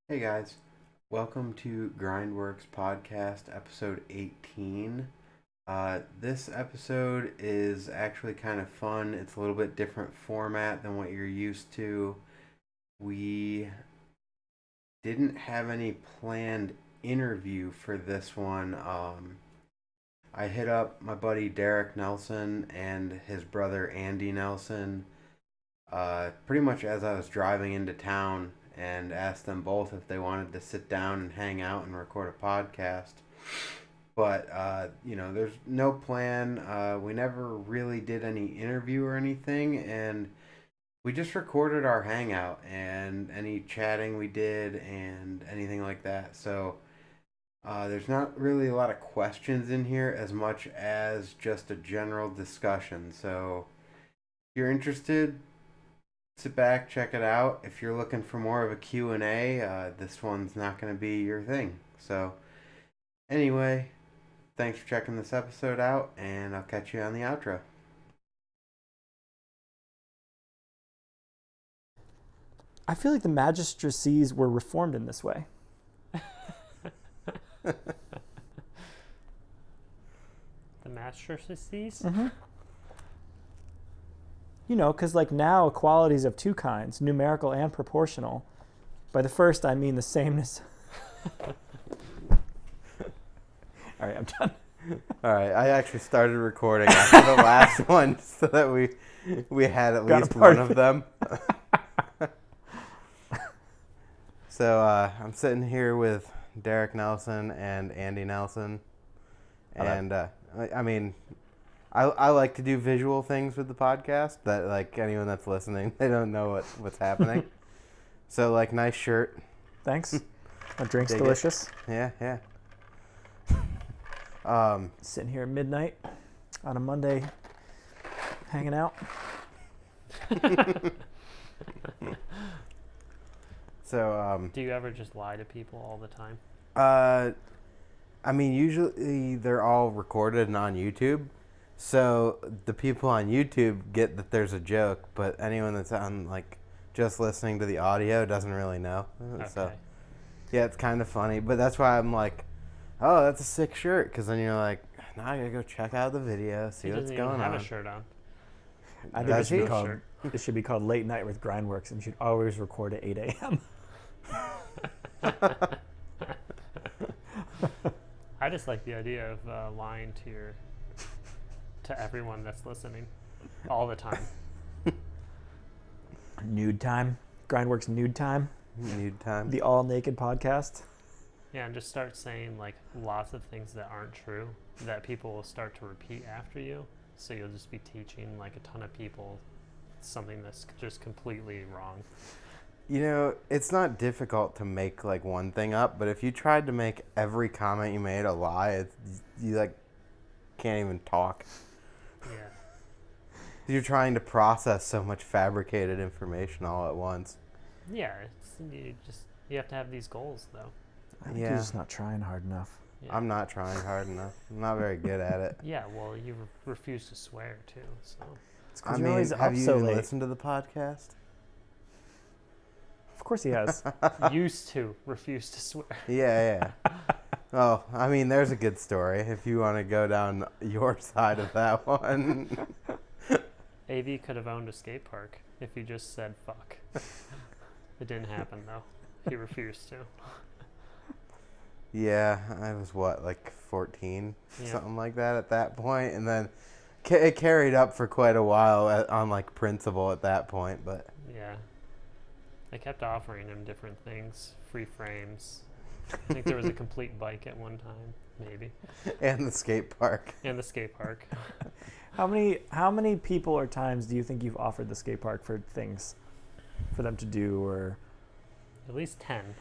Hey guys, welcome to GrindWorks Podcast, episode 18. This episode is actually kind of fun. It's a little bit different format than what you're used to. We didn't have any planned interview for this one. I hit up my buddy Derek Nelson and his brother Andy Nelson pretty much as I was driving into town and asked them both if they wanted to sit down and hang out and record a podcast. But, there's no plan. We never really did any interview or anything, and we just recorded our hangout and any chatting we did and anything like that. So there's not really a lot of questions in here as much as just a general discussion. So if you're interested, sit back, check it out. If you're looking for more of a Q&A, this one's not going to be your thing. So anyway, thanks for checking this episode out, and I'll catch you on the outro. I feel like the magistracies were reformed in this way. The magistracies? Mm-hmm. You know, because like now equality is of two kinds, numerical and proportional. By the first, I mean the sameness. All right, I'm done. All right, I actually started recording after the last one so that we had at least one of them. So I'm sitting here with Derek Nelson and Andy Nelson. And I like to do visual things with the podcast that, like, anyone that's listening, they don't know what's happening. So, like, nice shirt. Thanks. My drink's Dig it. delicious. Yeah. Sitting here at midnight on a Monday, hanging out. So, Do you ever just lie to people all the time? usually they're all recorded and on YouTube. So the people on YouTube get that there's a joke, but anyone that's on, like, just listening to the audio doesn't really know. Okay. So, yeah, it's kind of funny. But that's why I'm like, oh, that's a sick shirt. Because then you're like, now I got to go check out the video, see He what's doesn't going even have on. a shirt on. I think Does he? it should be called Late Night with Grindworks, and you should always record at 8 a.m. I just like the idea of lying to everyone that's listening all the time. Nude time. Grindworks Nude Time. Nude time. The all naked podcast. Yeah, and just start saying like lots of things that aren't true that people will start to repeat after you. So you'll just be teaching like a ton of people something that's just completely wrong. You know, it's not difficult to make, like, one thing up, but if you tried to make every comment you made a lie, you, like, can't even talk. Yeah. You're trying to process so much fabricated information all at once. Yeah, you have to have these goals though. I think Yeah. you're just not trying hard enough. Yeah. I'm not trying hard enough. I'm not very good at it. Yeah, well, you refuse to swear too, so. It's 'cause you're always have up you so even late. listened to the podcast? Of course he has. Used to refuse to swear. Yeah. Oh, I mean, there's a good story if you want to go down your side of that one. AV could have owned a skate park if he just said fuck. It didn't happen though. He refused to. Yeah, I was like 14, Yeah. something like that at that point, and then it carried up for quite a while on, like, principle at that point, but Yeah. I kept offering him different things, free frames. I think there was a complete bike at one time, maybe, and the skate park. and the skate park. How many people or times do you think you've offered the skate park for things for them to do, or At least 10.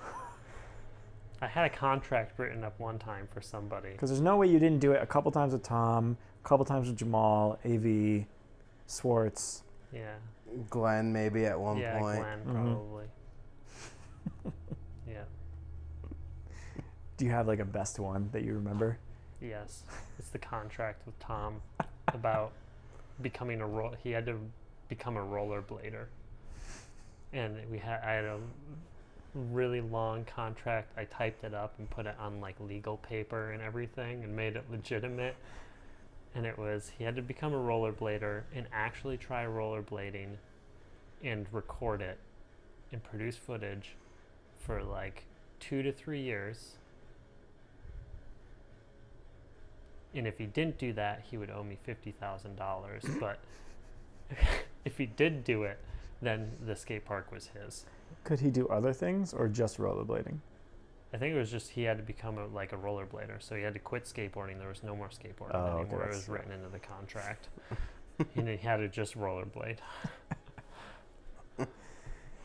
I had a contract written up one time for somebody. because there's no way you didn't do it a couple times with Tom, a couple times with Jamal, AV, Swartz. Yeah. Glenn maybe at one Yeah, point. Glenn, Mhm. probably. Yeah. Do you have like a best one that you remember? Yes. It's the contract with Tom about becoming he had to become a rollerblader. And I had to really long contract. I typed it up and put it on like legal paper and everything and made it legitimate. And it was, he had to become a rollerblader and actually try rollerblading and record it and produce footage for like 2 to 3 years. And if he didn't do that, he would owe me $50,000. But if he did do it, then the skate park was his. Could he do other things or just rollerblading? I think it was just he had to become a rollerblader. So he had to quit skateboarding. There was no more skateboarding Oh, anymore. okay, It was written into the contract. And he had to just rollerblade.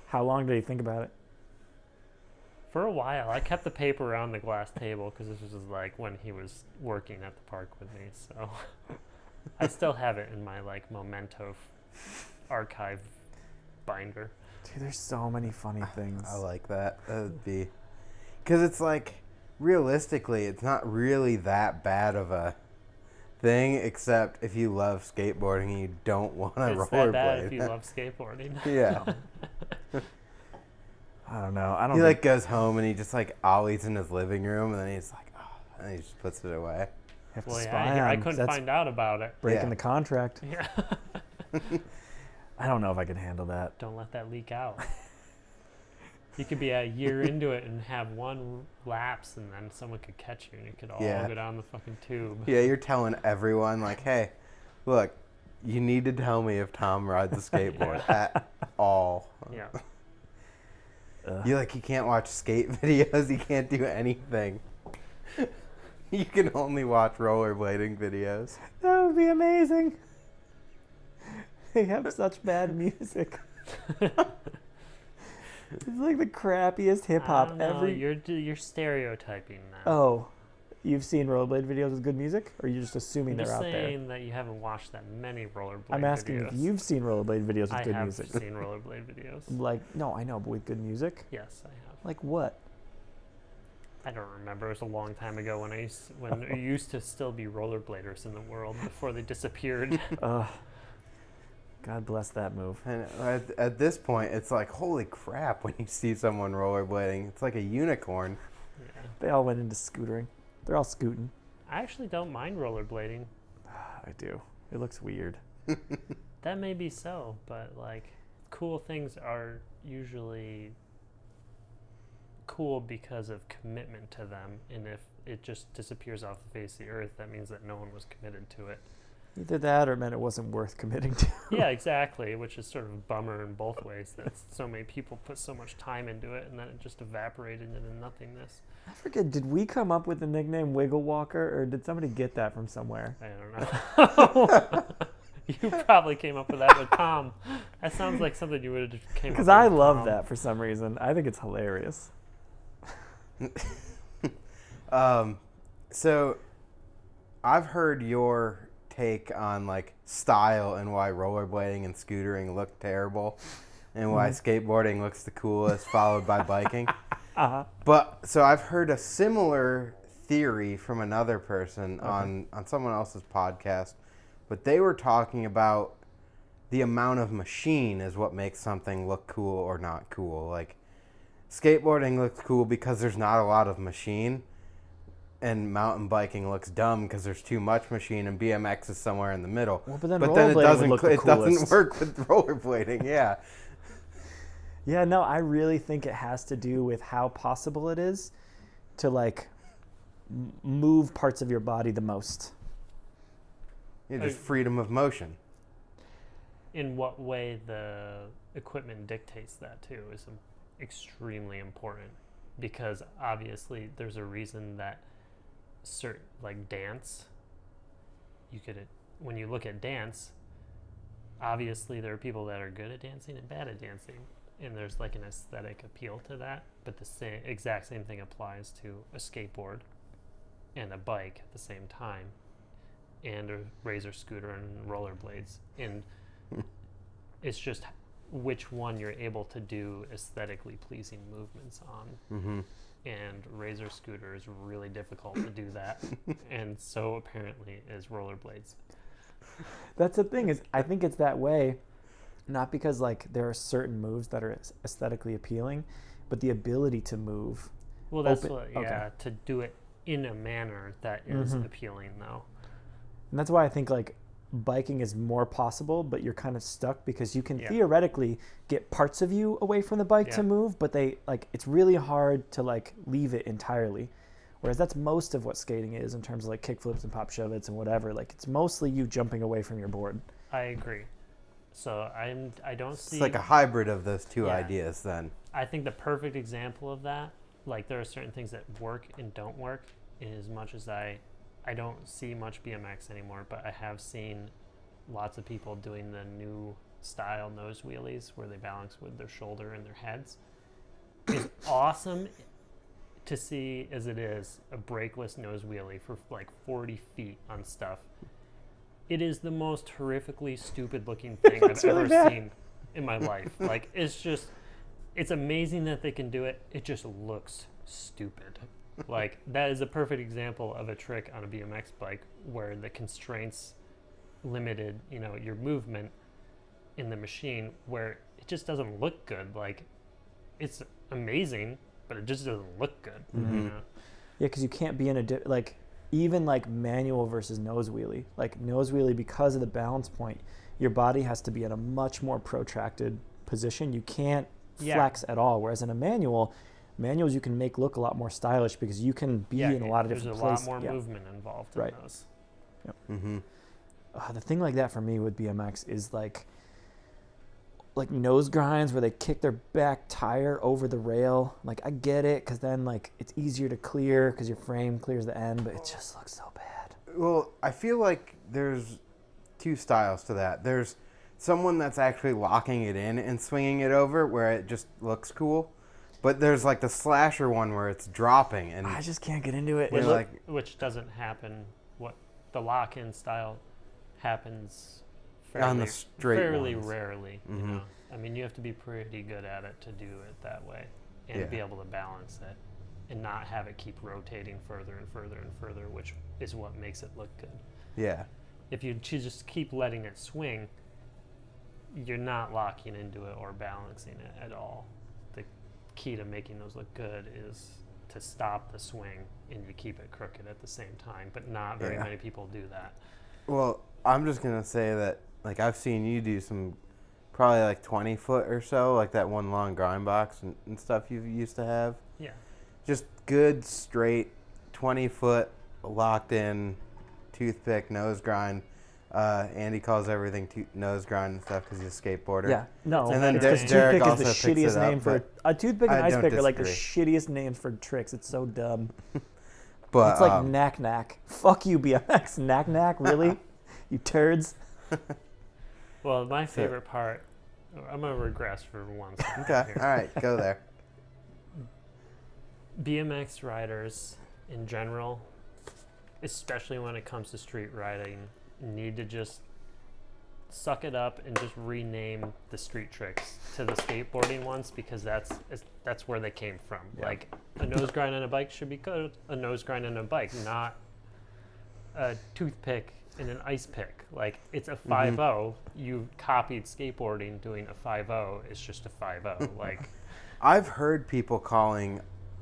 How long did he think about it? For a while, I kept the paper around the glass table because this was like when he was working at the park with me. So I still have it in my like memento archive binder. Dude, there's so many funny things. I like that. That would be... Because it's like, realistically, it's not really that bad of a thing, except if you love skateboarding and you don't want to rollerblade. It's that bad if you love skateboarding. Yeah. I don't know. I don't. He think- like goes home and he just like ollies in his living room and then he's like, oh, and he just puts it away. have to Well, spy yeah, I on him. couldn't That's find out about it. breaking Yeah. the contract. Yeah. I don't know if I can handle that. Don't let that leak out. You could be a year into it and have one lapse, and then someone could catch you, and it could all Yeah. go down the fucking tube. Yeah, you're telling everyone like, hey, look, you need to tell me if Tom rides a skateboard at all. Yeah. You can't watch skate videos. You can't do anything. You can only watch rollerblading videos. That would be amazing. They have such bad music. It's like the crappiest hip I hop don't know, ever. you're stereotyping now. Oh, you've seen rollerblade videos with good music, or are you just assuming I'm they're just out there? saying that you haven't watched that many rollerblade videos. I'm asking if you've seen rollerblade videos with I good have music. seen rollerblade videos. Like, no, I know, but with good music. Yes, I have. Like what? I don't remember. It was a long time ago when there used to still be rollerbladers in the world before they disappeared. God bless that move. And at this point, it's like, holy crap, when you see someone rollerblading. It's like a unicorn. Yeah. They all went into scootering. They're all scooting. I actually don't mind rollerblading. I do. It looks weird. That may be so, but like cool things are usually cool because of commitment to them, and if it just disappears off the face of the earth, that means that no one was committed to it. Either that or it meant it wasn't worth committing to. Yeah, exactly, which is sort of a bummer in both ways that so many people put so much time into it and then it just evaporated into nothingness. I forget, did we come up with the nickname Wiggle Walker, or did somebody get that from somewhere? I don't know. You probably came up with that with Tom. That sounds like something you would have just came up with. Because I love Tom. that for some reason. I think it's hilarious. So I've heard your take on like style and why rollerblading and scootering look terrible and why skateboarding looks the coolest, followed by biking. But so I've heard a similar theory from another person on someone else's podcast, but they were talking about the amount of machine is what makes something look cool or not cool. Like skateboarding looks cool because there's not a lot of machine, and mountain biking looks dumb because there's too much machine, and BMX is somewhere in the middle. Well, but then it rollerblading doesn't would look the it doesn't coolest. work with rollerblading. Yeah. Yeah, no, I really think it has to do with how possible it is to like move parts of your body the most. Yeah, just freedom of motion. In what way the equipment dictates that too is extremely important, because obviously there's a reason that certain like dance, when you look at dance, obviously there are people that are good at dancing and bad at dancing, and there's like an aesthetic appeal to that, but the exact same thing applies to a skateboard and a bike at the same time, and a razor scooter and rollerblades, and it's just which one you're able to do aesthetically pleasing movements on. Mm-hmm. And razor scooter is really difficult to do that, and so apparently is rollerblades. That's the thing, is I think it's that way Not because like there are certain moves that are aesthetically appealing, but the ability to move. Well, that's to do it in a manner that is appealing, though. And that's why I think like biking is more possible, but you're kind of stuck because you can theoretically get parts of you away from the bike to move, but it's really hard to like leave it entirely. Whereas that's most of what skating is in terms of like kickflips and pop shove-its and whatever. Like it's mostly you jumping away from your board. I agree. So I don't see. It's like a hybrid of those two ideas then. I think the perfect example of that, like there are certain things that work and don't work, in as much as I don't see much BMX anymore, but I have seen lots of people doing the new style nose wheelies where they balance with their shoulder and their heads. It's awesome to see as it is a brakeless nose wheelie for like 40 feet on stuff. It is the most horrifically stupid looking thing I've ever seen in my life. Like it's amazing that they can do it. It just looks stupid. Like that is a perfect example of a trick on a BMX bike where the constraints limited, your movement in the machine, where it just doesn't look good. Like it's amazing, but it just doesn't look good. Yeah, because you can't be in even like manual versus nose wheelie. Like nose wheelie, because of the balance point, your body has to be in a much more protracted position. You can't flex at all. Whereas in a manuals you can make look a lot more stylish because you can be in a lot of different places. There's a lot more movement involved in those. Yep. The thing like that for me with BMX is like nose grinds where they kick their back tire over the rail. Like I get it because then like it's easier to clear because your frame clears the end, but it just looks so bad. Well, I feel like there's two styles to that. There's someone that's actually locking it in and swinging it over where it just looks cool. But there's like the slasher one where it's dropping, and I just can't get into it. Which doesn't happen. What the lock-in style happens on the straight fairly ones. Rarely. I mean, you have to be pretty good at it to do it that way, and be able to balance it, and not have it keep rotating further and further and further, which is what makes it look good. Yeah. If you just keep letting it swing, you're not locking into it or balancing it at all. The key to making those look good is to stop the swing and you keep it crooked at the same time, but not very many people do that. Well, I'm just going to say that, like, I've seen you do some probably like 20 foot or so, like that one long grind box and stuff you used to have. Yeah. Just good, straight, 20 foot, locked in, toothpick, nose grind. Andy calls everything nose grind and stuff because he's a skateboarder. Yeah, no. And then because Derek toothpick is also the picks shittiest it up, name for a toothpick and ice pick are like the disagree. shittiest names for tricks. It's so dumb. But it's like knack knack. Fuck you, BMX. Knack knack, really? You turds. Well, my favorite part. I'm gonna regress for one second. Okay, all right, go there. BMX riders in general, especially when it comes to street riding, need to just suck it up and just rename the street tricks to the skateboarding ones, because that's where they came from. Yeah. Like a nose grind on a bike should be called a nose grind on a bike, not a toothpick and an ice pick. Like it's a 5-0. You copied skateboarding doing a 5-0. It's just a 5-0. Like I've heard people calling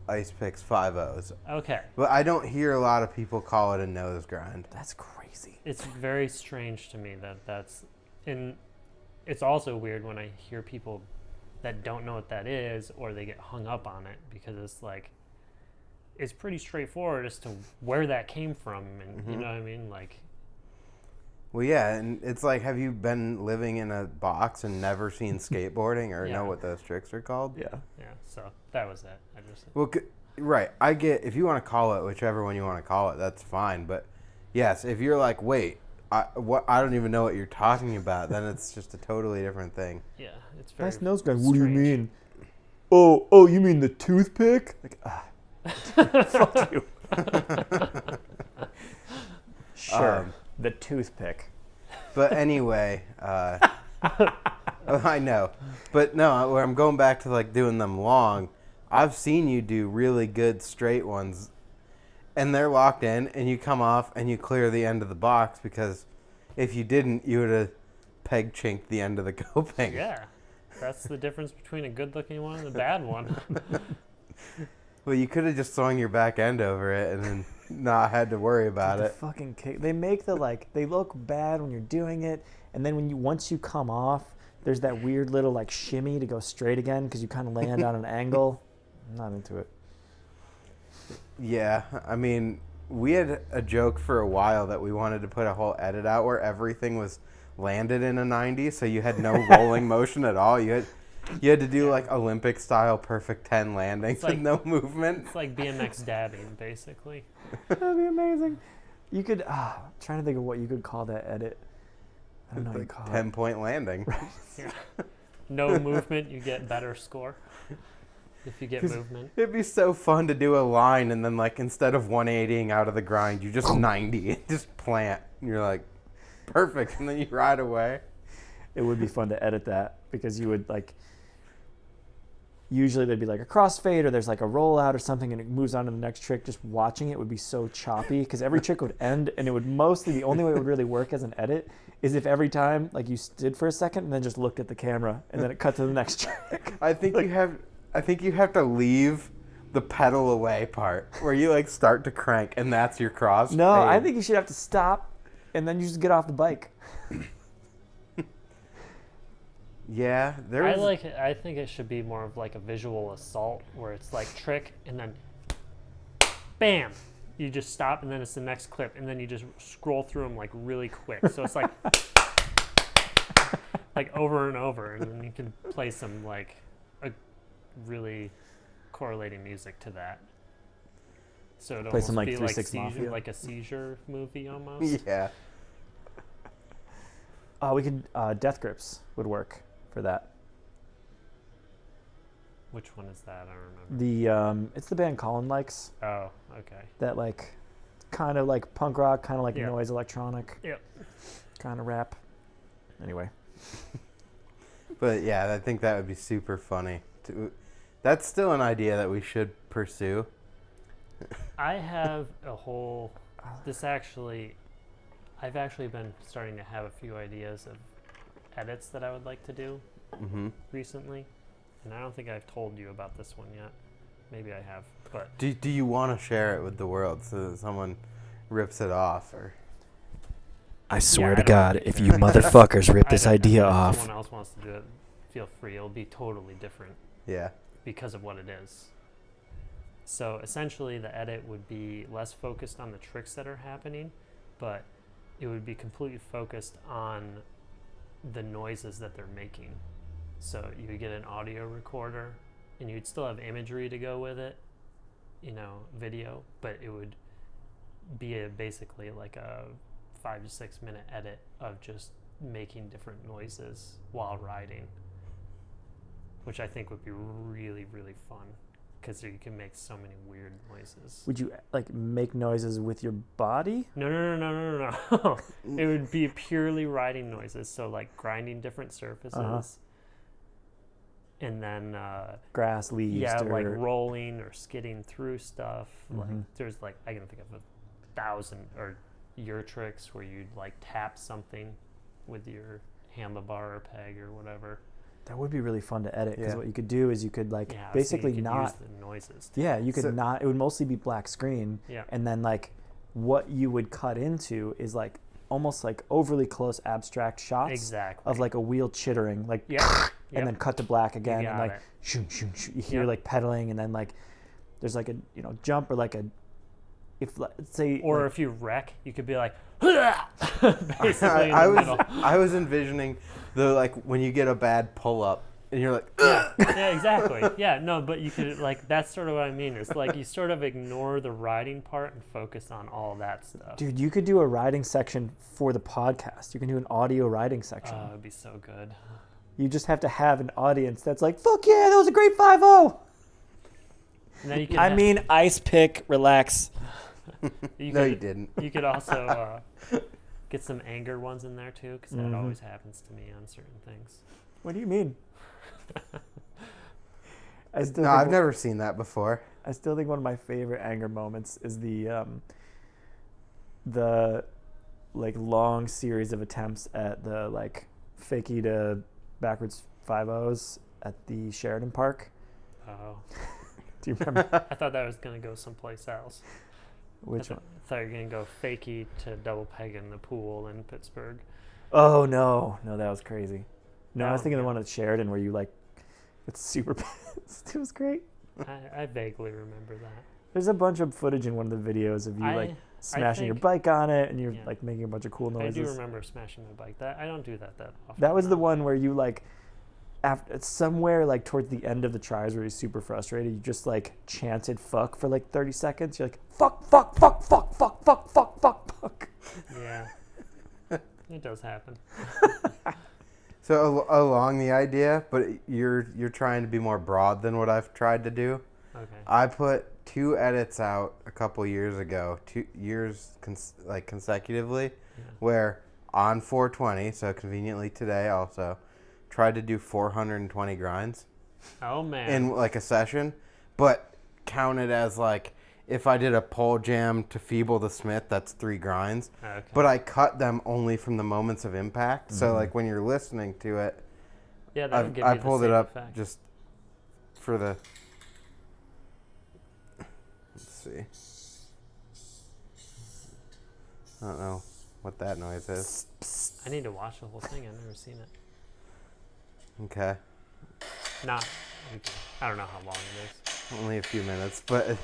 ice picks 5-0s. Okay. But I don't hear a lot of people call it a nose grind. That's crazy. It's very strange to me that's, and it's also weird when I hear people that don't know what that is, or they get hung up on it, because it's like, it's pretty straightforward as to where that came from, and you know what I mean? Like, well, yeah, and it's like, have you been living in a box and never seen skateboarding or know what those tricks are called? Yeah, so that was it. Well, right, I get, if you want to call it whichever one you want to call it, that's fine, but yes, if you're like, wait, I don't even know what you're talking about, then it's just a totally different thing. Yeah, it's very That's nose grind. What do you mean? Oh, you mean the toothpick? Like, fuck you. Sure, the toothpick. But anyway, I know. But no, where I'm going back to like doing them long, I've seen you do really good straight ones, and they're locked in, and you come off and you clear the end of the box, because if you didn't, you would have peg chinked the end of the coping. Yeah. That's the difference between a good-looking one and a bad one. Well, you could have just swung your back end over it and then not had to worry about it. Fucking kick. They make they look bad when you're doing it, and then once you come off, there's that weird little like shimmy to go straight again because you kind of land on an angle. I'm not into it. Yeah, I mean, we had a joke for a while that we wanted to put a whole edit out where everything was landed in a 90, so you had no rolling motion at all. You had to do like Olympic style perfect 10 landings with no movement. It's like BMX dabbing, basically. That'd be amazing. You could trying to think of what you could call that edit. I don't know what you call 10-point landing. Yeah. No movement, you get better score. If you get movement. It'd be so fun to do a line and then like instead of 180ing out of the grind, you just 90 and just plant. And you're like, perfect, and then you ride away. It would be fun to edit that because you would like. Usually there'd be like a crossfade or there's like a rollout or something and it moves on to the next trick. Just watching it would be so choppy because every trick would end and it would mostly, the only way it would really work as an edit is if every time like you stood for a second and then just looked at the camera and then it cut to the next trick. I think you have to leave the pedal away part where you like start to crank and that's your crossfade. No, I think you should have to stop and then you just get off the bike. Yeah, I think it should be more of like a visual assault where it's like trick and then bam, you just stop and then it's the next clip and then you just scroll through them like really quick. So it's like like over and over, and then you can play some like a really correlating music to that. So it'll play some like be 3-6 Mafia, like a seizure movie almost. Yeah. We could Death Grips would work for that. Which one is that? I don't remember. It's the band Colin likes. Oh, okay. That like kind of like punk rock, kind of like noise electronic. Yep. Kind of rap. Anyway. But yeah, I think that would be super funny. That's still an idea that we should pursue. I have a whole. I've actually been starting to have a few ideas of edits that I would like to do recently, and I don't think I've told you about this one yet. Maybe I have, but do you want to share it with the world so that someone rips it off? Or I swear to God, if you motherfuckers rip this idea off, if someone else wants to do it, feel free. It'll be totally different. Yeah. Because of what it is. So essentially, the edit would be less focused on the tricks that are happening, but it would be completely focused on the noises that they're making. So you would get an audio recorder and you'd still have imagery to go with it, video, but it would be basically like a 5 to 6 minute edit of just making different noises while riding, which I think would be really, really fun. Because you can make so many weird noises. Would you like make noises with your body? No. It would be purely riding noises. So like grinding different surfaces. And then grass, leaves, dirt. Like rolling or skidding through stuff. Like there's like, I can think of 1,000 or your tricks where you'd like tap something with your handlebar or peg or whatever. That would be really fun to edit because what you could do is you could like basically so you could not use the noises. Yeah, you could not. It would mostly be black screen. Yeah. And then like what you would cut into is like almost like overly close abstract shots. Exactly. Of like a wheel chittering, like and then cut to black again, and like shoot. You hear like pedaling, and then like there's like a jump or like a let's say or if you wreck, you could be like basically in the middle. I was envisioning the like when you get a bad pull up and you're like yeah, exactly. Yeah, no, but you could like that's sort of what I mean. It's like you sort of ignore the riding part and focus on all that stuff. Dude, you could do a riding section for the podcast. You can do an audio riding section. Oh, it'd be so good. You just have to have an audience that's like, fuck yeah, that was a great 5-0. And then you can ice pick, relax. You didn't. You could also get some anger ones in there too, because that always happens to me on certain things. What do you mean? I've never seen that before. I still think one of my favorite anger moments is the like long series of attempts at the like fakie to backwards 5-0s at the Sheridan Park. Oh. Do you remember? I thought that was going to go someplace else. Which one? I thought you were going to go fakie to double peg in the pool in Pittsburgh. Oh, no, that was crazy. No, I was thinking yeah. the one at Sheridan where you like, it's super pissed. It was great. I vaguely remember that. There's a bunch of footage in one of the videos of you like smashing your bike on it and you're like making a bunch of cool noises. I do remember smashing my bike. I don't do that often. That was the one where you like, after somewhere like towards the end of the tries where you're super frustrated, you just like chanted fuck for like 30 seconds. You're like, fuck, fuck, fuck, fuck, fuck, fuck, fuck, fuck, fuck. Yeah. It does happen. So along the idea, but you're trying to be more broad than what I've tried to do. Okay. I put 2 edits out a couple years ago, 2 years consecutively, where on 420, so conveniently today also, tried to do 420 grinds. Oh man. In like a session, but counted as like if I did a pole jam to Feeble the Smith, that's 3 grinds. Okay. But I cut them only from the moments of impact. So like when you're listening to it, yeah, that would give I you the pulled it same up effect. just for the. Let's see. I don't know what that noise is. I need to watch the whole thing. I've never seen it. Okay. I don't know how long it is. Only a few minutes, but.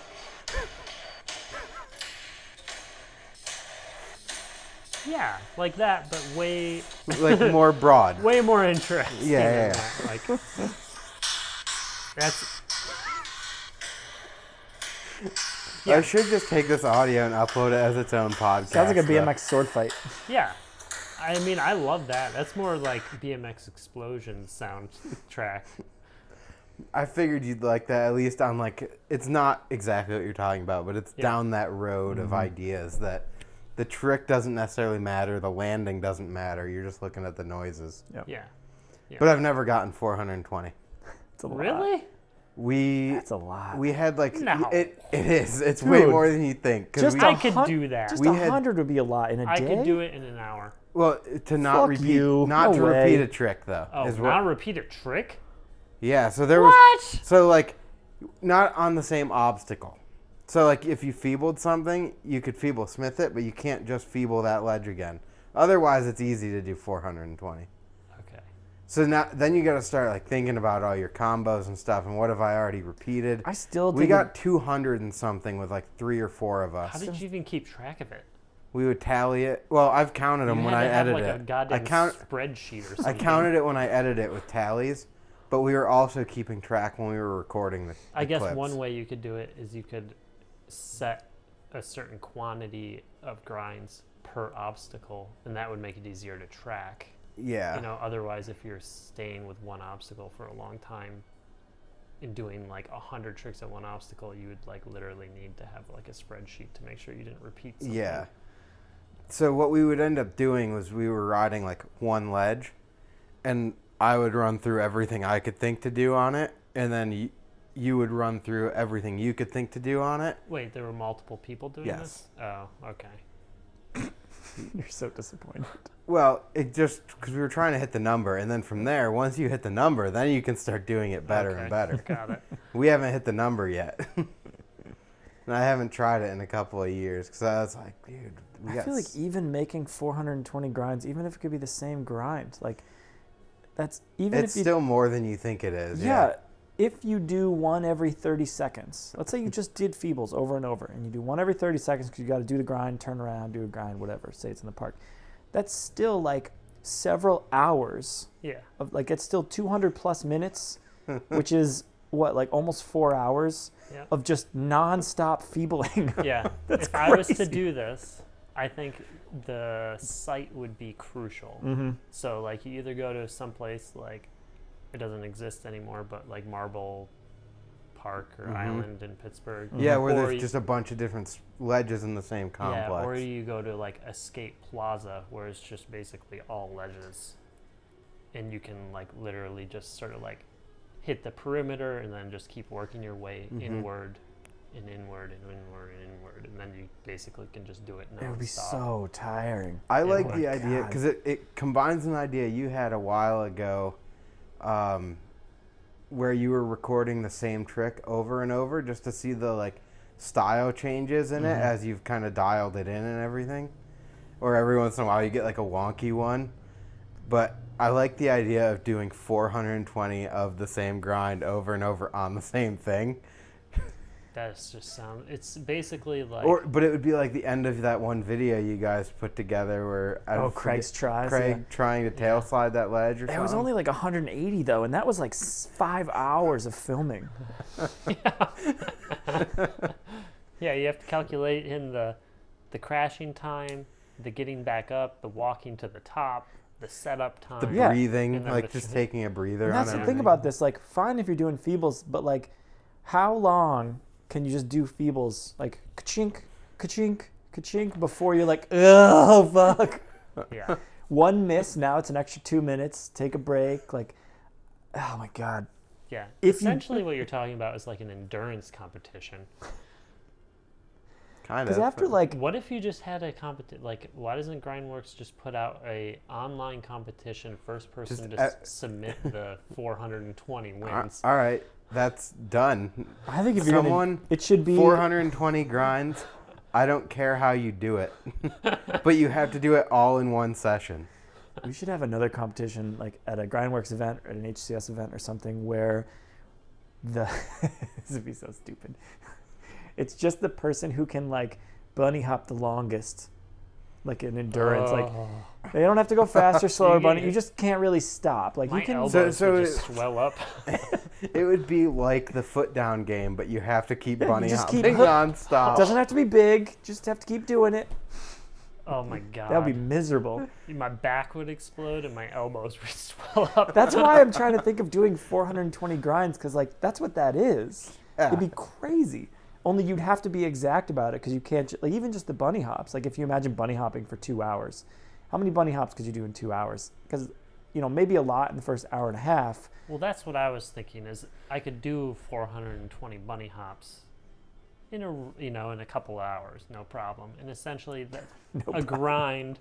Yeah, like that, but way like more broad. way more interesting. Yeah. Than that. Like that's. I should just take this audio and upload it as its own podcast. Sounds like a BMX sword fight. Yeah. I mean, I love that. That's more like BMX Explosion soundtrack. I figured you'd like that, at least on like, it's not exactly what you're talking about, but it's down that road of ideas that the trick doesn't necessarily matter, the landing doesn't matter, you're just looking at the noises. Yep. Yeah. But I've never gotten 420. It's a lot. Really? That's a lot. We had like, No. it is, it's way Dude. more than you think. Just I could do that. Just We had- 100 would be a lot in a I day. could do it in an hour. Well, to not Fuck repeat, you. not No to way. repeat a trick though. Oh, is not repeat a trick? Yeah, so there was, so like, not on the same obstacle. So like, if you feebled something, you could Feeble Smith it, but you can't just Feeble that ledge again. Otherwise, it's easy to do 420. Okay. So now, then you got to start like thinking about all your combos and stuff, and what have I already repeated? I still We think got 200 and something with like 3 or 4 of us. How did you even keep track of it? We would tally it. Well, I've counted them You when had I to have edit like it. a goddamn spreadsheet or something. I counted it when I edit it with tallies, but we were also keeping track when we were recording the I guess clips. one way you could do it is you could set a certain quantity of grinds per obstacle, and that would make it easier to track. Yeah. You know, otherwise, if you're staying with one obstacle for a long time and doing like 100 tricks at one obstacle, you would like literally need to have like a spreadsheet to make sure you didn't repeat something. Yeah. So what we would end up doing was we were riding like one ledge, and I would run through everything I could think to do on it, and then you would run through everything you could think to do on it. Wait, there were multiple people doing Yes. this? Oh, okay. You're so disappointed. Well, it just, because we were trying to hit the number, and then from there, once you hit the number, then you can start doing it better Okay. and better. Got it. We haven't hit the number yet. And I haven't tried it in a couple of years, because I was like, dude, I feel like even making 420 grinds, even if it could be the same grind, like that's even it's if you still more than you think it is. yeah, if you do one every 30 seconds, let's say you just did Feebles over and over, and you do one every 30 seconds because you got to do the grind, turn around, do a grind, whatever. Say it's in the park, that's still like several hours. Yeah. Of like it's still 200 plus minutes, which is what, like almost 4 hours Yep. of just non-stop feebling. Yeah. That's If I was to crazy. do this, I think the site would be crucial. Mm-hmm. So like you either go to some place like it doesn't exist anymore, but like Marble Park or Mhm. Island in Pittsburgh. Yeah, where Or there's you- just a bunch of different ledges in the same complex. Yeah, or you go to like Escape Plaza where it's just basically all ledges, and you can like literally just sort of like hit the perimeter and then just keep working your way Mhm. inward and inward and inward and inward, and then you basically can just do it nonstop. It would be so tiring. I It like would. the idea God. because it combines an idea you had a while ago, where you were recording the same trick over and over just to see the like style changes in it as you've kind of dialed it in and everything. Or every once in a while you get like a wonky one. But I like the idea of doing 420 of the same grind over and over on the same thing. That's just it's basically like... But it would be like the end of that one video you guys put together where... Craig's tries. Craig trying to tail slide that ledge or something. It was only like 180 though, and that was like 5 hours of filming. Yeah, you have to calculate in the crashing time, the getting back up, the walking to the top, the setup time. The Yeah. breathing, And then like just taking a breather And on that's the everything. thing about this. Like, fine if you're doing feebles, but like, how long can you just do feebles? Like, ka-chink, ka-chink, ka-chink before you're like, oh fuck. Yeah. One miss, now it's an extra 2 minutes. Take a break. Like, oh my god. Yeah. If you- Essentially what you're talking about is like an endurance competition. Kind Because of. after like, What if you just had a competition? Like, why doesn't GrindWorks just put out a online competition, first person Just, to submit the 420 wins? All right, that's done. I think if you're Someone, gonna, it should be 420 grinds. I don't care how you do it, but you have to do it all in one session. We should have another competition, like at a GrindWorks event or an HCS event or something, where this would be so stupid. It's just the person who can like bunny hop the longest, like an endurance. Like they don't have to go fast or slow or bunny. You just can't really stop. Like My you can. elbows so would it- just swell up. It would be like the foot down game, but you have to keep bunny just hopping keep- nonstop. Doesn't have to be big. Just have to keep doing it. Oh my god. That would be miserable. My back would explode and my elbows would swell up. That's why I'm trying to think of doing 420 grinds, because like that's what that is. Yeah. It'd be crazy. Only you'd have to be exact about it, because you can't like even just the bunny hops. Like if you imagine bunny hopping for 2 hours, how many bunny hops could you do in 2 hours? Because maybe a lot in the first hour and a half. Well, that's what I was thinking. Is I could do 420 bunny hops in a couple hours, no problem. And essentially, a grind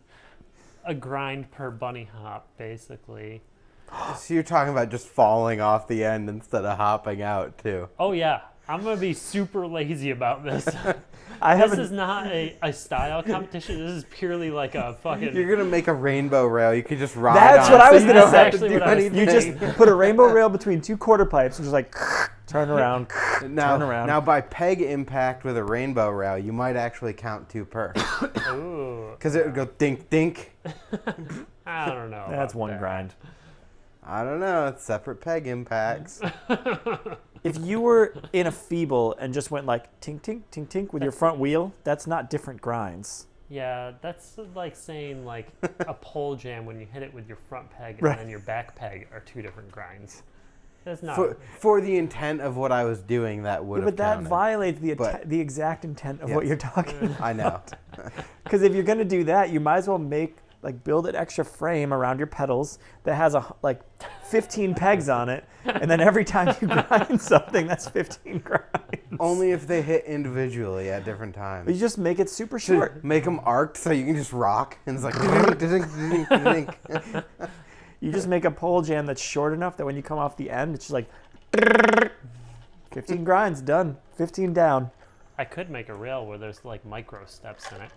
per bunny hop, basically. So you're talking about just falling off the end instead of hopping out too. Oh yeah, I'm gonna be super lazy about this. I This haven't. is not a style competition. This is purely like a fucking. You're gonna make a rainbow rail. You could just ride That's on. what I was so gonna you don't say. have to Actually do what I was anything. You just put a rainbow rail between 2 quarter pipes and just like turn around, now, turn around. Now, by peg impact with a rainbow rail, you might actually count 2 per. Ooh, Because it would go dink, dink. I don't know. That's about one that. grind. I don't know. It's separate peg impacts. If you were in a feeble and just went like tink, tink, tink, tink with your front wheel, that's not different grinds. Yeah, that's like saying like a pole jam when you hit it with your front peg Right. and then your back peg are 2 different grinds. That's not. For the intent of what I was doing, that would have But that counted. violates But- the exact intent of what Yes. you're talking. I know. Because if you're gonna do that, you might as well build an extra frame around your pedals that has 15 pegs on it, and then every time you grind something, that's 15 grinds. Only if they hit individually at different You times. just make it super Should short. make them arced so you can just rock, and it's like dink, dink, dink, dink. You just make a pole jam that's short enough that when you come off the end, it's just like 15 grinds, done. 15 down. I could make a rail where there's like micro steps in it.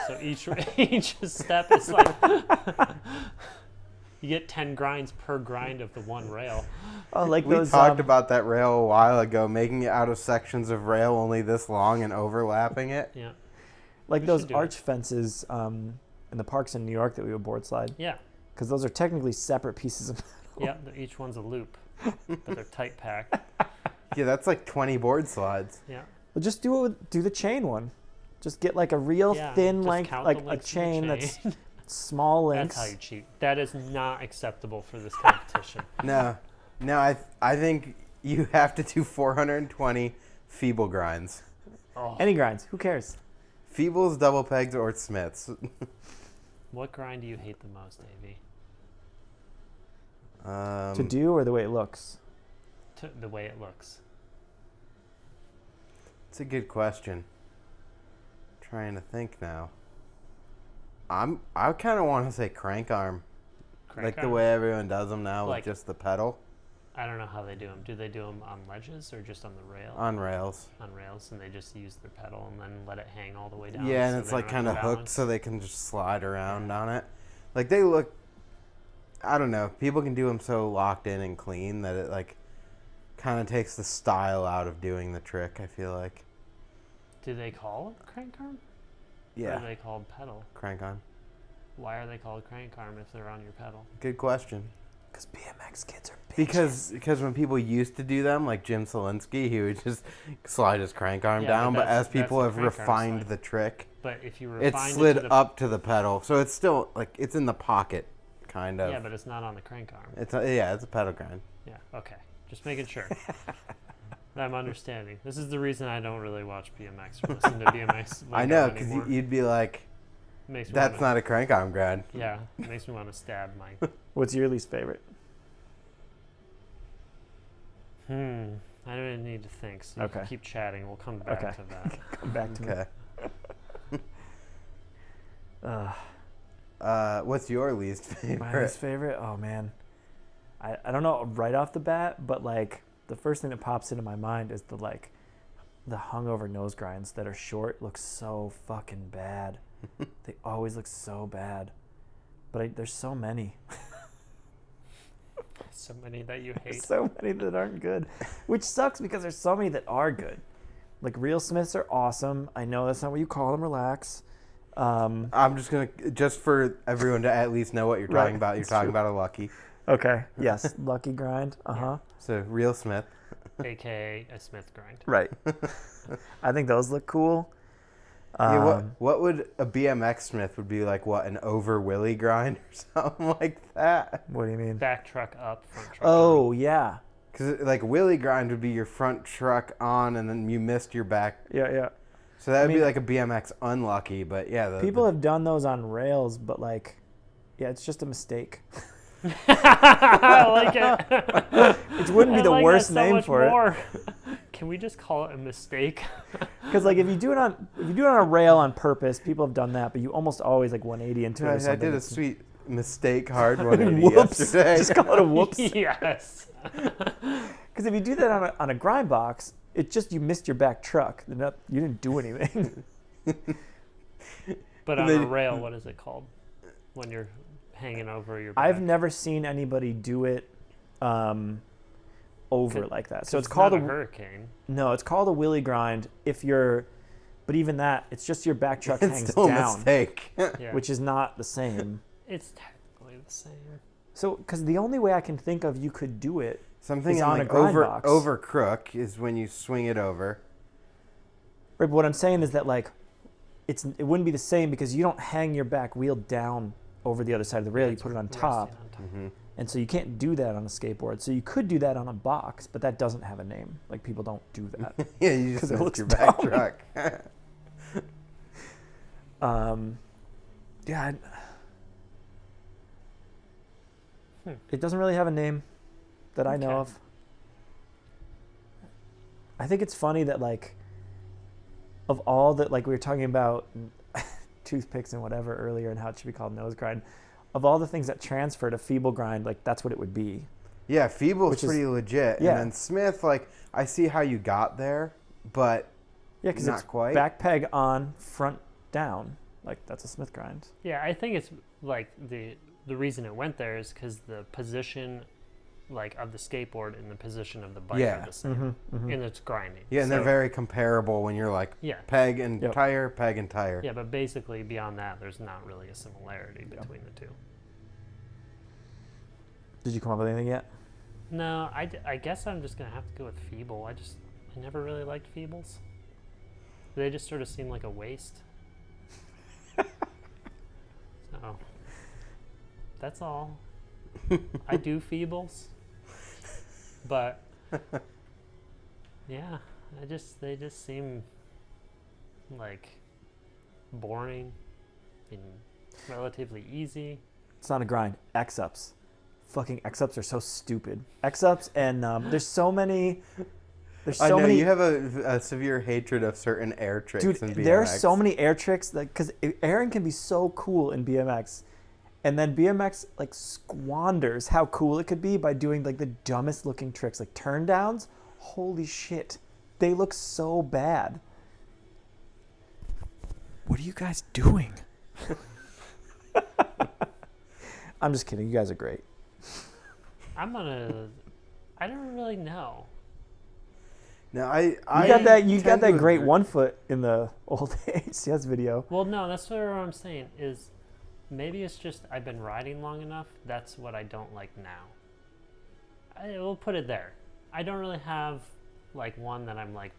So each step is like you get 10 grinds per grind of the one rail. Oh, like We those. talked about that rail a while ago, making it out of sections of rail only this long and overlapping it. Yeah. like we those should do arch fences in the parks in New York that we would board slide, Yeah. because those are technically separate pieces of. Yeah. Each one's a loop, but they're tight packed. Yeah, that's like 20 board slides. Yeah. Well, just do the chain one. Just get like a real Yeah, thin just length, count like the a links in the chain that's chain. small links. That's how you cheat. That is not acceptable for this competition. No, I think you have to do 420 feeble grinds. Oh, Any grinds, who cares? Feebles, double pegs, or Smiths. what grind do you hate the most, Davey? To do or the way it looks? The way it looks. It's a good question. Trying to think now. I kind of want to say crank arm. Like the way everyone does them now with just the pedal. I don't know how they do them. Do they do them on ledges or just on the rail? On rails. On rails, and they just use their pedal and then let it hang all the way down. Yeah, and it's like kind of hooked so they can just slide around on it. Like they look, I don't know, people can do them so locked in and clean that it like kind of takes the style out of doing the trick, I feel like. Do they call it crank arm? Yeah. Or are they called pedal? Crank arm. Why are they called crank arm if they're on your pedal? Good question. Because BMX kids are bitches. Because when people used to do them, like Jim Selinsky, he would just slide his crank arm down. But as people have refined the trick, but if you it slid up to the pedal, so it's still like it's in the pocket, kind of. Yeah, but it's not on the crank arm. It's a pedal grind. Yeah. Okay. Just making sure. I'm understanding. This is the reason I don't really watch BMX or listen to BMX. I know, because you'd be like, that's not a crank arm grind. Yeah, it makes me want to stab my... What's your least favorite? I don't even need to think. So you can keep chatting. We'll come back to that. Come back to me. What's your least favorite? My least favorite? Oh, man. I don't know right off the bat, but like the first thing that pops into my mind is the hungover nose grinds that are short look so fucking bad. They always look so bad. But there's so many. So many that you hate. So many that aren't good. Which sucks because there's so many that are good. Like real Smiths are awesome. I know that's not what you call them, relax. I'm just for everyone to at least know what you're talking about. You're talking about a Lucky. Okay. Yes. Lucky grind. Yeah. So real Smith. AKA a Smith grind. Right. I think those look cool. What would a BMX Smith would be like? What, an over Willy grind or something like that? What do you mean? Back truck up, front truck down. Yeah. Because like Willy grind would be your front truck on and then you missed your back. Yeah. So that would be like a BMX unlucky, but yeah. People have done those on rails, but like, yeah, it's just a mistake. I like it. Which wouldn't be the worst name for it. Can we just call it a mistake? Because like if you do it on a rail on purpose, people have done that, but you almost always like 180 into it. Or something. I did a sweet mistake hard 180 yesterday. Just call it a whoops. Yes. Because if you do that on a grind box, it's just you missed your back truck. You didn't do anything. But on a rail, what is it called when you're hanging over your back? I've never seen anybody do it over like that. So it's called a hurricane. No, it's called a Willy grind. But even that, it's just your back truck hangs still down. A mistake. Which is not the same. It's technically the same. So, because the only way I can think of you could do it something is on like a grind box. Over crook is when you swing it over. Right, but what I'm saying is that like, it wouldn't be the same because you don't hang your back wheel down over the other side of the rail. You put it on top. Mm-hmm. And so you can't do that on a skateboard. So you could do that on a box, but that doesn't have a name. Like people don't do that. Yeah, you just missed your back truck. Yeah. It doesn't really have a name that I know of. I think it's funny that like, of all that, like we were talking about toothpicks and whatever earlier and how it should be called nose grind. Of all the things that transfer to feeble grind, like that's what it would be. Yeah, feeble's pretty legit. Yeah. And then Smith, like I see how you got there, but because not it's quite. Back peg on, front down. Like that's a Smith grind. Yeah, I think it's like the reason it went there is because the position, like of the skateboard and the position of the bike are the same, and it's grinding. Yeah, and they're very comparable when you're like peg and tire, peg and tire. Yeah, but basically beyond that, there's not really a similarity between the two. Did you come up with anything yet? No, I guess I'm just gonna have to go with feeble. I never really liked feebles. They just sort of seem like a waste. So that's all. I do feebles, but yeah, they just seem like boring and relatively easy. It's not a grind. X-ups. Fucking X-ups are so stupid. X-ups and there's so many. There's I so know many. you have a severe hatred of certain air tricks in BMX. Dude, there are so many air tricks because airing can be so cool in BMX, and then BMX like squanders how cool it could be by doing like the dumbest looking tricks, like turn downs. Holy shit, they look so bad. What are you guys doing? I'm just kidding. You guys are great. I don't really know. No, You got tend that to great agree. 1 foot in the old ACS video. Well, no, that's what I'm saying is maybe it's just I've been riding long enough. That's what I don't like now. I will put it there. I don't really have like one that I'm like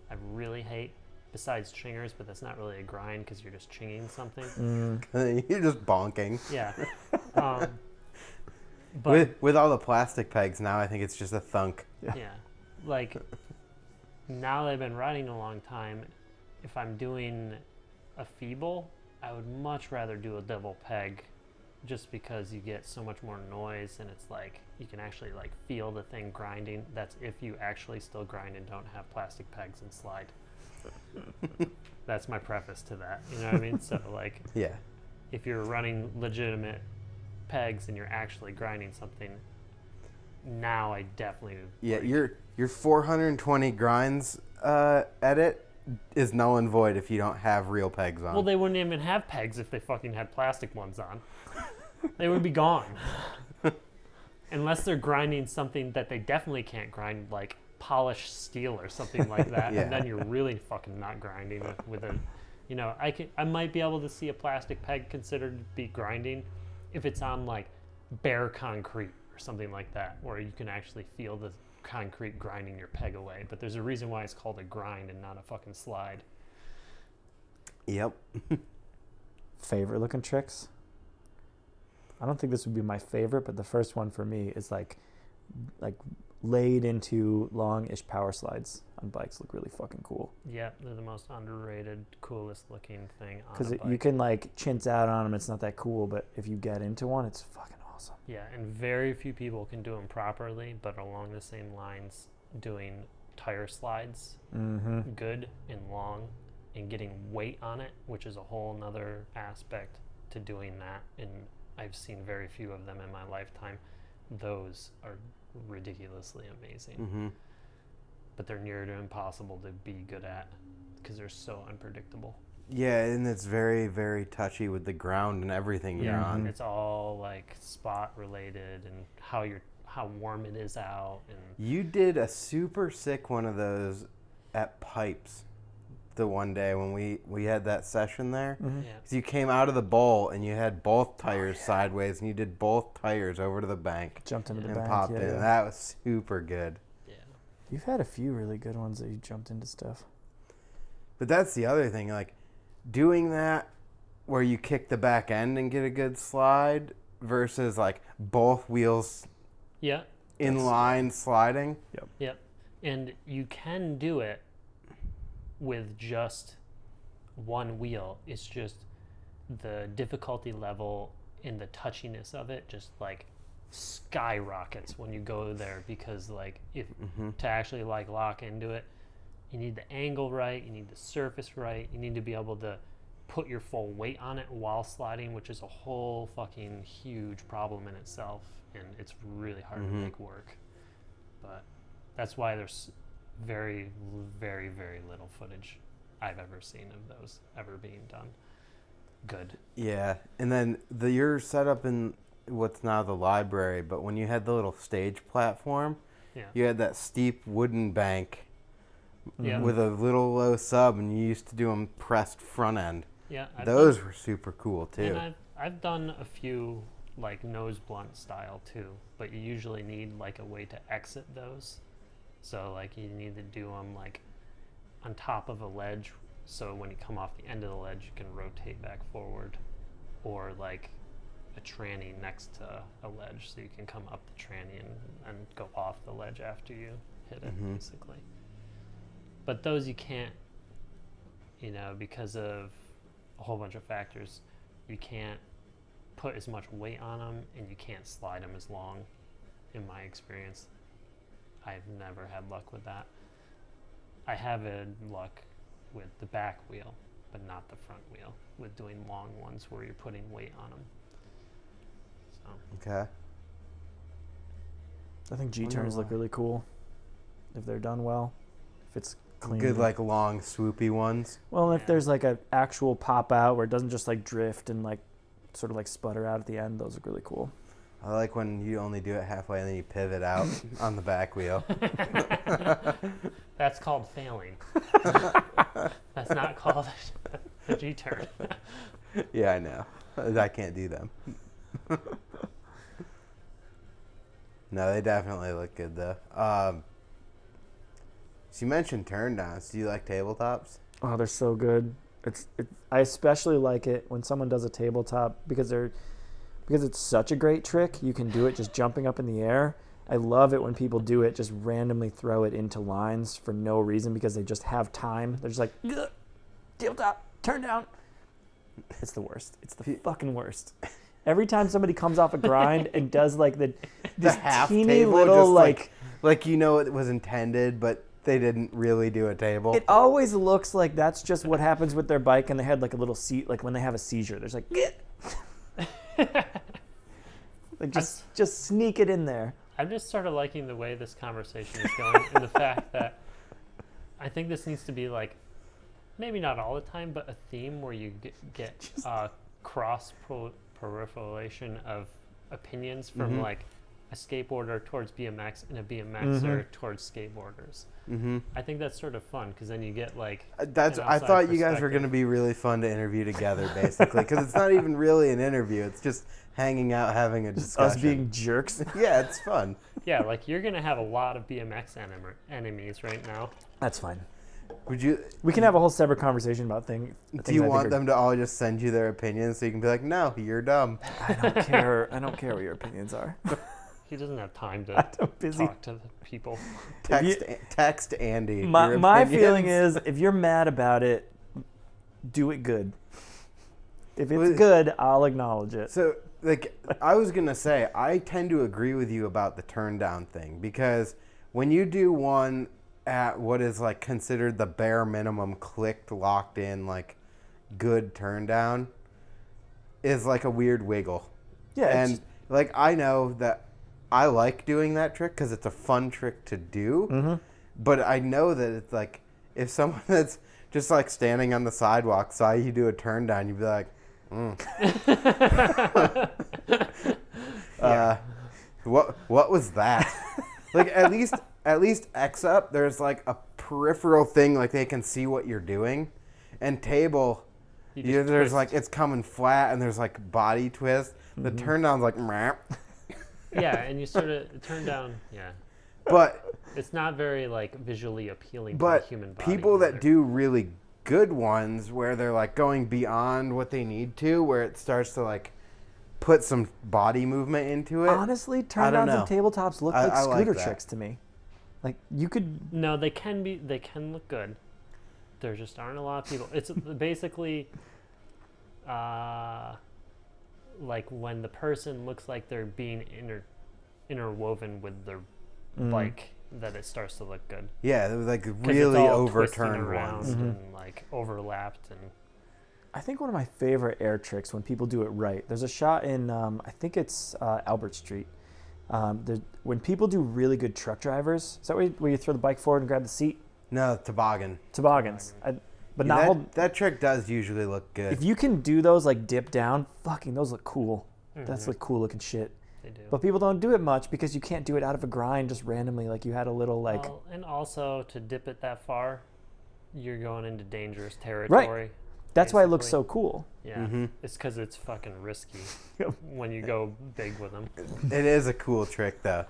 I really hate besides chingers, but that's not really a grind because you're just chinging something. You're just bonking. Yeah. But With all the plastic pegs now, I think it's just a thunk. yeah, like now that I've been riding a long time, if I'm doing a feeble, I would much rather do a double peg just because you get so much more noise and it's like you can actually like feel the thing grinding. That's if you actually still grind and don't have plastic pegs and slide. That's my preface to that. You know what I mean? So like Yeah. if you're running legitimate pegs and you're actually grinding something, now I definitely Yeah, like, your 420 grinds edit is null and void if you don't have real pegs on. well, they wouldn't even have pegs if they fucking had plastic ones on. They would be gone. Unless they're grinding something that they definitely can't grind, like polished steel or something like that. Yeah. And then you're really fucking not grinding with a, you know, I might be able to see a plastic peg considered to be grinding if it's on like bare concrete or something like that, where you can actually feel the concrete grinding your peg away. But there's a reason why it's called a grind and not a fucking slide. Yep. Favorite looking tricks? I don't think this would be my favorite, but the first one for me is like laid into long-ish power slides on bikes look really fucking cool. Yeah, they're the most underrated, coolest looking thing on a Because bike. you can like chintz out on them, it's not that cool, but if you get into one, it's fucking awesome. Yeah, and very few people can do them properly, but along the same lines, doing tire slides good and long and getting weight on it, which is a whole nother aspect to doing that. And I've seen very few of them in my lifetime. Those are ridiculously amazing. But they're near to impossible to be good at because they're so unpredictable. Yeah, and it's very, very touchy with the ground and everything you're on. It's all like spot related and how warm it is out. And You did a super sick one of those at Pipes the one day when we had that session there. yeah, 'Cause you came out of the bowl and you had both tires sideways and you did both tires over to the bank Jumped into the and bank. popped yeah, in. yeah. That was super good. yeah. You've had a few really good ones that you jumped into stuff. But that's the other thing, like doing that where you kick the back end and get a good slide versus like both wheels Yeah. in line sliding. Yep. And you can do it with just one wheel. It's just the difficulty level and the touchiness of it just like skyrockets when you go there because like if to actually like lock into it, you need the angle right, you need the surface right, you need to be able to put your full weight on it while sliding, which is a whole fucking huge problem in itself, and it's really hard to make work. But that's why there's very, very, very little footage I've ever seen of those ever being done good. Yeah, and then your setup in what's now the library, but when you had the little stage platform, Yeah. you had that steep wooden bank Yeah. with a little low sub, and you used to do them pressed front end. Yeah. Those were super cool too. And I've done a few like nose blunt style too, but you usually need like a way to exit those. So like you need to do them like on top of a ledge, so when you come off the end of the ledge you can rotate back forward, or like a tranny next to a ledge so you can come up the tranny and go off the ledge after you hit it basically. But those you can't, because of a whole bunch of factors, you can't put as much weight on them and you can't slide them as long, in my experience. I've never had luck with that. I have had luck with the back wheel, but not the front wheel, with doing long ones where you're putting weight on them. So. Okay. I think G-turns look really cool if they're done well. If it's clean. Good, like long, swoopy ones. Well, and if there's like an actual pop out where it doesn't just like drift and like sort of like sputter out at the end, those look really cool. I like when you only do it halfway and then you pivot out on the back wheel. That's called failing. That's not called a G-turn. Yeah, I know. I can't do them. No, they definitely look good though. So you mentioned turn downs. Do you like tabletops? Oh, they're so good. I especially like it when someone does a tabletop because it's such a great trick. You can do it just jumping up in the air. I love it when people do it, just randomly throw it into lines for no reason because they just have time. They're just like, tabletop, turn down. It's the worst. It's the fucking worst. Every time somebody comes off a grind and does like this half teeny table, little just like you know it was intended, but they didn't really do a table. It always looks like that's just what happens with their bike, and they had like a little seat, like when they have a seizure. There's like, like just sneak it in there. I'm just sort of liking the way this conversation is going, and the fact that I think this needs to be like, maybe not all the time, but a theme where you get cross proliferation of opinions from like a skateboarder towards BMX and a BMXer towards skateboarders. I think that's sort of fun because then you get like I thought you guys were going to be really fun to interview together, basically, because it's not even really an interview. It's just hanging out, having a discussion. Us being jerks. Yeah, it's fun. Yeah, like you're going to have a lot of BMX enemies right now. That's fine. We can have a whole separate conversation about things. Do you want them to all just send you their opinions so you can be like, no, you're dumb? I don't care. I don't care what your opinions are. He doesn't have time to talk to the people. Text Andy. My feeling is, if you're mad about it, do it good. If it's good, I'll acknowledge it. So, like, I was going to say, I tend to agree with you about the turn down thing, because when you do one at what is like considered the bare minimum clicked, locked in, like good turn down is like a weird wiggle. Yeah. And like, I know that I like doing that trick because it's a fun trick to do, but I know that it's like, if someone that's just like standing on the sidewalk saw you do a turn down, you'd be like, what was that? Like, at least X up, there's like a peripheral thing, like they can see what you're doing. And table, there's like, it's coming flat and there's like body twist. The turn down's like, meh. Yeah, and you sort of turn down, But it's not very like visually appealing to the human body. People that do really good ones where they're like going beyond what they need to, where it starts to like put some body movement into it. Honestly, turn downs and tabletops look like scooter tricks to me. Like you could. No, they can look good. There just aren't a lot of people. It's basically like when the person looks like they're being interwoven with their bike, that it starts to look good. Yeah, they were like really overturned ones. And like overlapped. And I think one of my favorite air tricks when people do it right. There's a shot in I think it's Albert Street. When people do really good truck drivers, is that where you throw the bike forward and grab the seat? No, Toboggans. But not that trick does usually look good. If you can do those like dip down, fucking those look cool. That's like cool looking shit. They do. But people don't do it much because you can't do it out of a grind just randomly. Like you had a little like. Well, and also to dip it that far, you're going into dangerous territory. Right. That's why it looks so cool. Yeah. It's because it's fucking risky when you go big with them. It is a cool trick though.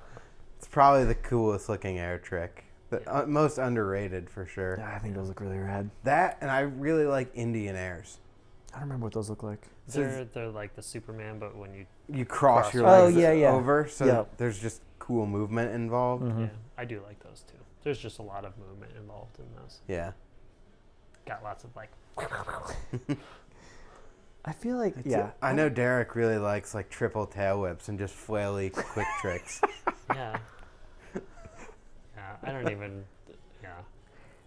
It's probably the coolest looking air trick. The most underrated for sure. Yeah, I think those look really rad. That, and I really like Indian airs. I don't remember what those look like. They're like the Superman, but when you cross your legs over, so there's just cool movement involved. Yeah, I do like those too. There's just a lot of movement involved in those. Yeah. Got lots of like. I feel like I know Derek really likes like triple tail whips and just flaily quick tricks. Yeah. Yeah, I don't even. Yeah.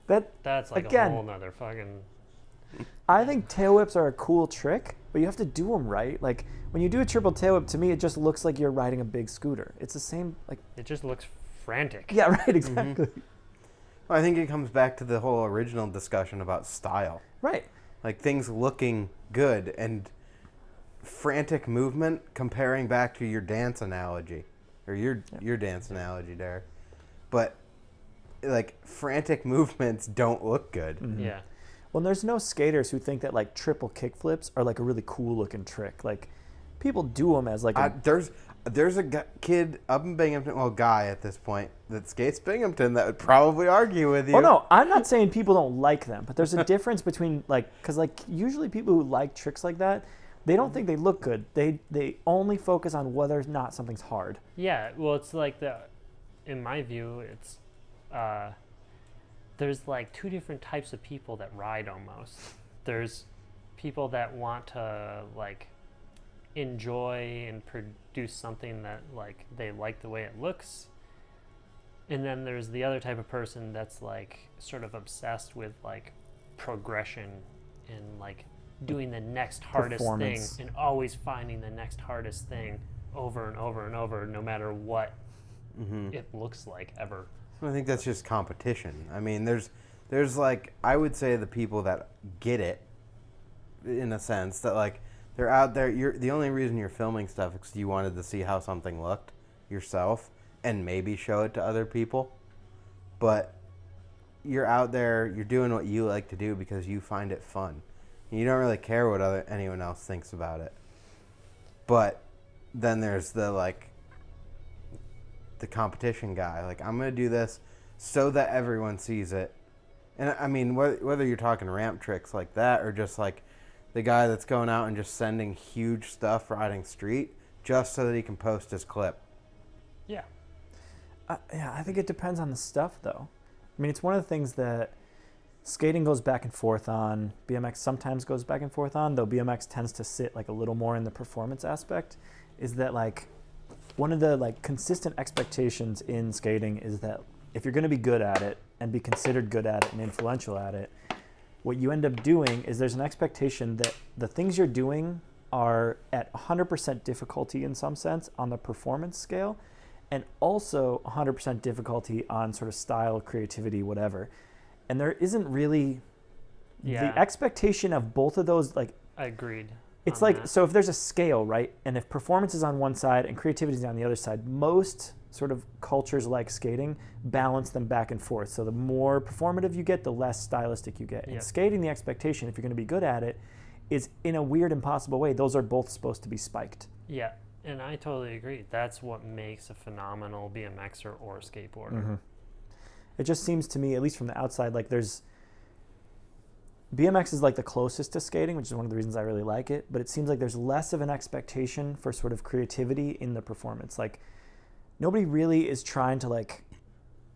That's like again, a whole nother fucking... I think tail whips are a cool trick, but you have to do them right. Like, when you do a triple tail whip, to me, it just looks like you're riding a big scooter. It's the same, like... It just looks frantic. Yeah, right, exactly. Mm-hmm. Well, I think it comes back to the whole original discussion about style. Right. Like, things looking good and frantic movement comparing back to your dance analogy. Or your dance analogy there. But, like, frantic movements don't look good. Mm-hmm. Yeah. Well, there's no skaters who think that, like, triple kickflips are, like, a really cool-looking trick. Like, people do them as, like... There's a kid up in Binghamton, well, guy at this point, that skates Binghamton that would probably argue with you. Oh, no, I'm not saying people don't like them, but there's a difference between, like... Because, like, usually people who like tricks like that, they don't think they look good. They only focus on whether or not something's hard. Yeah, well, it's like in my view, it's... there's like two different types of people that ride almost. There's people that want to like enjoy and produce something that like they like the way it looks. And then there's the other type of person that's like sort of obsessed with like progression and like doing the next hardest thing and always finding the next hardest thing over and over and over, no matter what it looks like ever. I think that's just competition. I mean, there's like, I would say the people that get it, in a sense, that like, they're out there, the only reason you're filming stuff is because you wanted to see how something looked yourself and maybe show it to other people. But you're out there, you're doing what you like to do because you find it fun. You don't really care what anyone else thinks about it. But then there's the competition guy. Like, I'm going to do this so that everyone sees it. And I mean, whether you're talking ramp tricks like that or just like the guy that's going out and just sending huge stuff riding street just so that he can post his clip. Yeah. Yeah, I think it depends on the stuff, though. I mean, it's one of the things that skating goes back and forth on. BMX sometimes goes back and forth on, though BMX tends to sit like a little more in the performance aspect, is that like one of the like consistent expectations in skating is that if you're going to be good at it and be considered good at it and influential at it, what you end up doing is there's an expectation that the things you're doing are at 100% difficulty in some sense on the performance scale, and also 100% difficulty on sort of style, creativity, whatever. And there isn't really the expectation of both of those. Like, Agreed. It's like, so if there's a scale, right, and if performance is on one side and creativity is on the other side, most sort of cultures like skating balance them back and forth. So the more performative you get, the less stylistic you get. In skating, the expectation, if you're going to be good at it, is in a weird, impossible way, those are both supposed to be spiked. Yeah, and I totally agree. That's what makes a phenomenal BMXer or skateboarder. Mm-hmm. It just seems to me, at least from the outside, like BMX is like the closest to skating, which is one of the reasons I really like it, but it seems like there's less of an expectation for sort of creativity in the performance. Like, nobody really is trying to like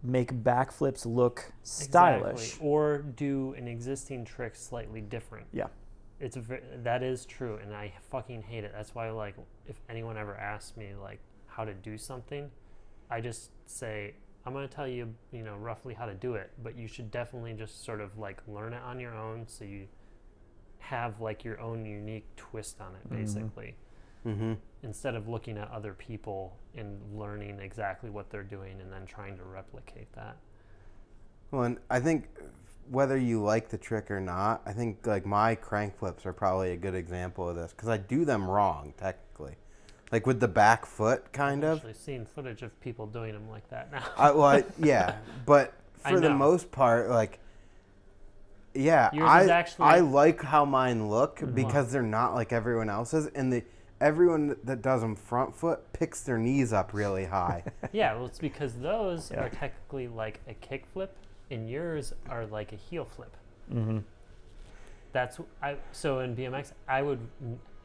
make backflips look stylish. Exactly. Or do an existing trick slightly different. Yeah. That is true, and I fucking hate it. That's why, like, if anyone ever asks me like how to do something, I just say, I'm going to tell you, roughly how to do it, but you should definitely just sort of like learn it on your own, so you have like your own unique twist on it, basically. Mm-hmm. Instead of looking at other people and learning exactly what they're doing and then trying to replicate that. Well, and I think whether you like the trick or not, I think like my crank flips are probably a good example of this because I do them wrong, technically. Like with the back foot, kind of. I've actually seen footage of people doing them like that now. Yeah, but for the most part, like, yeah, I like how mine look because they're not like everyone else's, and everyone that does them front foot picks their knees up really high. Yeah, well, it's because those are technically like a kick flip, and yours are like a heel flip. Mm-hmm. So in BMX, I would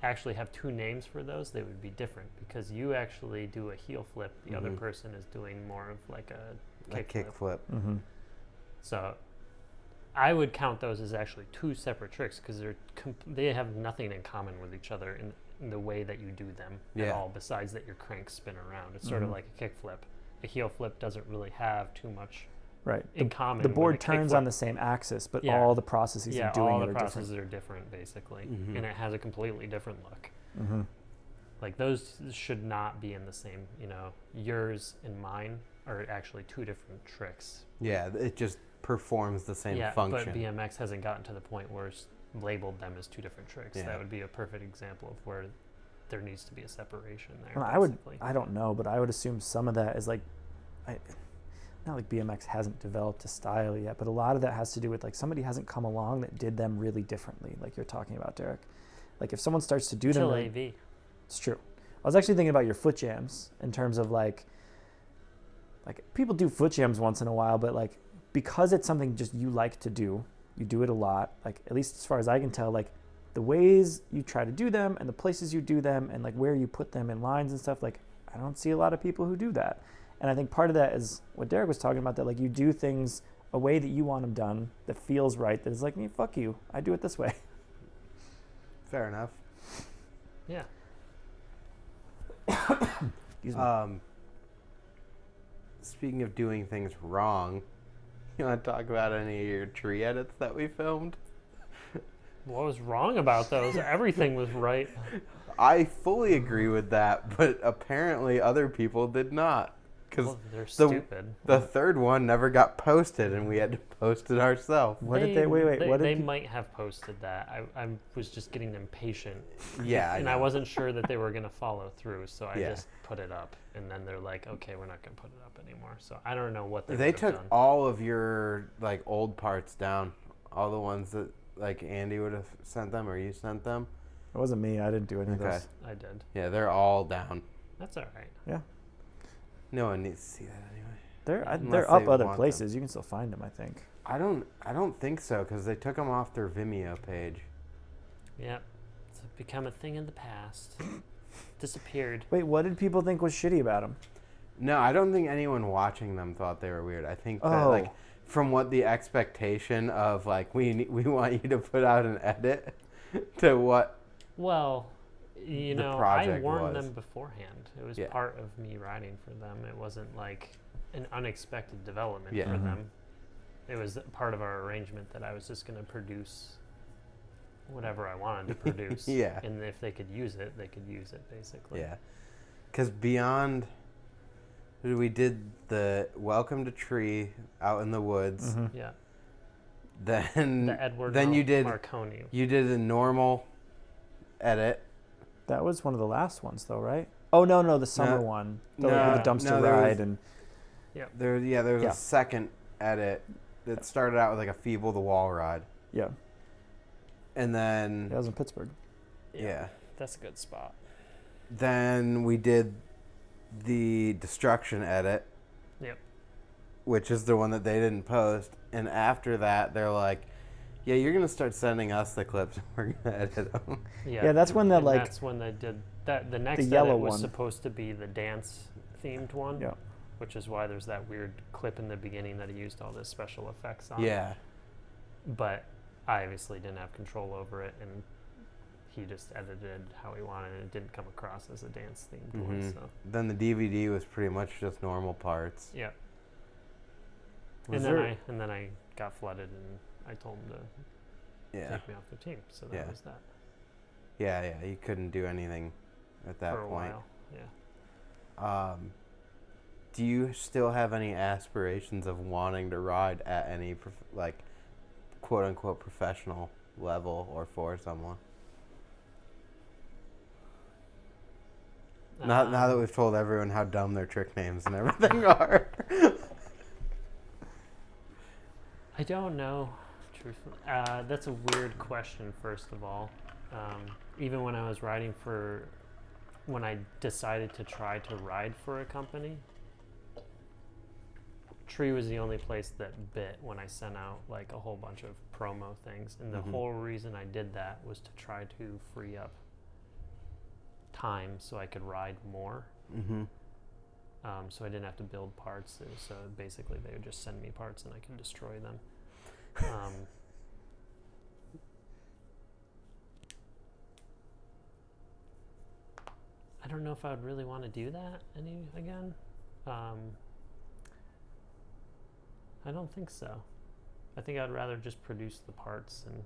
actually have two names for those. They would be different because you actually do a heel flip. The other person is doing more of like a kick flip. Mm-hmm. So I would count those as actually two separate tricks because they have nothing in common with each other in the way that you do them at all, besides that your cranks spin around. It's sort of like a kick flip. A heel flip doesn't really have too much Right. in common. The board with a turns kickflip. on the same axis, but Yeah. all the processes Yeah, of doing all it the are processes different. are different, basically, Mhm. and it has a completely different look. Mm-hmm. Like those should not be in the same. You know, yours and mine are actually two different tricks. Yeah, it just performs the same function. But BMX hasn't gotten to the point where it's labeled them as two different tricks. Yeah. That would be a perfect example of where there needs to be a separation there. Well, I don't know, but I would assume some of that is like, not like BMX hasn't developed a style yet, but a lot of that has to do with like somebody hasn't come along that did them really differently, like you're talking about, Derek. Like if someone starts to do them, AV. It's true. I was actually thinking about your foot jams in terms of like people do foot jams once in a while, but like because it's something just you like to do, you do it a lot. Like at least as far as I can tell, like the ways you try to do them and the places you do them and like where you put them in lines and stuff, like I don't see a lot of people who do that. And I think part of that is what Derek was talking about, that like you do things a way that you want them done that feels right, that is like, fuck you, I do it this way. Fair enough. Yeah. Excuse me. Speaking of doing things wrong, you want to talk about any of your tree edits that we filmed? What was wrong about those? Everything was right. I fully agree with that, but apparently other people did not. Because Well, they're stupid. the third one never got posted, and we had to post it ourselves. What did they? Wait. What did they might have posted that? I was just getting impatient. Yeah, and I wasn't sure that they were going to follow through, so I Yeah. just put it up. And then they're like, "Okay, we're not going to put it up anymore." So I don't know what they They would have took done. all of your like old parts down, all the ones that like Andy would have sent them or you sent them. It wasn't me. I didn't do any of Okay. those. I did. Yeah, they're all down. That's all right. Yeah, No one needs to see that anyway. they're Unless up they other want places. You can still find them, I think. I don't think so because they took them off their Vimeo page. Yep. It's become a thing in the past. Disappeared. Wait, what did people think was shitty about them? No, I don't think anyone watching them thought they were weird. I think that Oh. like from what the expectation of like we want you to put out an edit to what. Well, The I project warned was. them beforehand. It was Yeah. part of me writing for them. It wasn't like an unexpected development Yeah. for Mhm. them. It was part of our arrangement that I was just going to produce whatever I wanted to produce. Yeah. And if they could use it, they could use it, basically. Yeah, because beyond, we did the Welcome to Tree out in the woods. Mm-hmm. Yeah. Then The Edward then you did Marconi. you did a normal edit. That was one of the last ones, though, right? Oh no, the summer No. one, No, with the dumpster no, there ride was- and There was Yeah. a second edit that started out with like a Feeble the Wall ride, yeah, and then that was in Pittsburgh. yeah, That's a good spot. then we did the Destruction edit. Yep. Which is the one that they didn't post. And after that, they're like, yeah, you're going to start sending us the clips and we're going to edit them. Yeah, that's when that, and like- that's when they did that. The next yellow edit was one. supposed to be the dance themed one. Yeah. Which is why there's that weird clip in the beginning that he used all this special effects on. Yeah. But I obviously didn't have control over it, and he just edited how he wanted, and it didn't come across as a dance themed one. Mhm. So Then the DVD was pretty much just normal parts. yeah. Was And there- then I got flooded, and I told him to Yeah. take me off the team. So that Yeah. was that Yeah, you couldn't do anything at that for a point. while. Yeah. Do you still have any aspirations of wanting to ride at any like quote unquote professional level or for someone? Now that we've told everyone how dumb their trick names and everything are. I don't know, truthfully. That's a weird question, first of all. Even when I was when I decided to try to ride for a company, Tree was the only place that bit when I sent out like a whole bunch of promo things. And the Mhm. whole reason I did that was to try to free up time so I could ride more. Mm-hmm. So I didn't have to build parts. So basically they would just send me parts and I could destroy them. I don't know if I would really want to do that again. I don't think so. I think I'd rather just produce the parts, and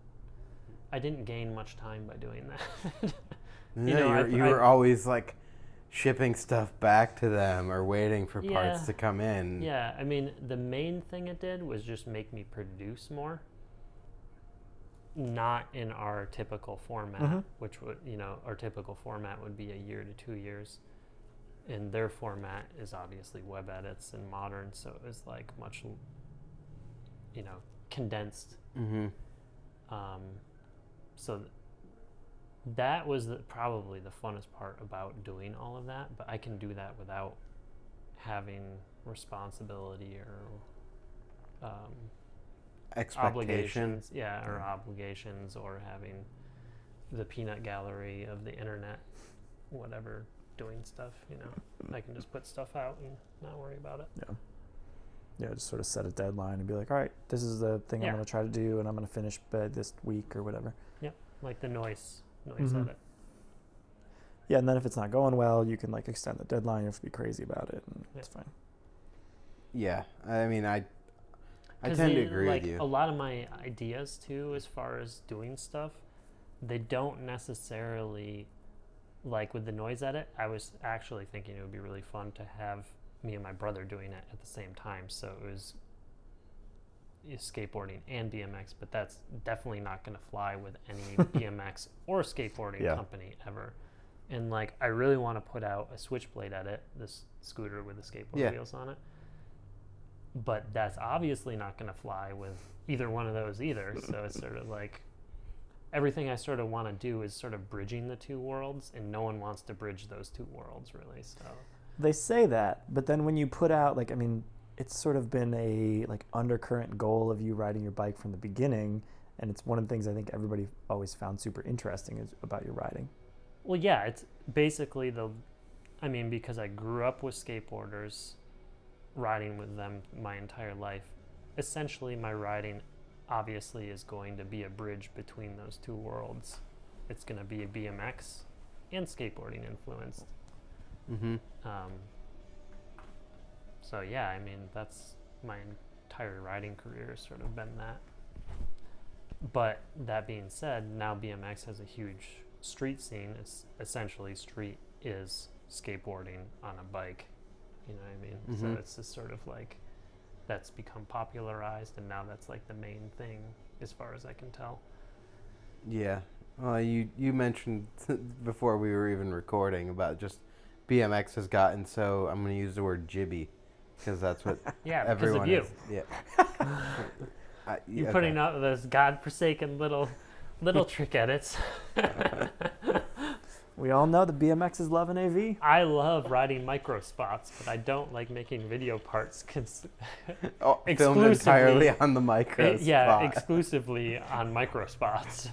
I didn't gain much time by doing that. You were always like shipping stuff back to them or waiting for parts to come in. Yeah, I mean, the main thing it did was just make me produce more. Not in our typical format, which would, our typical format would be a year to 2 years. And their format is obviously web edits and modern, so it was like much, condensed. So that was probably the funnest part about doing all of that, but I can do that without having responsibility or obligations, or obligations, or having the peanut gallery of the internet, whatever, doing stuff. I can just put stuff out and not worry about it. Yeah, just sort of set a deadline and be like, all right, this is the thing I'm going to try to do, and I'm going to finish by this week or whatever. Yep, like the noise edit. Yeah, and then if it's not going well, you can like extend the deadline. You have to be crazy about it, and it's fine. Yeah, I mean, I tend to agree with you. A lot of my ideas too, as far as doing stuff, they don't necessarily, like with the noise edit, I was actually thinking it would be really fun to have me and my brother doing it at the same time. So it was skateboarding and BMX, but that's definitely not going to fly with any BMX or skateboarding company ever. And like, I really want to put out a Switchblade edit, this scooter with the skateboard wheels on it. But that's obviously not going to fly with either one of those either. So it's sort of like everything I sort of want to do is sort of bridging the two worlds, and no one wants to bridge those two worlds really. So they say that, but then when you put out, like, I mean, it's sort of been a like undercurrent goal of you riding your bike from the beginning, and it's one of the things I think everybody always found super interesting is about your riding. Well, yeah, it's basically because I grew up with skateboarders, riding with them my entire life. Essentially, my riding obviously is going to be a bridge between those two worlds. It's going to be a BMX and skateboarding influenced. So yeah, I mean, that's my entire riding career has sort of been that. But that being said, now BMX has a huge street scene. It's essentially street is skateboarding on a bike. You know what I mean? So it's just sort of like that's become popularized, and now that's like the main thing as far as I can tell. Yeah. Well, you mentioned before we were even recording about just BMX has gotten so, I'm going to use the word jibby, because that's what everyone because of you. is. Yeah. You're putting out those godforsaken little trick edits. We all know the BMX is loving AV. I love riding micro spots, but I don't like making video parts filmed entirely on the micro spot. Yeah, exclusively on micro spots.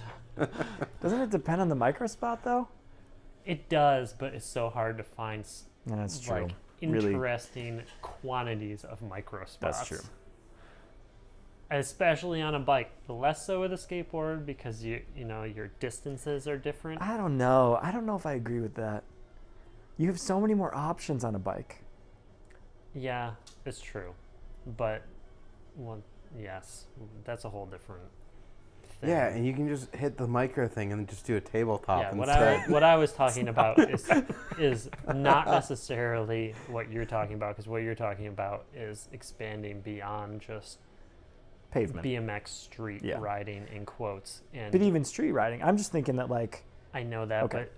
Doesn't it depend on the micro spot though? It does, but it's so hard to find that's true. Like interesting quantities of micro spots. That's true. Especially on a bike. Less so with a skateboard because you know your distances are different. I don't know if I agree with that. You have so many more options on a bike. Yeah, it's true. But yes, that's a whole different thing. Yeah, and you can just hit the micro thing and just do a tabletop instead. What I was talking about is not necessarily what you're talking about, because what you're talking about is expanding beyond just pavement, BMX street riding in quotes. But even street riding, I'm just thinking that like... I know that, but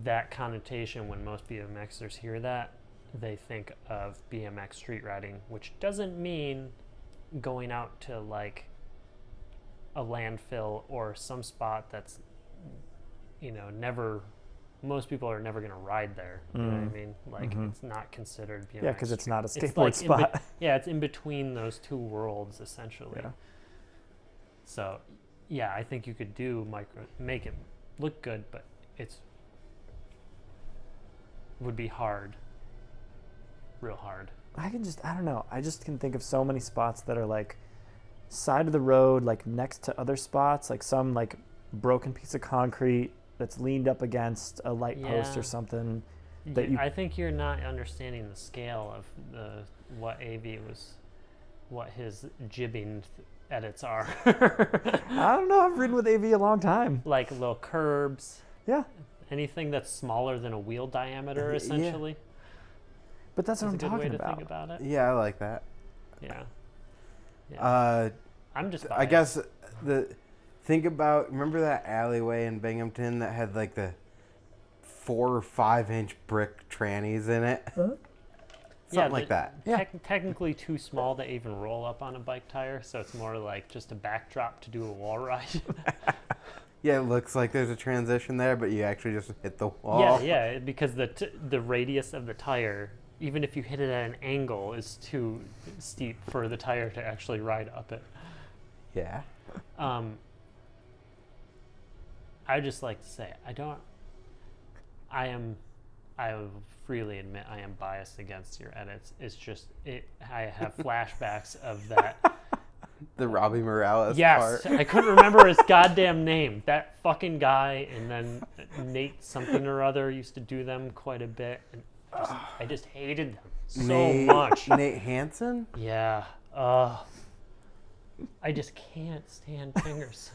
that connotation, when most BMXers hear that, they think of BMX street riding, which doesn't mean going out to like a landfill or some spot that's, most people are never going to ride there. You know what I mean? Like, it's not considered BMX. Yeah, because it's not a skateboard spot. It's in between those two worlds, essentially. Yeah. So, yeah, I think you could do make it look good, but would be hard. Real hard. I don't know. I just can think of so many spots that are like side of the road, like next to other spots, like some like broken piece of concrete that's leaned up against a light post or something. I think you're not understanding the scale of what AV was what his jibbing edits are. I don't know. I've ridden with AV a long time. Like little curbs. Yeah. Anything that's smaller than a wheel diameter, essentially. Yeah. But that's what I'm a good talking way to about. think about it. Yeah, I like that. Yeah. I'm just biased. I guess remember that alleyway in Binghamton that had like the 4 or 5 inch brick trannies in it? Uh-huh. Something like that. Yeah. Technically too small to even roll up on a bike tire, so it's more like just a backdrop to do a wall ride. Yeah, it looks like there's a transition there, but you actually just hit the wall. Yeah, because the radius of the tire, even if you hit it at an angle, is too steep for the tire to actually ride up it. Yeah. I just like to say, I will freely admit I am biased against your edits. It's just, I have flashbacks of that. The Robbie Morales Yes, part. I couldn't remember his goddamn name. That fucking guy, and then Nate something or other used to do them quite a bit. And I just hated them so much. Nate Hansen? Yeah. I just can't stand fingers.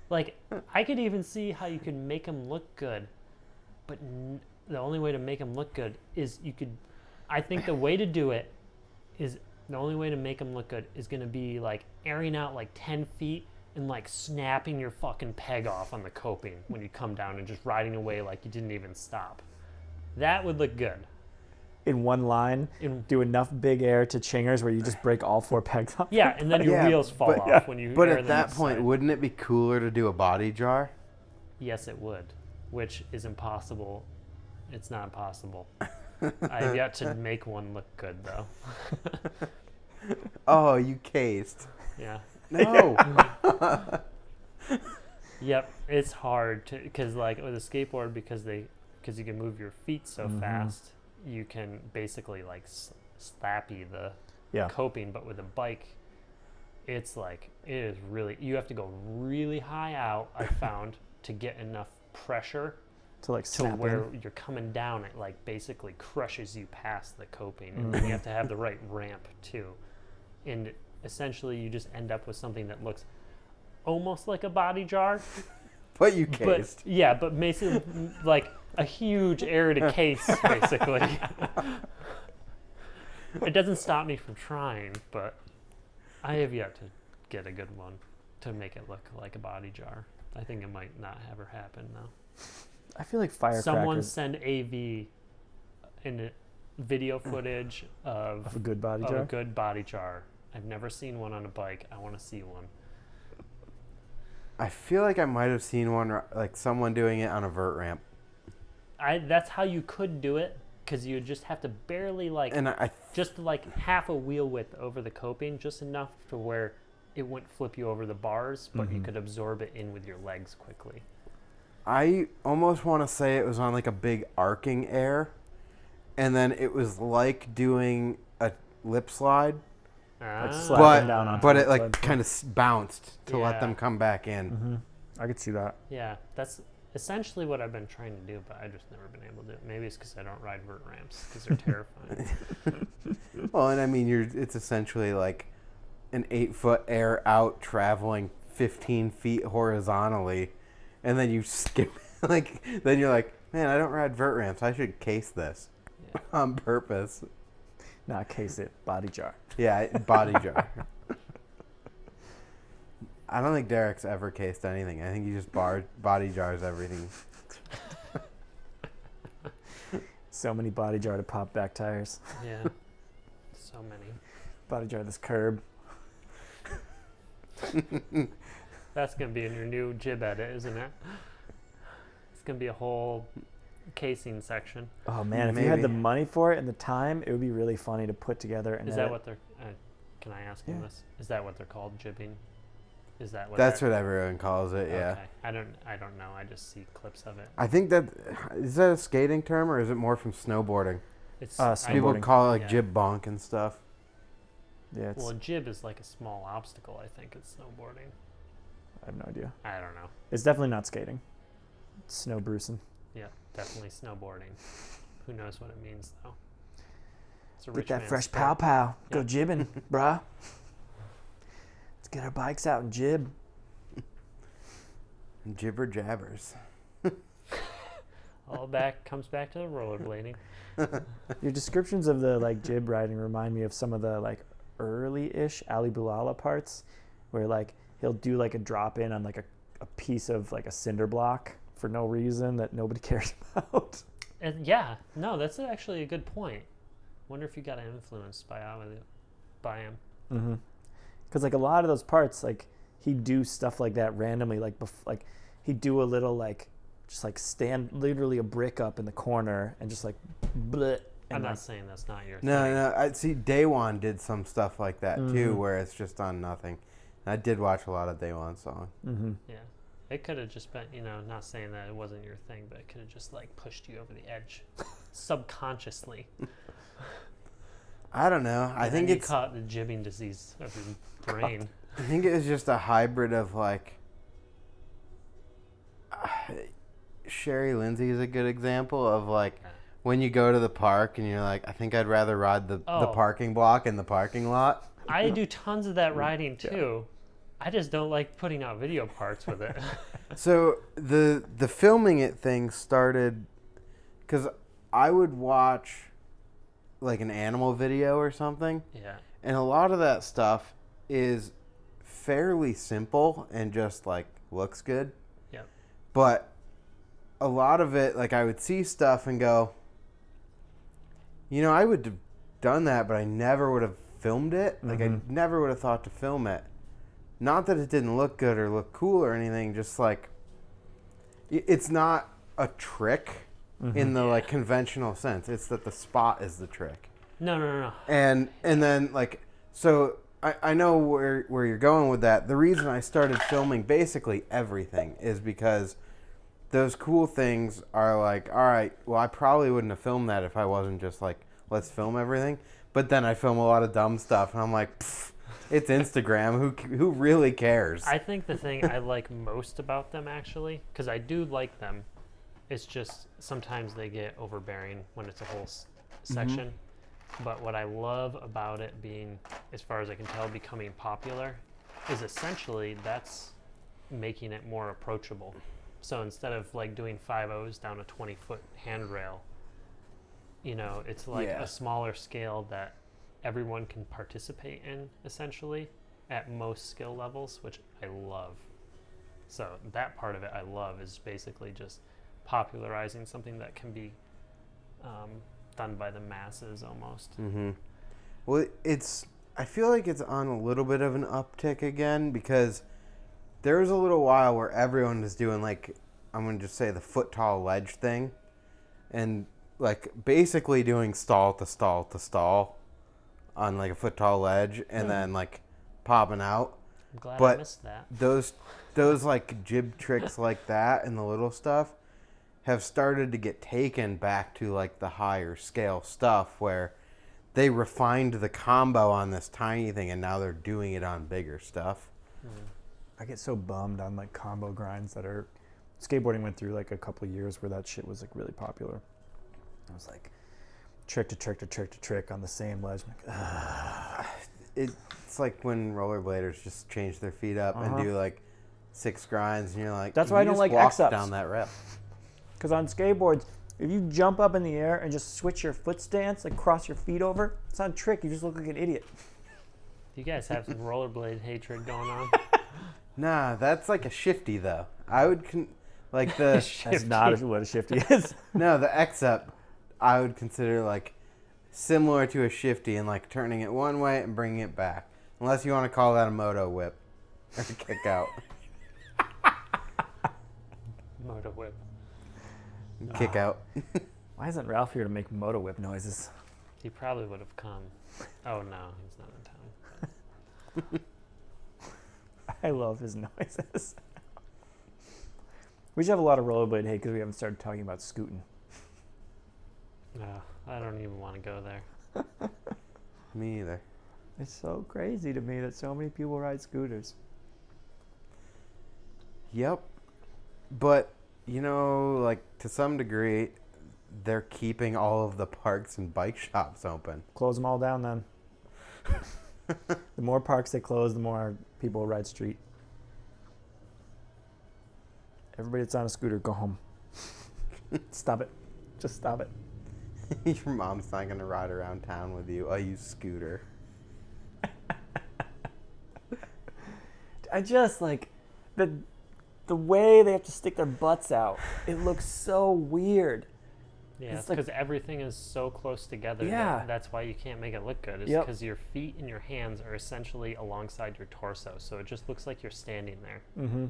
Like, I could even see how you could make them look good, but the only way to make them look good is I think the way to do it is, the only way to make them look good is going to be like airing out like 10 feet and like snapping your fucking peg off on the coping when you come down and just riding away like you didn't even stop. That would look good. In one line, do enough big air to chingers where you just break all 4 pegs off. Yeah, and then your wheels fall off when you But air at them that point, wouldn't it be cooler to do a body jar? Yes, it would, which is impossible. It's not possible. I've yet to make one look good, though. Oh, you cased. Yeah. No. Yep, it's hard to, because like with a skateboard, because you can move your feet so fast, you can basically like slappy the coping. But with a bike, it's like, it is really, you have to go really high out, I found, to get enough pressure to like to snap where in. you're coming down, it like basically crushes you past the coping. And then you have to have the right ramp too. And essentially you just end up with something that looks almost like a body jar. But you cased. But basically like a huge area to case, basically. It doesn't stop me from trying, but I have yet to get a good one to make it look like a body jar. I think it might not ever happen, though. I feel like firecrackers. Someone send AV in video footage of a good body jar. A good body jar. I've never seen one on a bike. I want to see one. I feel like I might have seen one, like someone doing it on a vert ramp. That's how you could do it, because you just have to barely just like half a wheel width over the coping, just enough to where it wouldn't flip you over the bars, but you could absorb it in with your legs quickly. I almost want to say it was on like a big arcing air, and then it was like doing a lip slide, but it like kind of bounced to let them come back in. I could see that. Yeah, that's essentially what I've been trying to do, but I've just never been able to do it. Maybe it's because I don't ride vert ramps, because they're terrifying. Well, and I mean, it's essentially like an 8-foot air out traveling 15 feet horizontally, and then you skip, then you're like, man, I don't ride vert ramps. I should case this on purpose. Not case it, body jar. Yeah, body jar. I don't think Derek's ever cased anything. I think he just body jars everything. So many body jar to pop back tires. Yeah, so many. Body jar this curb. That's going to be in your new jib edit, isn't it? It's going to be a whole casing section. Oh, man, if you had the money for it and the time, it would be really funny to put together. And is that what they're... can I ask you this? Is that what they're called, jibbing? Is that what That's what everyone calls it, yeah. Okay. I don't know. I just see clips of it. I think is that a skating term, or is it more from snowboarding? It's people call it like jib bonk and stuff. Yeah. Well, a jib is like a small obstacle, I think, it's snowboarding. I have no idea. I don't know. It's definitely not skating. It's snow bruising. Yeah, definitely snowboarding. Who knows what it means, though. It's a Get rich that man's fresh sport. pow pow. Go Yeah. jibbing, bruh. Let's get our bikes out and jib. Jibber jabbers. Comes back to the rollerblading. Your descriptions of the like jib riding remind me of some of the like early-ish Ali Boulala parts, where like he'll do like a drop in on like a piece of like a cinder block for no reason that nobody cares about. And yeah, no, that's actually a good point. Wonder if you got influenced by him. Mm-hmm. Because like a lot of those parts, like he'd do stuff like that randomly, like like he'd do a little like just like stand literally a brick up in the corner and just like bleh. I'm And not like, saying that's not your No, thing. no. I see. Daywan did some stuff like that too, where it's just on nothing. I did watch a lot of Daywan songs. mm-hmm. Yeah. It could have just been, not saying that it wasn't your thing, but it could have just like pushed you over the edge subconsciously. I don't know. I think you it's. caught the jibbing disease of your brain. I think it was just a hybrid of like. Sherry Lindsay is a good example of like when you go to the park and you're like, I think I'd rather ride the parking block in the parking lot. I do tons of that riding too. I just don't like putting out video parts with it. So the filming it thing started because I would watch like an animal video or something. Yeah. And a lot of that stuff is fairly simple and just like looks good. Yep. But a lot of it, like I would see stuff and go, I would have done that, but I never would have filmed it. Like I never would have thought to film it. Not that it didn't look good or look cool or anything, just like it's not a trick in the like conventional sense. It's that the spot is the trick. No. And then like so I know where you're going with that. The reason I started filming basically everything is because those cool things are like, all right, well, I probably wouldn't have filmed that if I wasn't just like, let's film everything. But then I film a lot of dumb stuff, and I'm like, it's Instagram. Who really cares? I think the thing I like most about them, actually, because I do like them, it's just sometimes they get overbearing when it's a whole section. But what I love about it being, as far as I can tell, becoming popular, is essentially that's making it more approachable. So instead of like doing 5.0s down a 20-foot handrail, it's like a smaller scale that everyone can participate in, essentially, at most skill levels, which I love. So that part of it I love is basically just popularizing something that can be done by the masses almost. Well, I feel like it's on a little bit of an uptick again because there was a little while where everyone was doing like, I'm going to just say the foot tall ledge thing and like basically doing stall to stall to stall on like a foot tall ledge and then like popping out. I'm glad I missed that. Those like jib tricks like that and the little stuff have started to get taken back to like the higher scale stuff where they refined the combo on this tiny thing and now they're doing it on bigger stuff. I get so bummed on like combo grinds that are skateboarding went through like a couple of years where that shit was like really popular. I was like trick to trick to trick to trick on the same ledge. I'm like, it's like when rollerbladers just change their feet up and do like 6 grinds and you're like, that's why I don't like X-ups X-ups down that rep. Because on skateboards, if you jump up in the air and just switch your foot stance, like cross your feet over, it's not a trick. You just look like an idiot. You guys have some rollerblade hatred going on. Nah, that's like a shifty though. I would like the That's not what a shifty is. no, the X-up I would consider like similar to a shifty and like turning it one way and bringing it back. Unless you want to call that a moto whip or a kick out. Moto whip. Kick out. Why isn't Ralph here to make moto whip noises? He probably would have come. Oh no, he's not in town. I love his noises. We should have a lot of rollerblade hate because we haven't started talking about scooting. No, I don't even want to go there. Me either. It's so crazy to me that so many people ride scooters. Yep. But, like to some degree, they're keeping all of the parks and bike shops open. Close them all down then. The more parks they close, the more people will ride street. Everybody that's on a scooter, go home. Stop it. Just stop it. Your mom's not going to ride around town with you. I use scooter. I just like the way they have to stick their butts out. It looks so weird. Yeah, it's because everything is so close together. Yeah. That's why you can't make it look good. It's because your feet and your hands are essentially alongside your torso. So it just looks like you're standing there. Mm-hmm.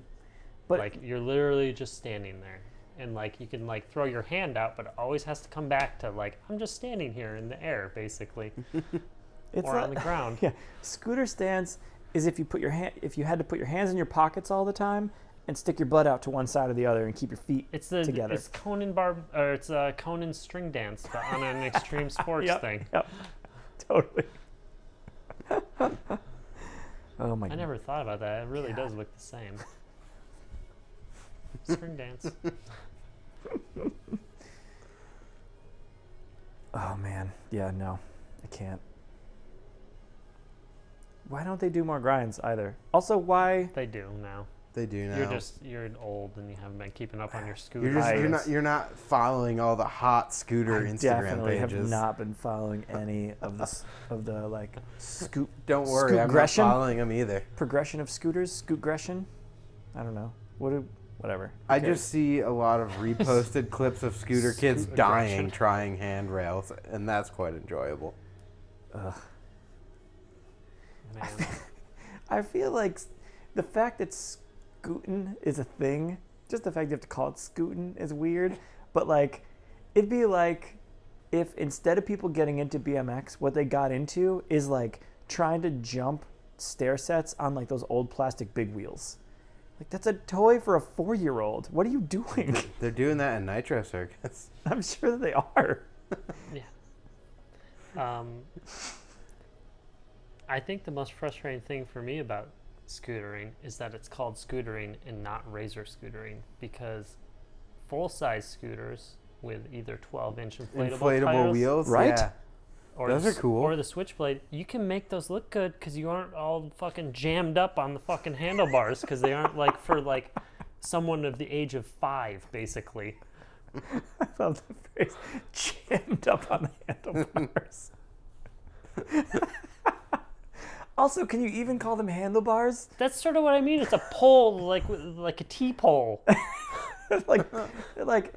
But like you're literally just standing there. And like you can like throw your hand out, but it always has to come back to like, I'm just standing here in the air, basically. it's or on the ground. Yeah. Scooter stance is if you had to put your hands in your pockets all the time and stick your butt out to one side or the other and keep your feet together. It's Conan string dance, but on an extreme sports thing. Yep. Totally. Oh my god. I never thought about that. It really does look the same. String dance. Oh man. Yeah, no. I can't. Why don't they do more grinds either? Also, why? They do now. They do now. You're old and you haven't been keeping up on your scooter. You're not following all the hot scooter Instagram definitely pages. Have not been following any of the like scoot. Don't worry, I'm not following them either. Progression of scooters, scootgression. I don't know. Whatever. I just see a lot of reposted clips of scooter kids dying trying handrails, and that's quite enjoyable. Ugh. Man. I feel like the fact that scootin' is a thing, just the fact you have to call it scootin' is weird. But like, it'd be like if instead of people getting into BMX, what they got into is like trying to jump stair sets on like those old plastic big wheels. Like that's a toy for a 4-year-old. What are you doing? They're doing that in Nitro Circus. I'm sure that they are. Yeah. I think the most frustrating thing for me about scootering is that it's called scootering and not razor scootering, because full-size scooters with either 12-inch inflatable tires, wheels, right? Yeah. Or those are cool. Or the Switchblade, you can make those look good because you aren't all fucking jammed up on the fucking handlebars, because they aren't like for like someone of the age of 5, basically. I love the phrase, jammed up on the handlebars. Also, can you even call them handlebars? That's sort of what I mean. It's a pole, like a T-pole. like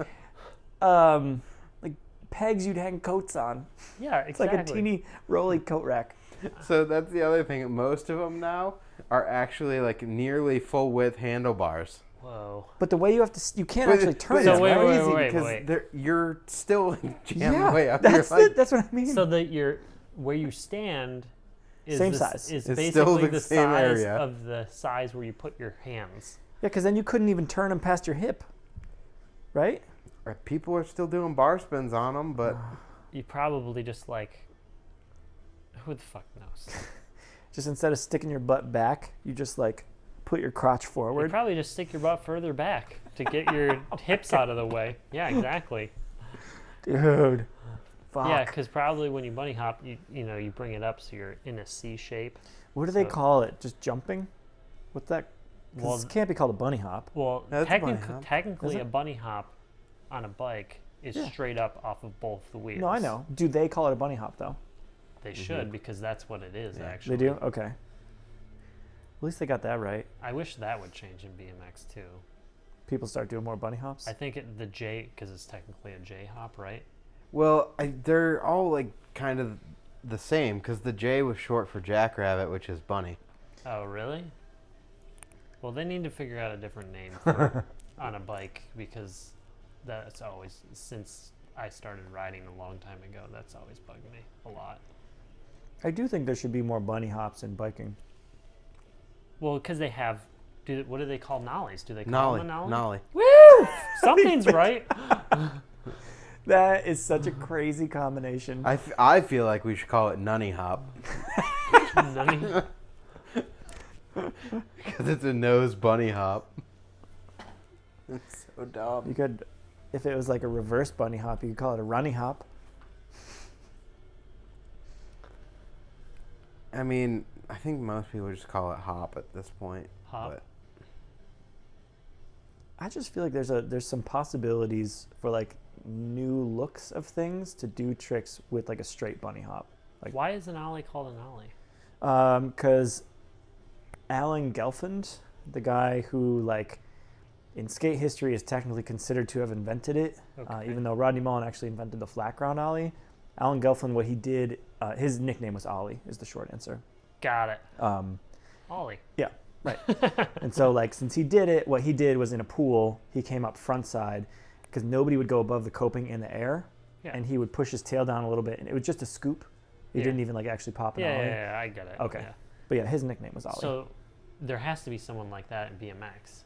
pegs you'd hang coats on. Yeah, exactly. It's like a teeny rolly coat rack. So that's the other thing. Most of them now are actually like nearly full width handlebars. Whoa. But the way you can't actually turn it. So wait, because you're still jammed way up. That's what I mean. So that where you stand is size. Is it's basically still the same size area. of the size where you put your hands. Yeah, because then you couldn't even turn them past your hip, right? People are still doing bar spins on them, but You probably just like, who the fuck knows? Just instead of sticking your butt back, you just like put your crotch You forward. probably just stick your butt further back to get your hips out of the way. Yeah, exactly. Dude. Fuck. Yeah, because probably when you bunny hop, you bring it up so you're in a C shape. What do they call it? Just jumping? What's that? Well, this can't be called a bunny hop. Well, That's a bunny hop. technically Is it? a bunny hop on a bike is straight up off of both the wheels. No, I know. Do they call it a bunny hop though? They should, because that's what it is, actually. They do? Okay. At least they got that right. I wish that would change in BMX too. People start doing more bunny hops. I think the J, because it's technically a J hop, right? well, they're all like kind of the same because the J was short for jackrabbit, which is bunny. Oh, really? Well, they need to figure out a different name for on a bike, because that's always, since I started riding a long time ago, that's always bugged me a lot. I do think there should be more bunny hops in biking. Well, because they have, what do they call nollies? Do they call them a nollie? Nollie. Woo! Something's right. That is such a crazy combination. I feel like we should call it nunny hop Nunny. because it's a nose bunny hop. It's so dumb. You could if it was like a reverse bunny hop, you could call it a runny hop. I mean, I think most people just call it hop at this point. Hop. But I just feel like there's some possibilities for like new looks of things to do tricks with like a straight bunny hop. Like, why is an ollie called an ollie? Because Alan Gelfand, the guy who like in skate history is technically considered to have invented it, even though Rodney Mullen actually invented the flat ground ollie. Alan Gelfand, what he did, his nickname was Ollie, is the short answer. Got it. Ollie. Yeah, right. And so, like, since he did it, what he did was in a pool, he came up front side because nobody would go above the coping in the air, and he would push his tail down a little bit, and it was just a scoop. He didn't even like actually pop an ollie. Yeah, I get it. Okay. Yeah. But yeah, his nickname was Ollie. So there has to be someone like that in BMX.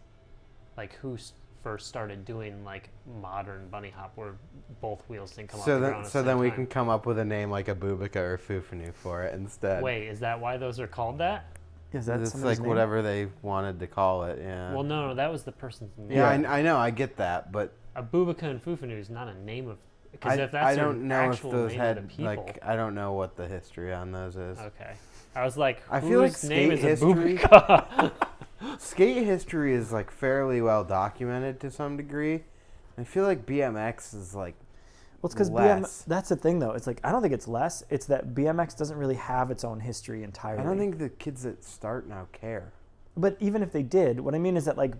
Like, who first started doing like modern bunny hop where both wheels didn't come off the ground. So then we can come up with a name like a Bubika or Fufanu for it instead. Wait, is that why those are called that? Is that it's somebody's like name? whatever they wanted to call it, yeah. Well, no, that was the person's name. Yeah, I know, I get that, but A Bubika and Fufanu is not a name of. Because if I that's don't know if actual those name had of the people. like I don't know what the history on those is. Okay, I was like, I feel like whose name skate is a history. Bubika? Skate history is like fairly well documented to some degree. I feel like BMX is like Well, it's because less. that's the thing, though. It's like I don't think it's less. It's that BMX doesn't really have its own history entirely. I don't think the kids that start now care. But even if they did, what I mean is that like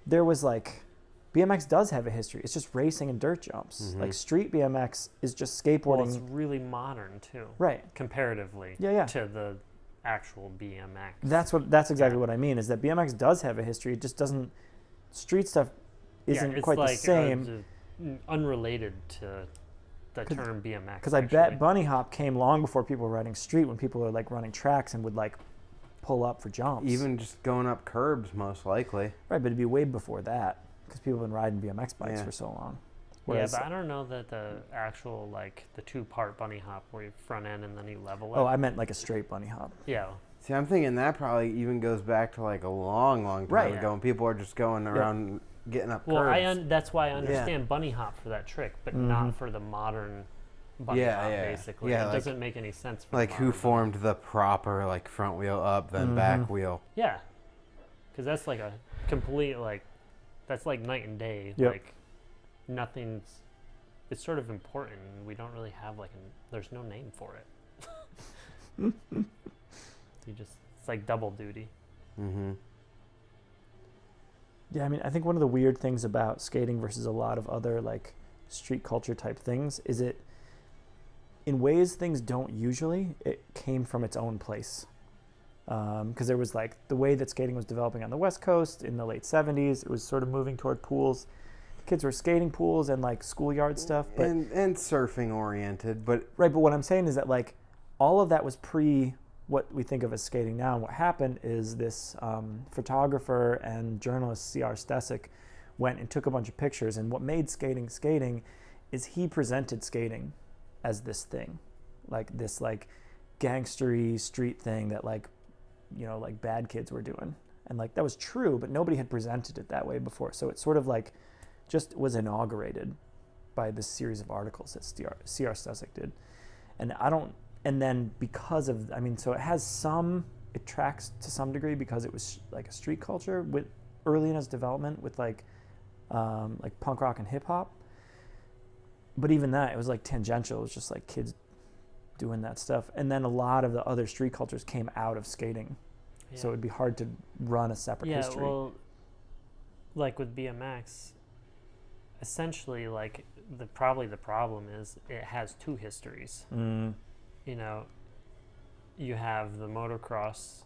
there was like BMX does have a history. It's just racing and dirt jumps. Mm-hmm. Like street BMX is just skateboarding. Well, it's really modern too. Right. Comparatively. Yeah. To the actual BMX. That's exactly what I mean. Is that BMX does have a history. It just doesn't. Street stuff isn't it's quite like, the same. Unrelated to the term BMX. Because I bet bunny hop came long before people were riding street, when people were like running tracks and would like pull up for jumps. Even just going up curbs, most likely. Right, but it'd be way before that because people have been riding BMX bikes for so long. Whereas, yeah, but I don't know that the actual like the 2-part bunny hop where you front end and then you level it. Oh, I meant like a straight bunny hop. Yeah. See, I'm thinking that probably even goes back to like a long, long time ago, when people are just going around getting up curbs. That's why I understand bunny hop for that trick, but not for the modern bunny hop. Basically, it doesn't make any sense. For like who formed the proper like front wheel up, then back wheel? Yeah, because that's like a complete that's like night and day. Yep. Like nothing's. It's sort of important. We don't really have there's no name for it. It's like double duty. Mm-hmm. Yeah, I mean, I think one of the weird things about skating versus a lot of other like street culture type things is it, in ways things don't usually, it came from its own place. Because there was like the way that skating was developing on the West Coast in the late 70s, it was sort of moving toward pools. Kids were skating pools and like schoolyard stuff. But, and surfing oriented, but... Right, but what I'm saying is that like all of that was pre what we think of as skating now. And what happened is this photographer and journalist C.R. Stesic went and took a bunch of pictures, and what made skating is he presented skating as this thing, like this like gangstery street thing that like, you know, like bad kids were doing. And like that was true, but nobody had presented it that way before. So it sort of like just was inaugurated by this series of articles that C.R. Stesic did. And then because of, I mean, so it tracks to some degree because it was like a street culture with early in its development with like punk rock and hip hop. But even that, it was like tangential. It was just like kids doing that stuff. And then a lot of the other street cultures came out of skating. Yeah. So it'd be hard to run a separate history. Yeah, well, like with BMX, essentially like probably the problem is it has two histories. You know, you have the motocross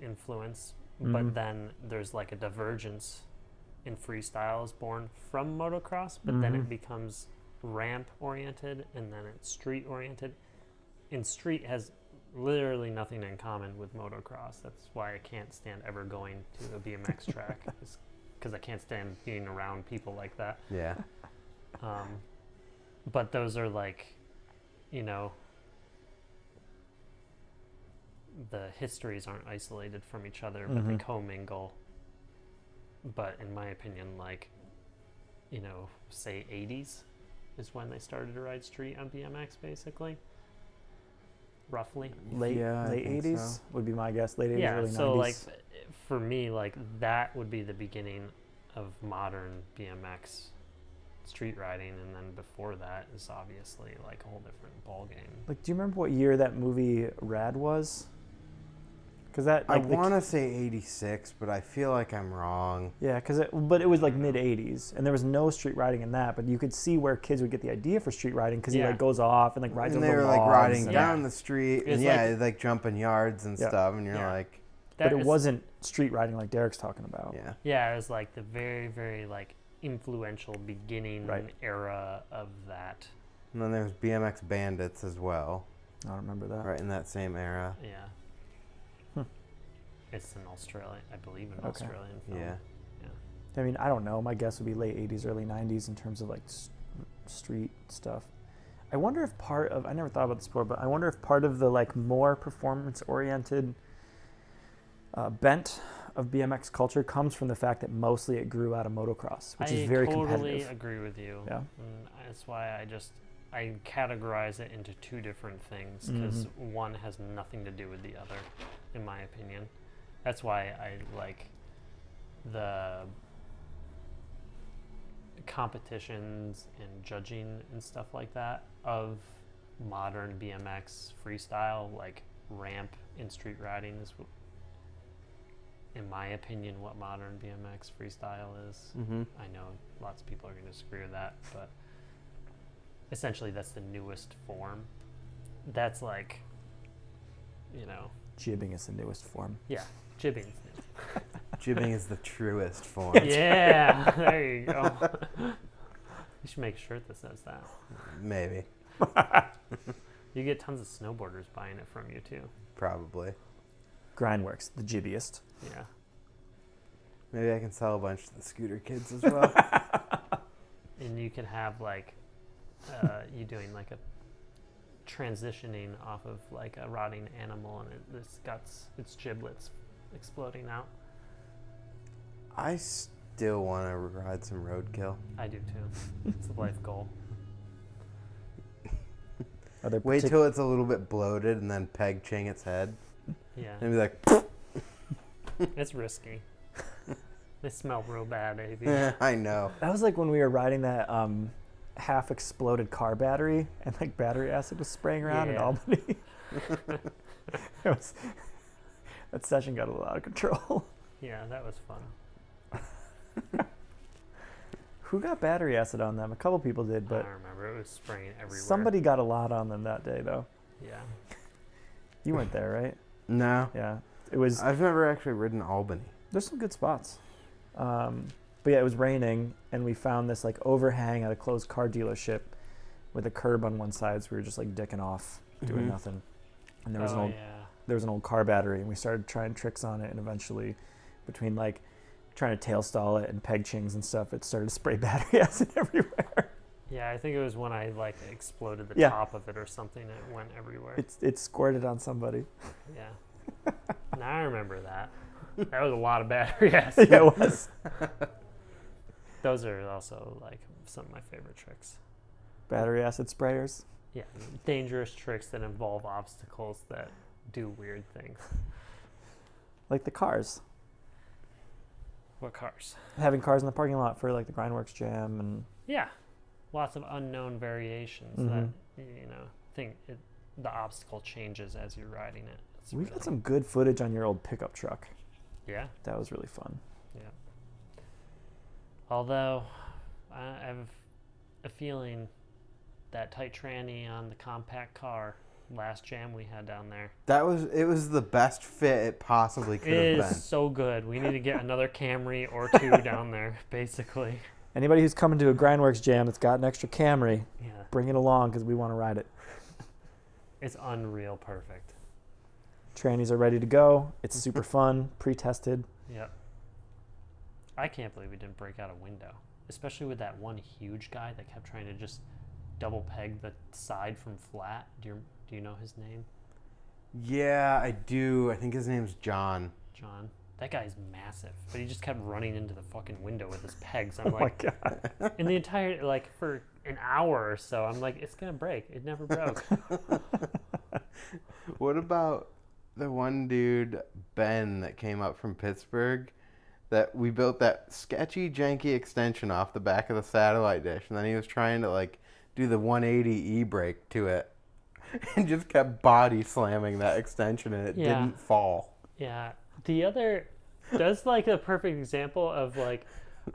influence, but then there's like a divergence in freestyles born from motocross, but then it becomes ramp oriented and then it's street oriented. And street has literally nothing in common with motocross. That's why I can't stand ever going to a BMX track, because I can't stand being around people like that. Yeah. But those are like, you know, the histories aren't isolated from each other, but they commingle. But in my opinion, like say 80s is when they started to ride street on BMX, basically. Roughly. Late 80s so. would be my guess. Late 80s, Yeah, early 90s. so like for me, like that would be the beginning of modern BMX street riding, and then before that is obviously like a whole different ball game. Like, do you remember what year that movie Rad was? Because that, like, I want to say 86, but I feel like I'm wrong. yeah, but it was like mid 80s, and there was no street riding in that. But you could see where kids would get the idea for street riding because he like goes off and like rides and over they were logs like riding and- down the street, and like jumping yards and Yeah. stuff, and you're like, But it wasn't street riding like Derek's talking about. yeah. Yeah, it was like the very, very like influential beginning Right. era of that. And then there's BMX Bandits as well, I don't remember that. right in that same era. Yeah. It's an Australian, I believe, an Okay. Australian film. Yeah. I mean, I don't know. My guess would be late 80s, early 90s in terms of like street stuff. I wonder if I never thought about this before, but I wonder if part of the like more performance-oriented bent of BMX culture comes from the fact that mostly it grew out of motocross, which is very totally competitive. agree with you. Yeah. And that's why I categorize it into two different things, because one has nothing to do with the other, in my opinion. That's why I like the competitions and judging and stuff like that of modern BMX freestyle, like ramp and street riding is, in my opinion, what modern BMX freestyle is. Mm-hmm. I know lots of people are going to disagree with that, but essentially that's the newest form. That's like, Jibbing is the newest form. yeah, jibbing's new. Jibbing is the truest form. Yeah, there you go. You should make a shirt that says that. Maybe. You get tons of snowboarders buying it from you too. Probably. GrindWorks, the jibbiest. Yeah. Maybe I can sell a bunch to the scooter kids as well. And you can have like, you doing like a transitioning off of like a rotting animal, and its giblets exploding out. I still want to ride some roadkill. I do too. It's a life goal. Are there Wait till it's a little bit bloated and then peg ching its head. Yeah. And be like, It's risky. They smell real bad, AB. I know. That was like when we were riding that half exploded car battery, and like battery acid was spraying around in Yeah. Albany. That session got a little out of control. Yeah, that was fun. Who got battery acid on them? A couple people did, I but don't remember. It was spraying everywhere. somebody got a lot on them that day, though. Yeah. You weren't there, right? No. Yeah. It was. I've never actually ridden Albany. There's some good spots. But yeah, it was raining, and we found this like overhang at a closed car dealership with a curb on one side, so we were just like dicking off, doing Mhm. nothing. And there was Oh, an old yeah. there was an old car battery, and we started trying tricks on it, and eventually, between like trying to tail stall it and peg chings and stuff, it started to spray battery acid everywhere. Yeah, I think it was when I like exploded the Yeah. top of it or something. It went everywhere. It squirted on somebody. Yeah. Now I remember that. That was a lot of battery acid. Yeah, it was. Those are also like some of my favorite tricks. Battery acid sprayers. Yeah, dangerous tricks that involve obstacles that do weird things. Like the cars. What cars? Having cars in the parking lot for like the GrindWorks Jam and Yeah, lots of unknown variations Mhm. that the obstacle changes as you're riding it. It's we've really- got some good footage on your old pickup truck. Yeah, That was really fun. yeah. Although I have a feeling that tight tranny on the compact car last jam we had down there It was the best fit it possibly could have is been. so good. We need to get another Camry or two down there, basically. Anybody who's coming to a GrindWorks Jam that's got an extra Camry, Yeah, bring it along because we want to ride it. it's unreal perfect. Trannies are ready to go. It's super fun, pre-tested. Yep. I can't believe we didn't break out a window, especially with that one huge guy that kept trying to just double peg the side from flat. Do you know his name? Yeah, I do. I think his name's John. John. that guy's massive, but he just kept running into the fucking window with his pegs. I'm Oh like, my God. in the entire, like, for an hour or so, I'm like, it's gonna break. It never broke. What about the one dude, Ben, that came up from Pittsburgh, that we built that sketchy, janky extension off the back of the satellite dish, and then he was trying to, like, do the 180 e-brake to it, and just kept body slamming that extension, and it didn't fall. Yeah. That's like a perfect example of, like,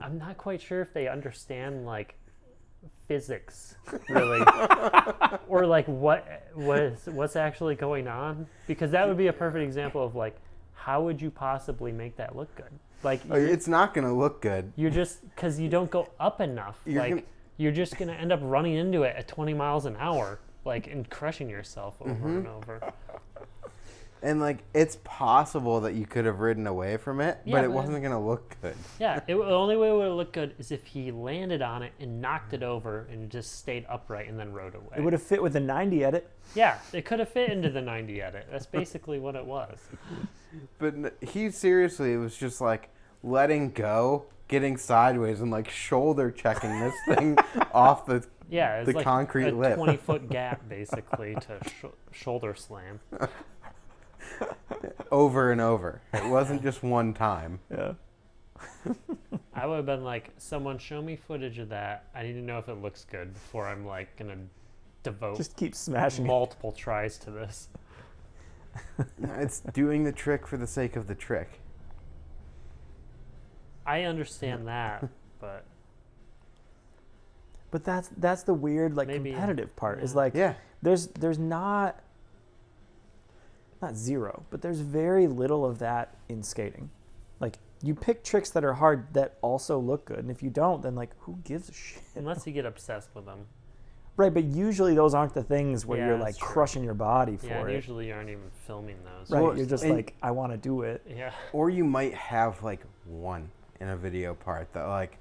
I'm not quite sure if they understand, like, physics, really, or, like, what's actually going on, because that would be a perfect example of, like, how would you possibly make that look good? Like, It's not going to look good. You're just, because you don't go up enough, you're just going to end up running into it at 20 miles an hour, like, and crushing yourself over and over. And, like, it's possible that you could have ridden away from it, but it wasn't going to look good. Yeah, the only way it would look good is if he landed on it and knocked it over and just stayed upright and then rode away. It would have fit with the 90 edit. Yeah, it could have fit into the 90 edit. That's basically what it was. But he seriously was just, like, letting go, getting sideways, and, like, shoulder checking this thing off the it's like concrete a lip. 20-foot gap, basically, to shoulder slam. Over and over. It wasn't just one time. Yeah. I would have been like, someone show me footage of that. I need to know if it looks good before I'm, like, going to devote Just keep smashing multiple tries to this. It's doing the trick for the sake of the trick. I understand that, but that's the weird, like, Maybe, competitive part. yeah. Is like, Yeah. there's not zero, but there's very little of that in skating. Like, you pick tricks that are hard that also look good, and if you don't, then, like, who gives a shit? unless you get obsessed with them. Right, but usually those aren't the things where Yeah, you're, like, that's true. crushing your body for Yeah, and it. usually you aren't even filming those. Right, Well, you're just and- like, I want to do it. Yeah. Or you might have, like, one in a video part that, like,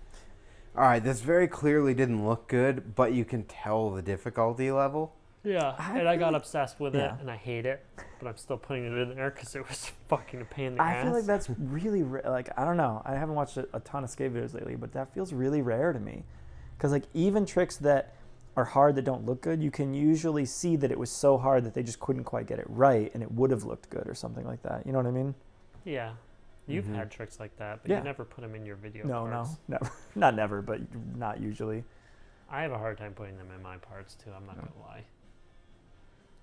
all right, this very clearly didn't look good, but you can tell the difficulty level. Yeah, and I got obsessed with yeah. it, and I hate it, but I'm still putting it in there because it was fucking a pain in the ass. I feel like that's really like, I don't know. I haven't watched a ton of skate videos lately, but that feels really rare to me. Because, like, even tricks that are hard that don't look good, you can usually see that it was so hard that they just couldn't quite get it right, and it would have looked good or something like that. You know what I mean? Yeah. You've Mhm. had tricks like that, but Yeah. you never put them in your video No, parts. never. Not never, but not usually. I have a hard time putting them in my parts, too. I'm not going to lie.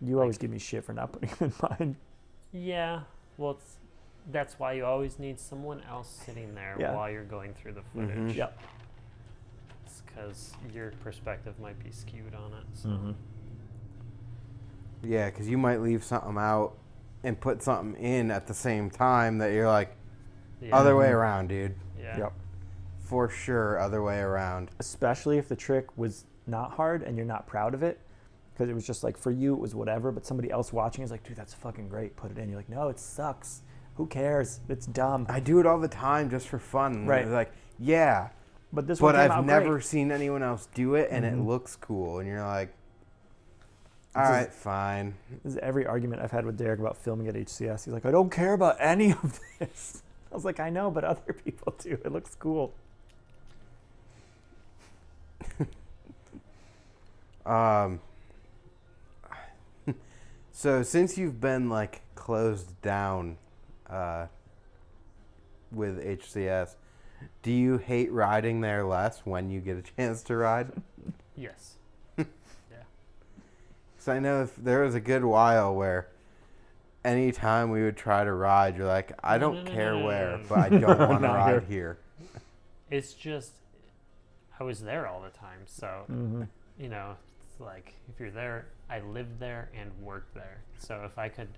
You always give me shit for not putting them in mine. Yeah. Well, that's why you always need someone else sitting there Yeah. while you're going through the footage. Mhm. Yep. It's because your perspective might be skewed on it. So. Mm-hmm. Yeah, because you might leave something out and put something in at the same time that you're like, Yeah. other way around, dude. Yeah. Yep. For sure, other way around. Especially if the trick was not hard and you're not proud of it. Because it was just like, for you, it was whatever, but somebody else watching is like, dude, that's fucking great. Put it in. You're like, no, it sucks. Who cares? It's dumb. I do it all the time just for fun. Right. It's like, yeah, But this one but came I've out never great. seen anyone else do it, and it Mhm. looks cool. And you're like, all This is- right, fine. This is every argument I've had with Derek about filming at HCS. He's like, I don't care about any of this. I was like, I know, but other people do. It looks cool. So since you've been, like, closed down with HCS, do you hate riding there less when you get a chance to ride? Yes. So I know if there was a good while where anytime we would try to ride, you're like, I No, don't no, no, care no, no, where, no, no. but I don't want to Not ride here. It's just, I was there all the time. So, Mm-hmm. you know, it's like, if you're there, I lived there and worked there. So if I could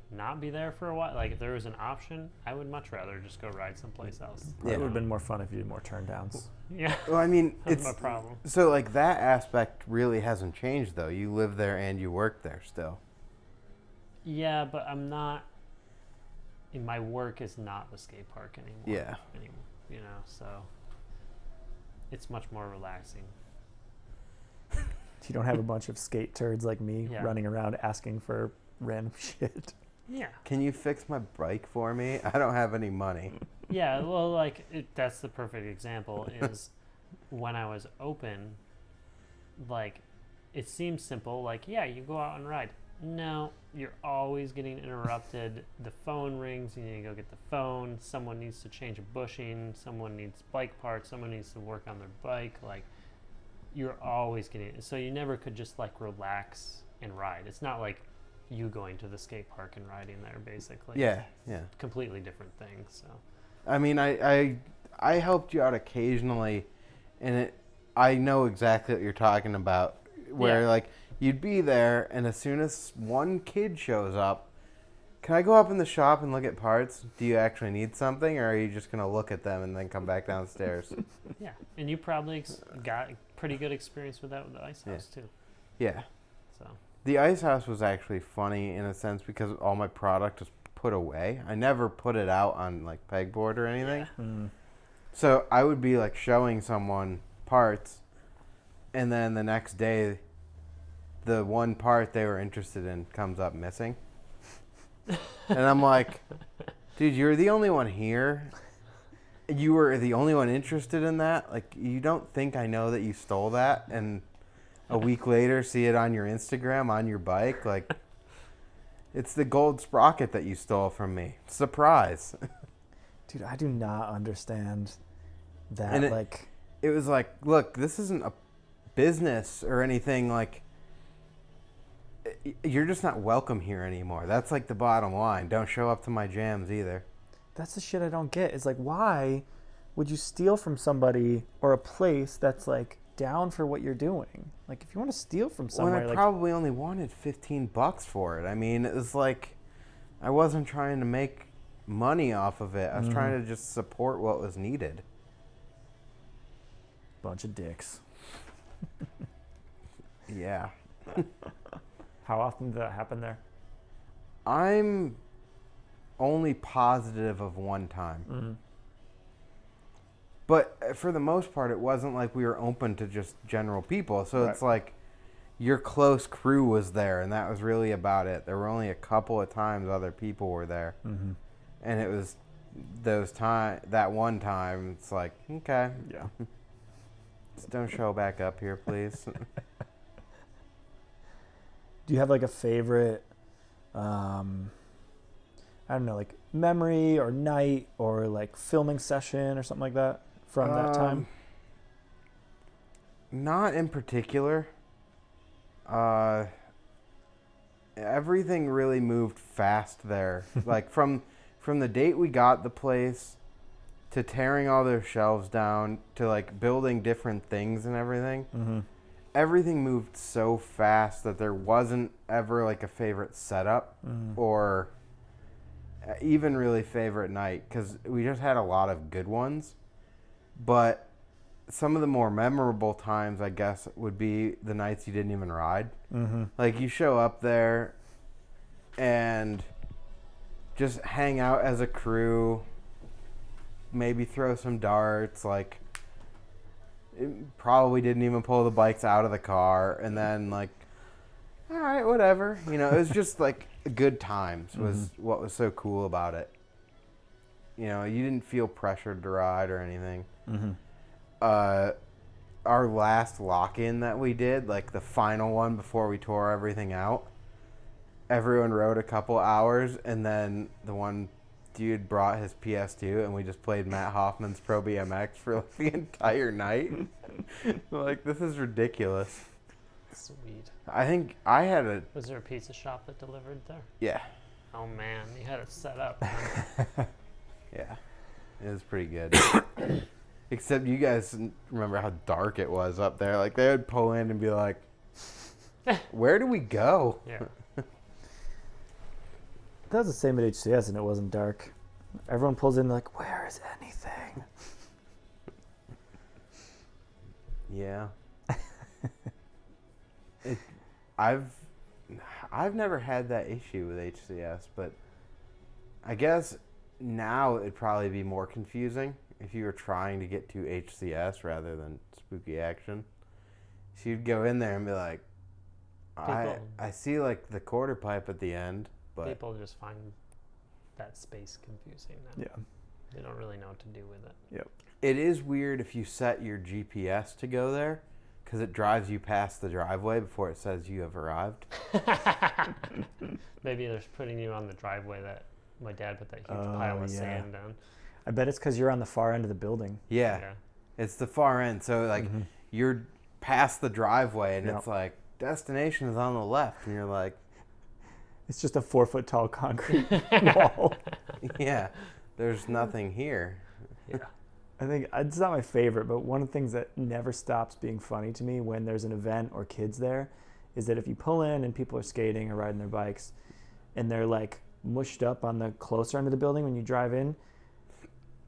not be there for a while, like if there was an option, I would much rather just go ride someplace else. Yeah. It would have been more fun if you did more turn downs. Yeah. Well, I mean, That's it's my problem. so like that aspect really hasn't changed though. You live there and you work there still. Yeah, but I'm not. My work is not the skate park anymore. Yeah. Anymore, you know, so it's much more relaxing. You don't have a bunch of skate turds like me Yeah. running around asking for random shit. Yeah. Can you fix my bike for me? I don't have any money. Yeah, well, like, that's the perfect example is when I was open, like, it seems simple. Like, yeah, you go out and ride. No, you're always getting interrupted. The phone rings. You need to go get the phone. Someone needs to change a bushing. Someone needs bike parts. Someone needs to work on their bike. Like, you're always getting... So you never could just, like, relax and ride. It's not like you going to the skate park and riding there, basically. Yeah, yeah. Completely different things, so... I mean, I helped you out occasionally, and I know exactly what you're talking about, where, like, you'd be there, and as soon as one kid shows up, can I go up in the shop and look at parts? Do you actually need something, or are you just going to look at them and then come back downstairs? Yeah, and you probably got pretty good experience with that with the ice house, too. Yeah. So The ice house was actually funny in a sense because all my product was put away. I never put it out on, like, pegboard or anything. Yeah. Mm. So I would be, like, showing someone parts, and then the next day, the one part they were interested in comes up missing. And I'm like, dude, you're the only one here. You were the only one interested in that. Like, you don't think I know that you stole that, and a week later see it on your Instagram on your bike? Like, it's the gold sprocket that you stole from me. Surprise. Dude, I do not understand that. And it was like, look, this isn't a business or anything. Like, you're just not welcome here anymore. That's, like, the bottom line. Don't show up to my jams either. That's the shit I don't get. It's like, why would you steal from somebody or a place that's, like, down for what you're doing? Like, if you want to steal from somewhere, When I probably only wanted $15 for it. I mean, it was like, I wasn't trying to make money off of it. I was trying to just support what was needed. bunch of dicks. Yeah. How often did that happen there? I'm only positive of one time. Mm-hmm. But for the most part, it wasn't like we were open to just general people. So Right. it's like your close crew was there, and that was really about it. There were only a couple of times other people were there. Mm-hmm. And it was that one time, it's like, okay, Yeah. just don't show back up here, please. Do you have, like, a favorite, I don't know, like, memory or night or, like, filming session or something like that from that time? Not in particular. Everything really moved fast there. Like, from the date we got the place to tearing all those shelves down to, like, building different things and everything. Mm-hmm. Everything moved so fast that there wasn't ever, like, a favorite setup or even really favorite night, because we just had a lot of good ones. But some of the more memorable times, I guess, would be the nights you didn't even ride. Mm-hmm. Like, you show up there and just hang out as a crew, maybe throw some darts, like, probably didn't even pull the bikes out of the car, and then, like, all right, whatever. You know, it was just, like, good times was what was so cool about it. You know, you didn't feel pressured to ride or anything. Mm-hmm. Our last lock-in that we did, like the final one before we tore everything out, everyone rode a couple hours, and then the one dude brought his PS2, and we just played Matt Hoffman's Pro BMX for, like, the entire night. Like, this is ridiculous. Sweet. I think I had a... Was there a pizza shop that delivered there? Yeah. Oh man, you had it set up. Yeah. It was pretty good. Except you guys remember how dark it was up there. Like, they would pull in and be like, where do we go? Yeah. That was the same at HCS, and it wasn't dark. Everyone pulls in like, where is anything? Yeah. I've never had that issue with HCS, but I guess now it'd probably be more confusing if you were trying to get to HCS rather than Spooky Action. So you'd go in there and be like, I see, like, the quarter pipe at the end, But people just find that space confusing now. Yeah. They don't really know what to do with it. Yep. it is weird if you set your GPS to go there, because it drives you past the driveway before it says you have arrived. Maybe they're putting you on the driveway that my dad put that huge pile of sand on. I bet it's because you're on the far end of the building. Yeah. It's the far end. So, like, you're past the driveway, and it's like, destination is on the left. And you're like... It's just a 4-foot tall concrete wall. Yeah. There's nothing here. Yeah. I think it's not my favorite, but one of the things that never stops being funny to me when there's an event or kids there is that if you pull in and people are skating or riding their bikes and they're like mushed up on the closer end of the building when you drive in,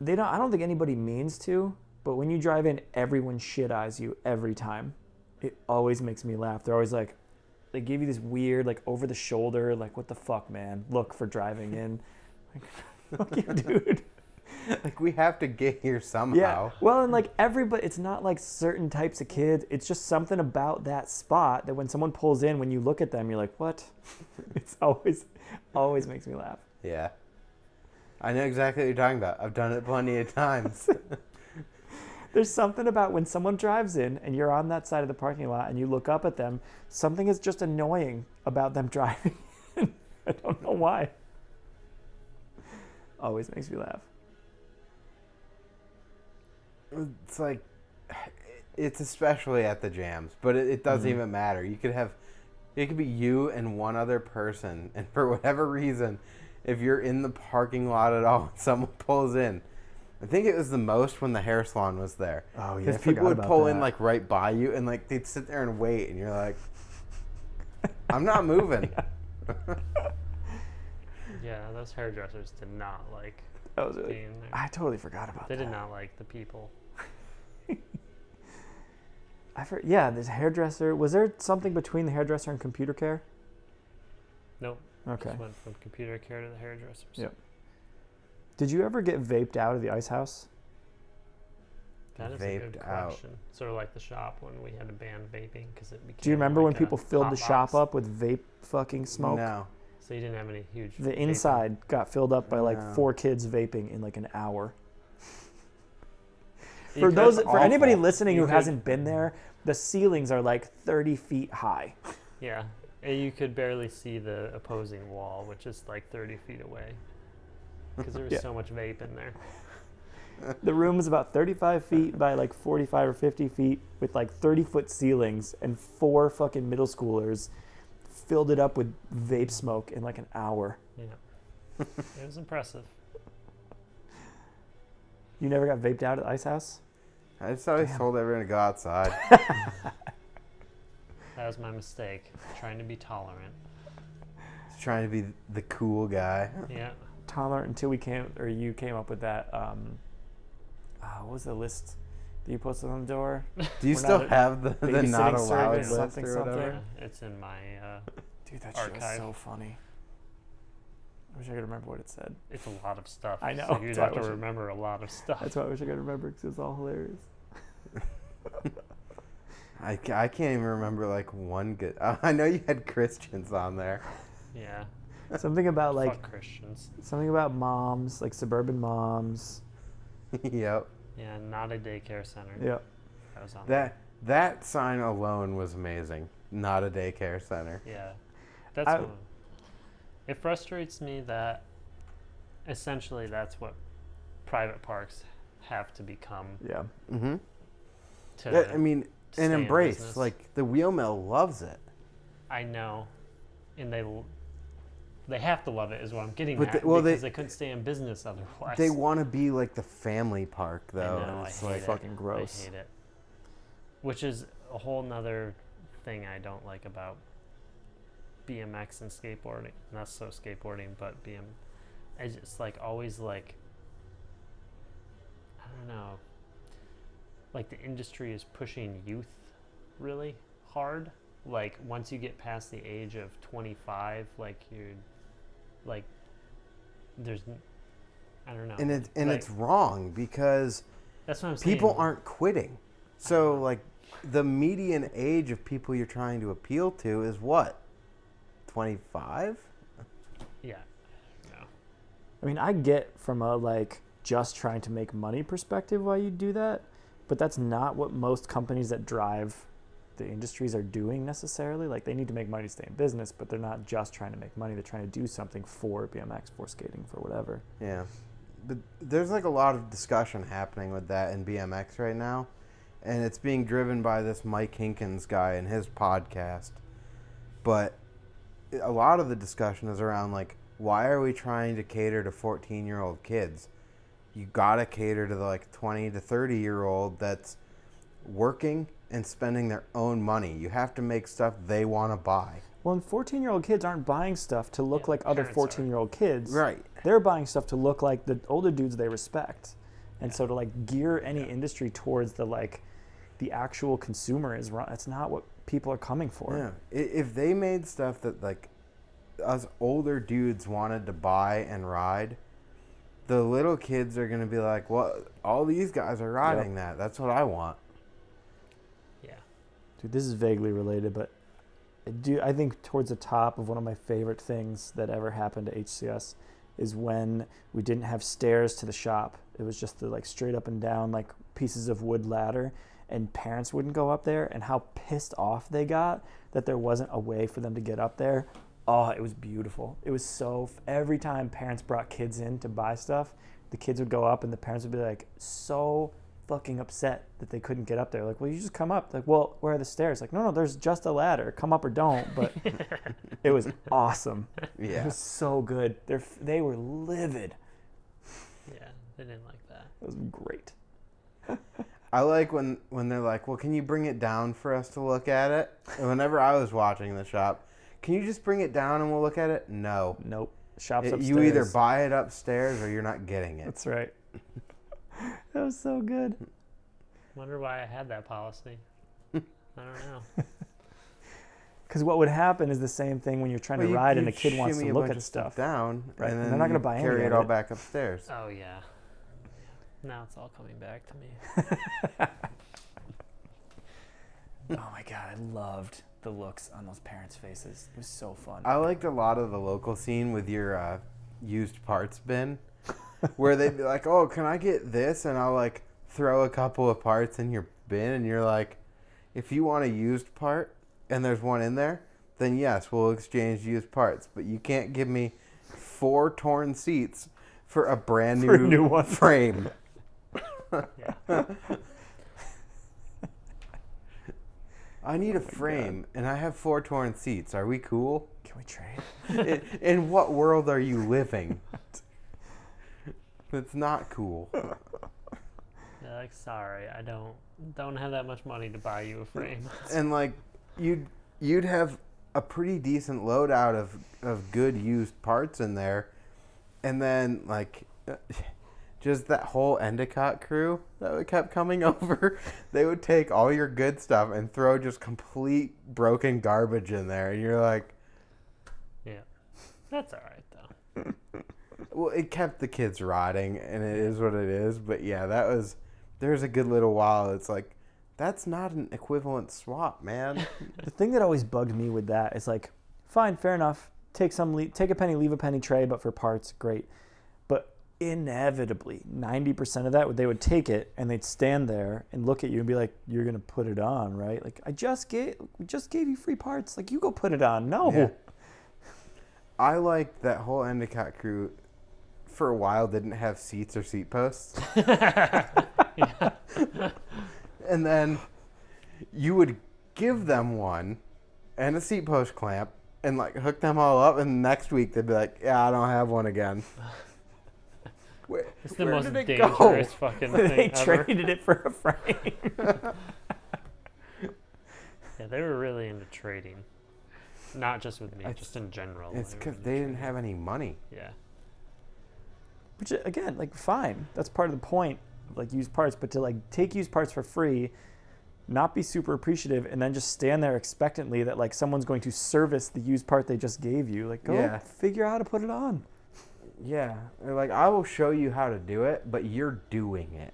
I don't think anybody means to, but when you drive in, everyone shit eyes you every time. It always makes me laugh. They're always like, they give you this weird, like over the shoulder, like, what the fuck, man? Look for driving in. Like, fuck you, dude. Like, we have to get here somehow. Yeah. Well, and like everybody, it's not like certain types of kids. It's just something about that spot that when someone pulls in, when you look at them, you're like, what? It's always makes me laugh. Yeah. I know exactly what you're talking about. I've done it plenty of times. There's something about when someone drives in and you're on that side of the parking lot and you look up at them, something is just annoying about them driving in. I don't know why. Always makes me laugh. It's like, it's especially at the jams, but it doesn't even matter. It could be you and one other person, and for whatever reason, if you're in the parking lot at all, someone pulls in. I think it was the most when the hair salon was there. Oh, yeah. Because people would pull in like right by you, and like they'd sit there and wait, and you're like, I'm not moving. Yeah, those hairdressers did not like being there. I totally forgot about that. They did not like the people. This hairdresser. Was there something between the hairdresser and computer care? Nope. Okay. Just went from computer care to the hairdressers. Yep. Did you ever get vaped out of the ice house? That is a good question. Sort of like the shop when we had to ban vaping because it became. Do you remember like when people filled the shop up with vape fucking smoke? No. So you didn't have any huge. The inside got filled up by like 4 kids vaping in like an hour. For anybody listening who hasn't been there, the ceilings are like 30 feet high. Yeah, and you could barely see the opposing wall, which is like 30 feet away, because there was so much vape in there. The room was about 35 feet by like 45 or 50 feet with like 30-foot ceilings, and 4 fucking middle schoolers filled it up with vape smoke in like an hour. Yeah, it was impressive. You never got vaped out at the ice house? I just always told everyone to go outside. That was my mistake, trying to be tolerant. Just trying to be the cool guy. Yeah. Tolerant until you came up with that. What was the list that you posted on the door? Do you still have the not allowed list something, or whatever? Yeah, it's in my Dude, that archive. shit was so funny. I wish I could remember what it said. It's a lot of stuff. I know. So you'd have to remember a lot of stuff. That's why I wish I could remember, because it was all hilarious. I can't even remember like one good. I know you had Christians on there. Yeah. Something about like Fuck Christians. something about moms, like suburban moms. Yep. Yeah, not a daycare center. Yep. That was on That sign alone was amazing. Not a daycare center. Yeah. That's one. It frustrates me that essentially that's what private parks have to become. Yeah. Mm-hmm. To I mean, stay an in embrace. business. Like the wheel mill loves it. I know, and they have to love it is what I'm getting But at, because they couldn't stay in business otherwise. They want to be like the family park, though. I know, It's I hate like it. fucking gross. I hate it. Which is a whole nother thing I don't like about BMX and skateboarding. Not so skateboarding, but I just like always like, I don't know, like the industry is pushing youth really hard. Like once you get past the age of 25, like you're like, there's, I don't know. And it's wrong, because that's what I'm saying. people aren't quitting. So like the median age of people you're trying to appeal to is what? 25? Yeah. No. I mean, I get from a like just trying to make money perspective why you do that, but that's not what most companies that drive the industries are doing necessarily. Like, they need to make money to stay in business, but they're not just trying to make money. They're trying to do something for BMX, for skating, for whatever. Yeah. But there's like a lot of discussion happening with that in BMX right now. And it's being driven by this Mike Hinkins guy and his podcast. But a lot of the discussion is around, like, why are we trying to cater to 14-year-old kids? You gotta cater to the, like, 20 to 30-year-old that's working and spending their own money. You have to make stuff they want to buy. Well, and 14-year-old kids aren't buying stuff to look like other 14-year-old kids. Right. They're buying stuff to look like the older dudes they respect. And so to, like, gear any industry towards the, like, the actual consumer is wrong. That's not what people are coming for. Yeah. If they made stuff that, like, us older dudes wanted to buy and ride, the little kids are going to be like, well, all these guys are riding that. That's what I want. Yeah. Dude, this is vaguely related, but I think towards the top of one of my favorite things that ever happened to HCS is when we didn't have stairs to the shop. It was just the, like, straight up and down, like, pieces of wood ladder, and parents wouldn't go up there, and how pissed off they got that there wasn't a way for them to get up there. Oh, it was beautiful. It was so, every time parents brought kids in to buy stuff, the kids would go up and the parents would be like so fucking upset that they couldn't get up there. Like, well, you just come up. Like, well, where are the stairs? Like, no, there's just a ladder. Come up or don't. But it was awesome. Yeah. It was so good. They were livid. Yeah, they didn't like that. It was great. I like when they're like, well, can you bring it down for us to look at it? And whenever I was watching the shop, can you just bring it down and we'll look at it? No. Nope. Shop's upstairs. You either buy it upstairs or you're not getting it. That's right. That was so good. Wonder why I had that policy. I don't know. Because what would happen is the same thing when you're trying to ride and a kid wants to look at stuff down, right? And then they're not going to buy any carry of it all it. back upstairs. Oh, yeah. Now it's all coming back to me. Oh my God, I loved the looks on those parents' faces. It was so fun. I liked a lot of the local scene with your used parts bin, where they'd be like, oh, can I get this? And I'll, like, throw a couple of parts in your bin, and you're like, if you want a used part and there's one in there, then yes, we'll exchange used parts. But you can't give me 4 torn seats for a brand new one. frame. Yeah. I need a frame, and I have 4 torn seats. Are we cool? Can we trade? In what world are you living? It's not cool. Yeah, like, sorry, I don't have that much money to buy you a frame. And, like, you'd have a pretty decent loadout of good used parts in there, and then, like, just that whole Endicott crew that kept coming over, they would take all your good stuff and throw just complete broken garbage in there, and you're like, Yeah. That's all right, though. well, it kept the kids riding, and it is what it is. But yeah, there's a good little while. It's like, that's not an equivalent swap, man. The thing that always bugged me with that is, like, fine, fair enough. Take a penny, leave a penny tray, but for parts, great. But inevitably, 90% of that, they would take it and they'd stand there and look at you and be like, you're going to put it on, right? Like, we just gave you free parts. Like, you go put it on. No. Yeah. I liked that whole Endicott crew for a while didn't have seats or seat posts. Yeah. And then you would give them one and a seat post clamp and, like, hook them all up, and next week they'd be like, yeah, I don't have one again. It's the Where most did it dangerous go? fucking They thing ever. traded it for a frame. Yeah, they were really into trading. Not just with me, It's- just in general. It's were because into they didn't trading. have any money. Yeah. Which, again, like, fine. That's part of the point of, like, used parts. But to, like, take used parts for free, not be super appreciative, and then just stand there expectantly that, like, someone's going to service the used part they just gave you. Like, go figure out how to put it on. Yeah. They're like, I will show you how to do it, but you're doing it.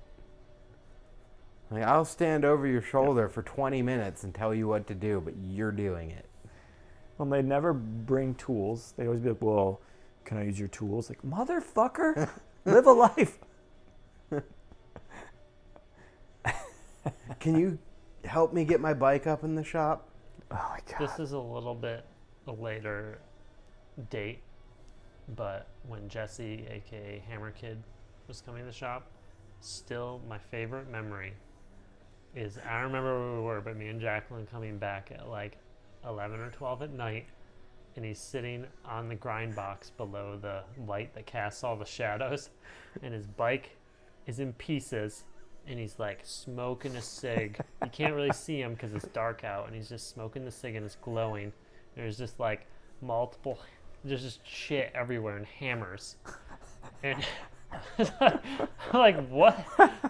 Like, I'll stand over your shoulder for 20 minutes and tell you what to do, but you're doing it. Well, they never bring tools. They always be like, well, can I use your tools? Like, motherfucker, live a life. Can you help me get my bike up in the shop? Oh my God. This is a little bit a later date, but when Jesse, aka Hammer Kid, was coming to the shop, still my favorite memory is, I remember where we were, but me and Jacqueline coming back at like 11 or 12 at night, and he's sitting on the grind box below the light that casts all the shadows, and his bike is in pieces, and he's like smoking a cig. You can't really see him because it's dark out, and he's just smoking the cig and it's glowing. There's just like there's just shit everywhere and hammers. And I'm like, what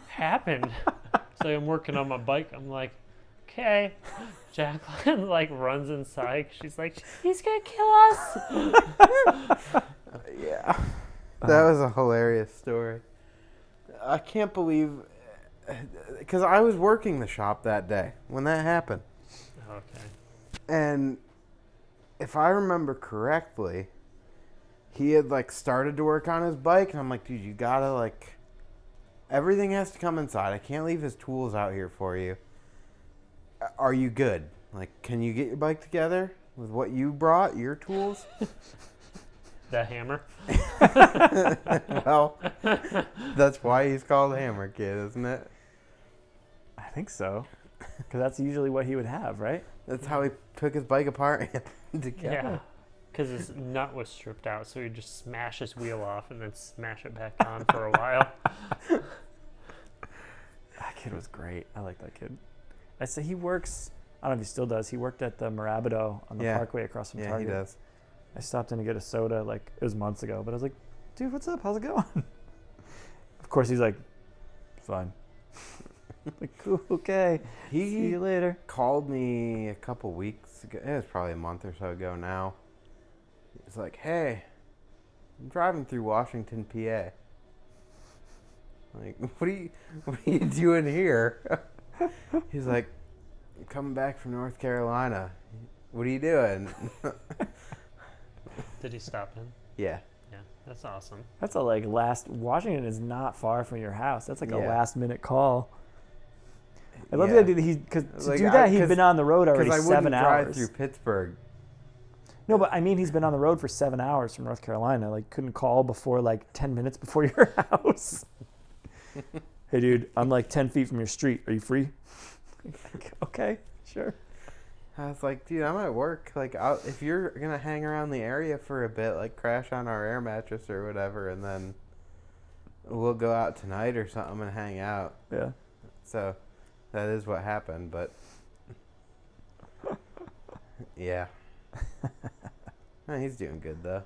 happened? So I'm working on my bike. I'm like, okay. Jacqueline like runs inside. She's like, he's gonna kill us. Yeah. That was a hilarious story. I can't believe, because I was working the shop that day when that happened. Okay. And if I remember correctly, he had like started to work on his bike, and I'm like, dude, you gotta like, everything has to come inside. I can't leave his tools out here for you. Are you good? Like, can you get your bike together with what you brought, your tools? The hammer? Well, that's why he's called Hammer Kid, isn't it? I think so. Because that's usually what he would have, right? That's how he took his bike apart and together. Yeah. Because his nut was stripped out, so he'd just smash his wheel off and then smash it back on for a while. That kid was great. I like that kid. I say he works, I don't know if he still does, he worked at the Marabido on the Parkway across from Target. Yeah, he does. I stopped in to get a soda, like, it was months ago, but I was like, dude, what's up? How's it going? Of course, he's like, fine. Like, cool, okay. See you later. Called me a couple weeks ago. It was probably a month or so ago now. He's like, hey, I'm driving through Washington, PA. Like, what are you doing here? He's like, I'm coming back from North Carolina. What are you doing? Did he stop in? Yeah. Yeah, that's awesome. That's a Washington is not far from your house. That's like a Yeah. last minute call. I love Yeah. the idea that because to Like, do that, he'd been on the road already 'cause I 7 wouldn't drive hours. through Pittsburgh. No, but I mean, he's been on the road for 7 hours from North Carolina. Like, couldn't call before like 10 minutes before your house. Hey, dude, I'm like 10 feet from your street. Are you free? Okay, sure. I was like, dude, I'm at work. Like, if you're going to hang around the area for a bit, like crash on our air mattress or whatever, and then we'll go out tonight or something and hang out. Yeah. So that is what happened, but yeah. No, he's doing good, though.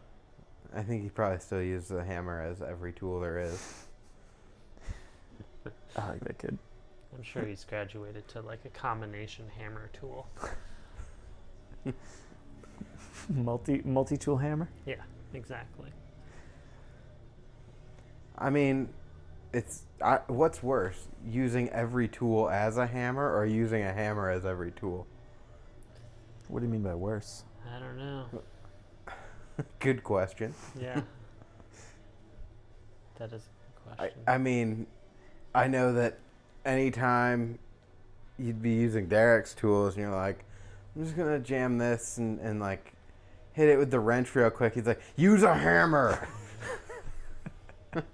I think he probably still uses a hammer as every tool there is. I like that kid. I'm sure he's graduated to like a combination hammer tool. Multi-tool hammer? Yeah, exactly. I mean, what's worse, using every tool as a hammer or using a hammer as every tool? What do you mean by worse? I don't know. Good question. Yeah. That is a good question. I mean, I know that anytime you'd be using Derek's tools and you're like, I'm just going to jam this and like hit it with the wrench real quick. He's like, use a hammer. It's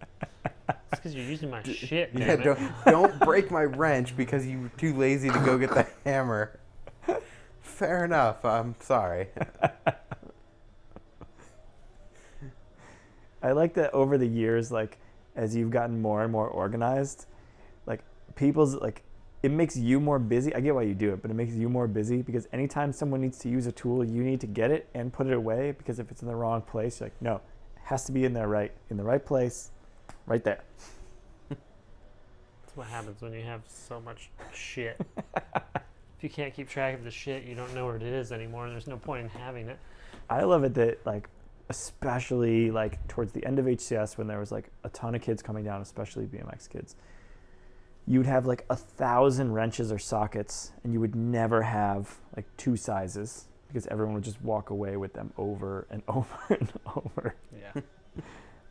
because you're using my shit, Yeah, damn it. don't break my wrench because you were too lazy to go get the hammer. Fair enough. I'm sorry. I like that over the years, like, as you've gotten more and more organized, like, it makes you more busy. I get why you do it, but it makes you more busy because anytime someone needs to use a tool, you need to get it and put it away, because if it's in the wrong place, you're like, no, it has to be in the right place, right there. That's what happens when you have so much shit. If you can't keep track of the shit, you don't know where it is anymore, and there's no point in having it. I love it that, like, especially like towards the end of HCS when there was like a ton of kids coming down, especially BMX kids, you'd have like 1,000 wrenches or sockets and you would never have like 2 sizes because everyone would just walk away with them over and over and over. Yeah.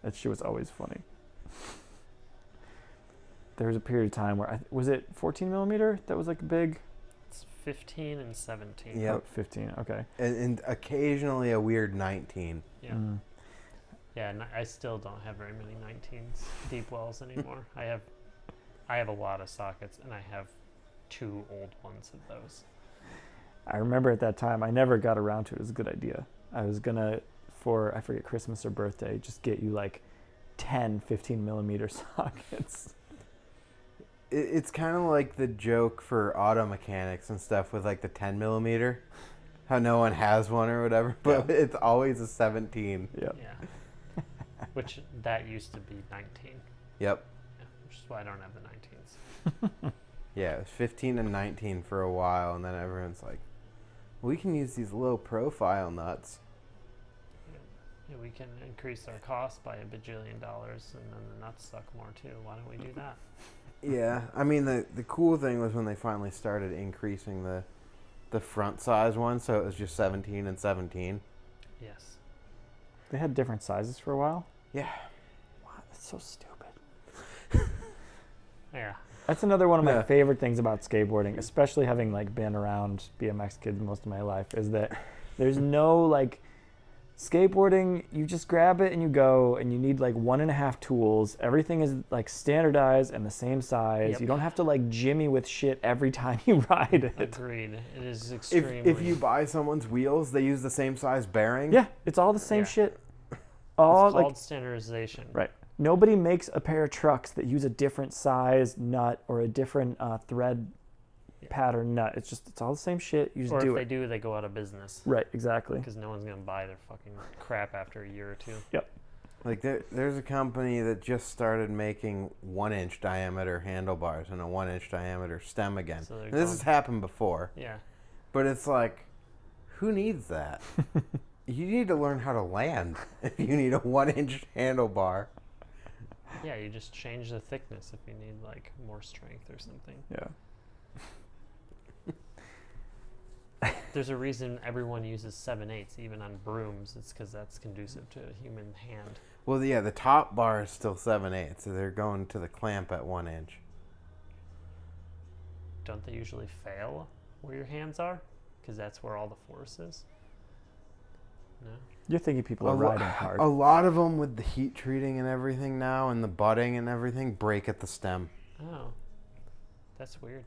That shit was always funny. There was a period of time where, was it 14 millimeter that was like big? It's 15 and 17. Yep. Oh, 15, okay. And occasionally a weird 19. Yeah. Mm. Yeah, and I still don't have very many 19s deep wells anymore. I have a lot of sockets, and I have 2 old ones of those. I remember at that time, I never got around to it. It was a good idea. I was going to, for, I forget, Christmas or birthday, just get you like 10 15 millimeter sockets. It's kind of like the joke for auto mechanics and stuff with like the 10 millimeter, how no one has one or whatever, but it's always a 17. Yep. Yeah. Which that used to be 19. Yep. Yeah, which is why I don't have the 19s. Yeah, it was 15 and 19 for a while, and then everyone's like, we can use these low profile nuts. Yeah, we can increase our cost by $1 bajillion, and then the nuts suck more too. Why don't we do that? Yeah, I mean, the cool thing was when they finally started increasing the front size one, so it was just 17 and 17. Yes. They had different sizes for a while? Yeah. Wow, that's so stupid. Yeah. That's another one of my favorite things about skateboarding, especially having like been around BMX kids most of my life, is that there's no like skateboarding, you just grab it and you go, and you need like 1.5 tools. Everything is like standardized and the same size. Yep. You don't have to like jimmy with shit every time you ride it. Agreed. It is extremely... If you buy someone's wheels, they use the same size bearing. Yeah, it's all the same Yeah. shit. It's All called like standardization. right. Nobody makes a pair of trucks that use a different size nut or a different thread pattern nut. It's all the same shit. You just Or do if it. they do, they go out of business. Right, exactly. Because no one's going to buy their fucking crap after a year or two. Yep. Like there's a company that just started making 1-inch diameter handlebars and a 1-inch diameter stem again. So And this has happened before, Yeah. but it's like, who needs that? You need to learn how to land if you need a 1-inch handlebar. Yeah, you just change the thickness if you need like more strength or something. Yeah. There's a reason everyone uses 7/8 even on brooms. It's because that's conducive to a human hand. Well, yeah, the top bar is still 7/8, so they're going to the clamp at 1 inch. Don't they usually fail where your hands are? Because that's where all the force is. No. You're thinking people are riding hard. A lot of them with the heat treating and everything now, and the butting and everything, break at the stem. Oh, that's weird.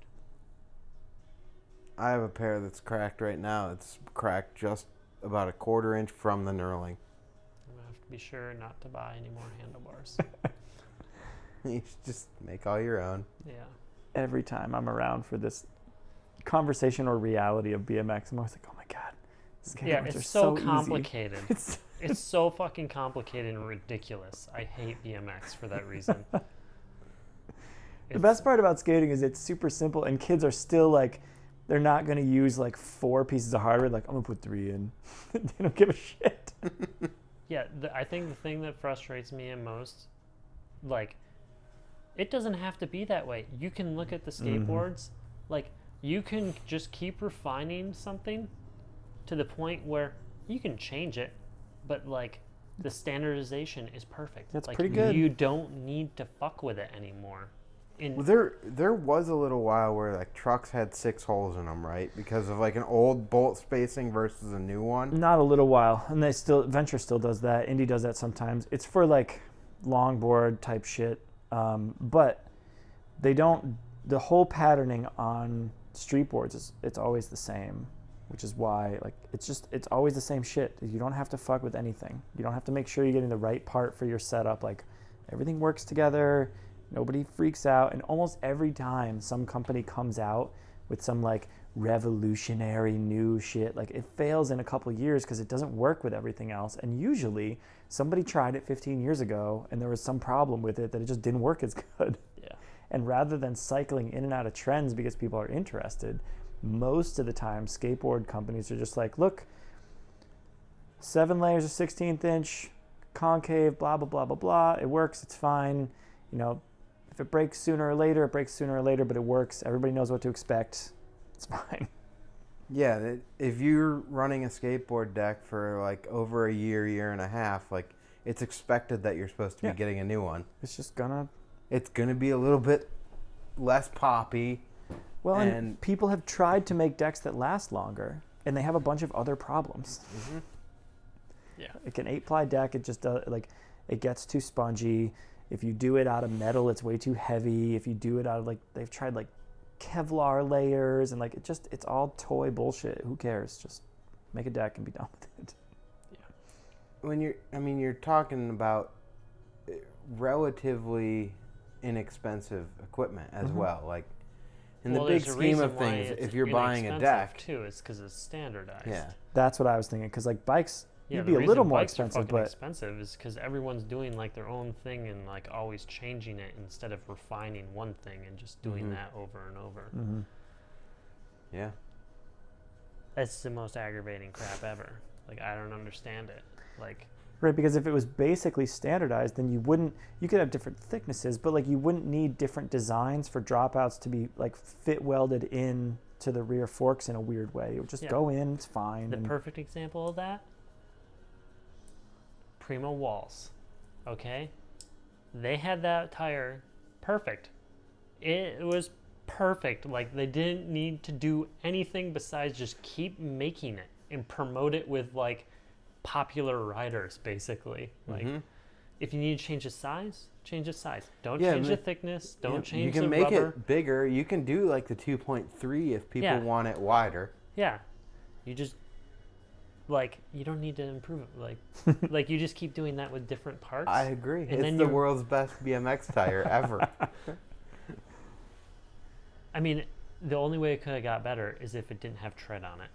I have a pair that's cracked right now. It's cracked just about a 1/4 inch from the knurling. I'm gonna have to be sure not to buy any more handlebars. You should just make all your own. Yeah. Every time I'm around for this conversation or reality of BMX, I'm always like, oh my God. Yeah, skateboards are it's so easy." complicated. It's so fucking complicated and ridiculous. I hate BMX for that reason. The best part about skating is it's super simple, and kids are still like, they're not going to use like 4 pieces of hardware. Like, I'm going to put 3 in. They don't give a shit. Yeah, I think the thing that frustrates me most, like, it doesn't have to be that way. You can look at the skateboards, like, you can just keep refining something to the point where you can change it, but like, the standardization is perfect. That's like, pretty good. You don't need to fuck with it anymore. Well, there was a little while where like trucks had 6 holes in them, right? Because of like an old bolt spacing versus a new one. Not a little while. And Venture still does that. Indy does that sometimes. It's for like longboard type shit. But they don't, the whole patterning on street boards it's always the same, which is why like it's always the same shit. You don't have to fuck with anything. You don't have to make sure you're getting the right part for your setup. Like, everything works together. Nobody freaks out. And almost every time some company comes out with some like revolutionary new shit, like, it fails in a couple years because it doesn't work with everything else. And usually somebody tried it 15 years ago and there was some problem with it that it just didn't work as good. Yeah. And rather than cycling in and out of trends because people are interested, most of the time skateboard companies are just like, look, 7 layers of 16th inch, concave, blah, blah, blah, blah, blah. It works. It's fine. You know, if it breaks sooner or later, it breaks sooner or later, but it works. Everybody knows what to expect. It's fine. Yeah, if you're running a skateboard deck for like over a year and a half, like it's expected that you're supposed to be getting a new one. It's gonna be a little bit less poppy. Well, and people have tried to make decks that last longer, and they have a bunch of other problems. Mm-hmm. Yeah. Like an 8-ply deck, it just does, like, it gets too spongy. If you do it out of metal, it's way too heavy. If you do it out of, like, they've tried like Kevlar layers, and like it's all toy bullshit. Who cares? Just make a deck and be done with it. Yeah. You're talking about relatively inexpensive equipment as well. Like in the big scheme of things, if you're buying a deck, too, it's because it's standardized. Yeah, that's what I was thinking. Because like bikes, you'd be a little more expensive, but expensive is because everyone's doing like their own thing and like always changing it instead of refining one thing and just doing that over and over. Mm-hmm. Yeah, it's the most aggravating crap ever. Like I don't understand it. Like. Right, because if it was basically standardized, then you could have different thicknesses, but like you wouldn't need different designs for dropouts to be like fit welded in to the rear forks in a weird way. It would just go in, it's fine. The perfect example of that, Primo walls, okay? They had that tire perfect. It was perfect. Like they didn't need to do anything besides just keep making it and promote it with like popular riders, basically. Like if you need to change the size, change the size. Don't change the thickness. Don't change the rubber. You can make it bigger. You can do like the 2.3 if people want it wider. Yeah. You just like you don't need to improve it. Like like you just keep doing that with different parts. I agree. And it's the world's best BMX tire ever. I mean, the only way it could have got better is if it didn't have tread on it.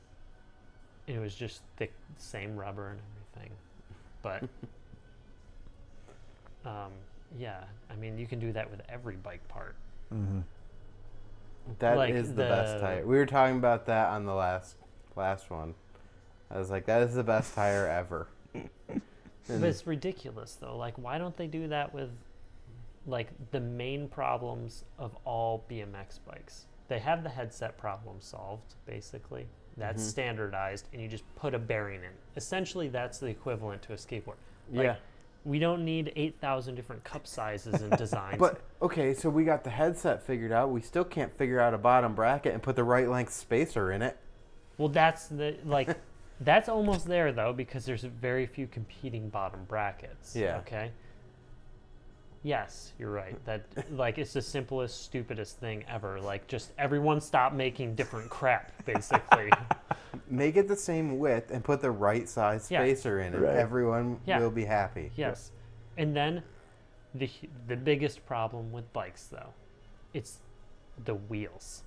It was just thick, same rubber and everything. But, yeah, I mean, you can do that with every bike part. Mm-hmm. That is the best tire. We were talking about that on the last one. I was like, that is the best tire ever. But it's ridiculous, though. Like, why don't they do that with, like, the main problems of all BMX bikes? They have the headset problem solved, basically. That's standardized, and you just put a bearing in. Essentially, that's the equivalent to a skateboard. Like, we don't need 8,000 different cup sizes and designs. But, okay, so we got the headset figured out. We still can't figure out a bottom bracket and put the right length spacer in it. Well, that's that's almost there, though, because there's very few competing bottom brackets. Yeah. Okay? Yes, you're right. That like it's the simplest, stupidest thing ever. Like just everyone stop making different crap, basically. Make it the same width and put the right size spacer in it. Right. Everyone will be happy. Yes. And then the biggest problem with bikes though, it's the wheels.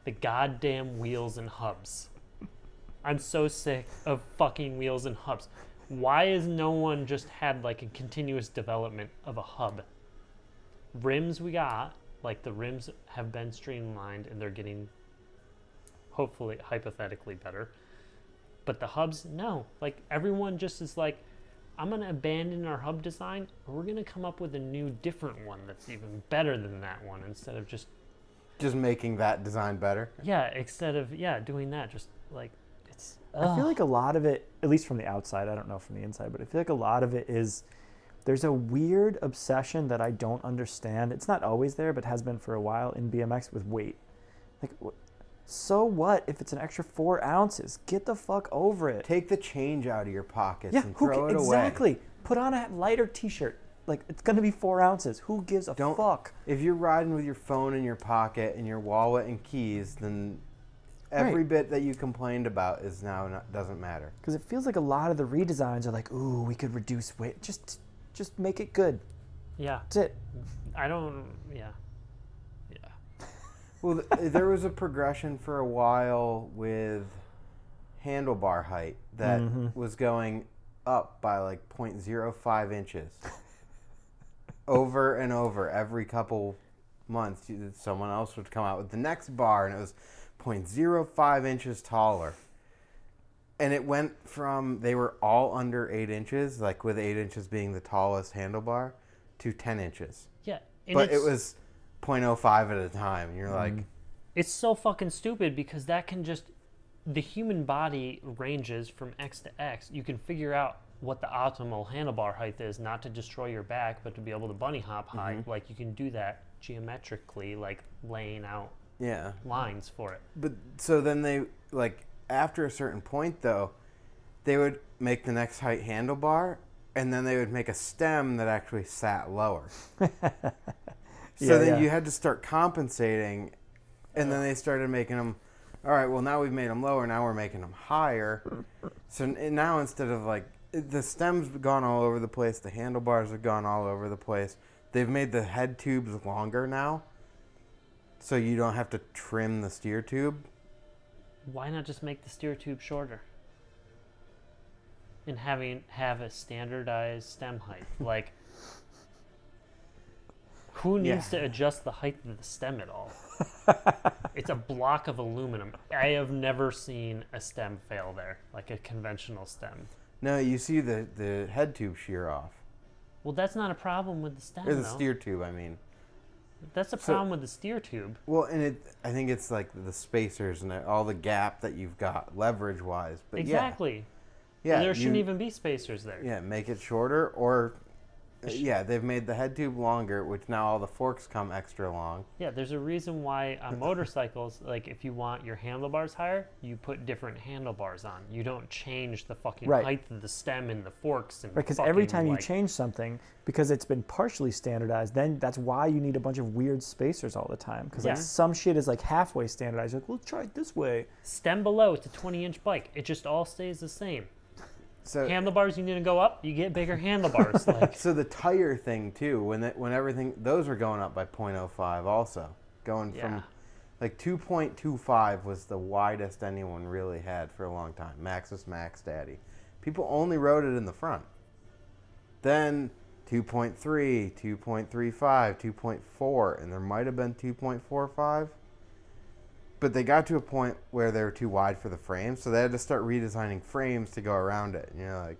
The goddamn wheels and hubs. I'm so sick of fucking wheels and hubs. Why has no one just had like a continuous development of a hub? Rims we got, like the rims have been streamlined and they're getting hopefully hypothetically better. But the hubs, no. Like everyone just is like, I'm going to abandon our hub design or we're going to come up with a new different one that's even better than that one instead of just making that design better. Yeah, instead of doing that, just like I feel like a lot of it, at least from the outside, I don't know from the inside, but I feel like a lot of it is there's a weird obsession that I don't understand. It's not always there, but has been for a while in BMX with weight. Like, so what if it's an extra 4 ounces? Get the fuck over it. Take the change out of your pockets and throw it away. Exactly. Put on a lighter t-shirt. Like, it's going to be 4 ounces. Who gives a fuck? If you're riding with your phone in your pocket and your wallet and keys, then every bit that you complained about is now doesn't matter. Because it feels like a lot of the redesigns are like, ooh, we could reduce weight. Just make it good. Yeah. That's it. I don't, yeah. Well, there was a progression for a while with handlebar height that was going up by like 0.05 inches. Over and over every couple months, someone else would come out with the next bar and it was 0.05 inches taller. And it went from, they were all under 8 inches, like with 8 inches being the tallest handlebar, to 10 inches. Yeah. But it was 0.05 at a time. And you're like... It's so fucking stupid because that can just the human body ranges from X to X. You can figure out what the optimal handlebar height is, not to destroy your back, but to be able to bunny hop high. Mm-hmm. Like, you can do that geometrically, like laying out Yeah. lines for it. But so then they, like, after a certain point, though, they would make the next height handlebar, and then they would make a stem that actually sat lower. So then you had to start compensating, and then they started making them, all right, well, now we've made them lower, now we're making them higher. So now instead of, like, the stem's gone all over the place, the handlebars have gone all over the place. They've made the head tubes longer now, so you don't have to trim the steer tube. Why not just make the steer tube shorter? And have a standardized stem height? Like, who needs to adjust the height of the stem at all? It's a block of aluminum. I have never seen a stem fail there, like a conventional stem. No, you see the head tube shear off. Well, that's not a problem with the stem, Or the though. steer tube, I mean. That's a problem with the steer tube. Well, and I think it's like the spacers and all the gap that you've got leverage-wise. But Exactly. Yeah, There shouldn't even be spacers there. Yeah, make it shorter, or they've made the head tube longer, which now all the forks come extra long. Yeah, there's a reason why on motorcycles, like, if you want your handlebars higher, you put different handlebars on. You don't change the fucking height of the stem and the forks. And because every time you change something, because it's been partially standardized, then that's why you need a bunch of weird spacers all the time. Because like some shit is like halfway standardized. You're like, well, try it this way. Stem below, it's a 20-inch bike. It just all stays the same. So handlebars, you need to go up, you get bigger handlebars. Like, so the tire thing too, when everything, those were going up by 0.05 also, going from like 2.25 was the widest anyone really had for a long time. Maxxis Max Daddy. People only rode it in the front. Then 2.3, 2.35, 2.4, and there might have been 2.45. But they got to a point where they were too wide for the frame, so they had to start redesigning frames to go around it. You know, like.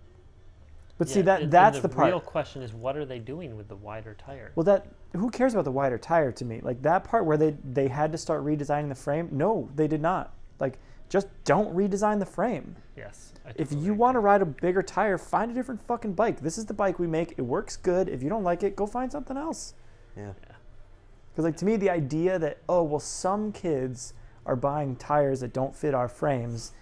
But see, that's the part. The real question is, what are they doing with the wider tire? Well, who cares about the wider tire to me? Like, that part where they had to start redesigning the frame, no, they did not. Like, just don't redesign the frame. Yes. If you want to ride a bigger tire, find a different fucking bike. This is the bike we make. It works good. If you don't like it, go find something else. Yeah. Because, like, to me, the idea that, oh, well, some kids are buying tires that don't fit our frames,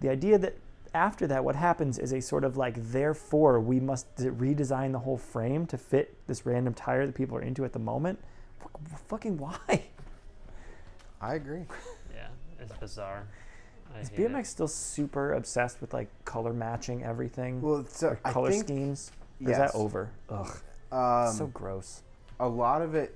the idea that after that what happens is a sort of like, therefore we must redesign the whole frame to fit this random tire that people are into at the moment. Fucking why? I agree. Yeah, it's bizarre. Is BMX still super obsessed with like color matching everything? Well, so color schemes? Or is that over? Ugh. So gross. A lot of it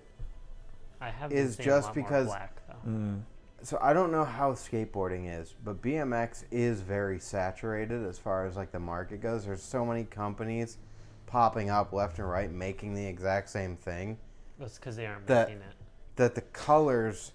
is just because black, though. So I don't know how skateboarding is, but BMX is very saturated as far as like the market goes. There's so many companies popping up left and right making the exact same thing. That's because they aren't making it. That the colors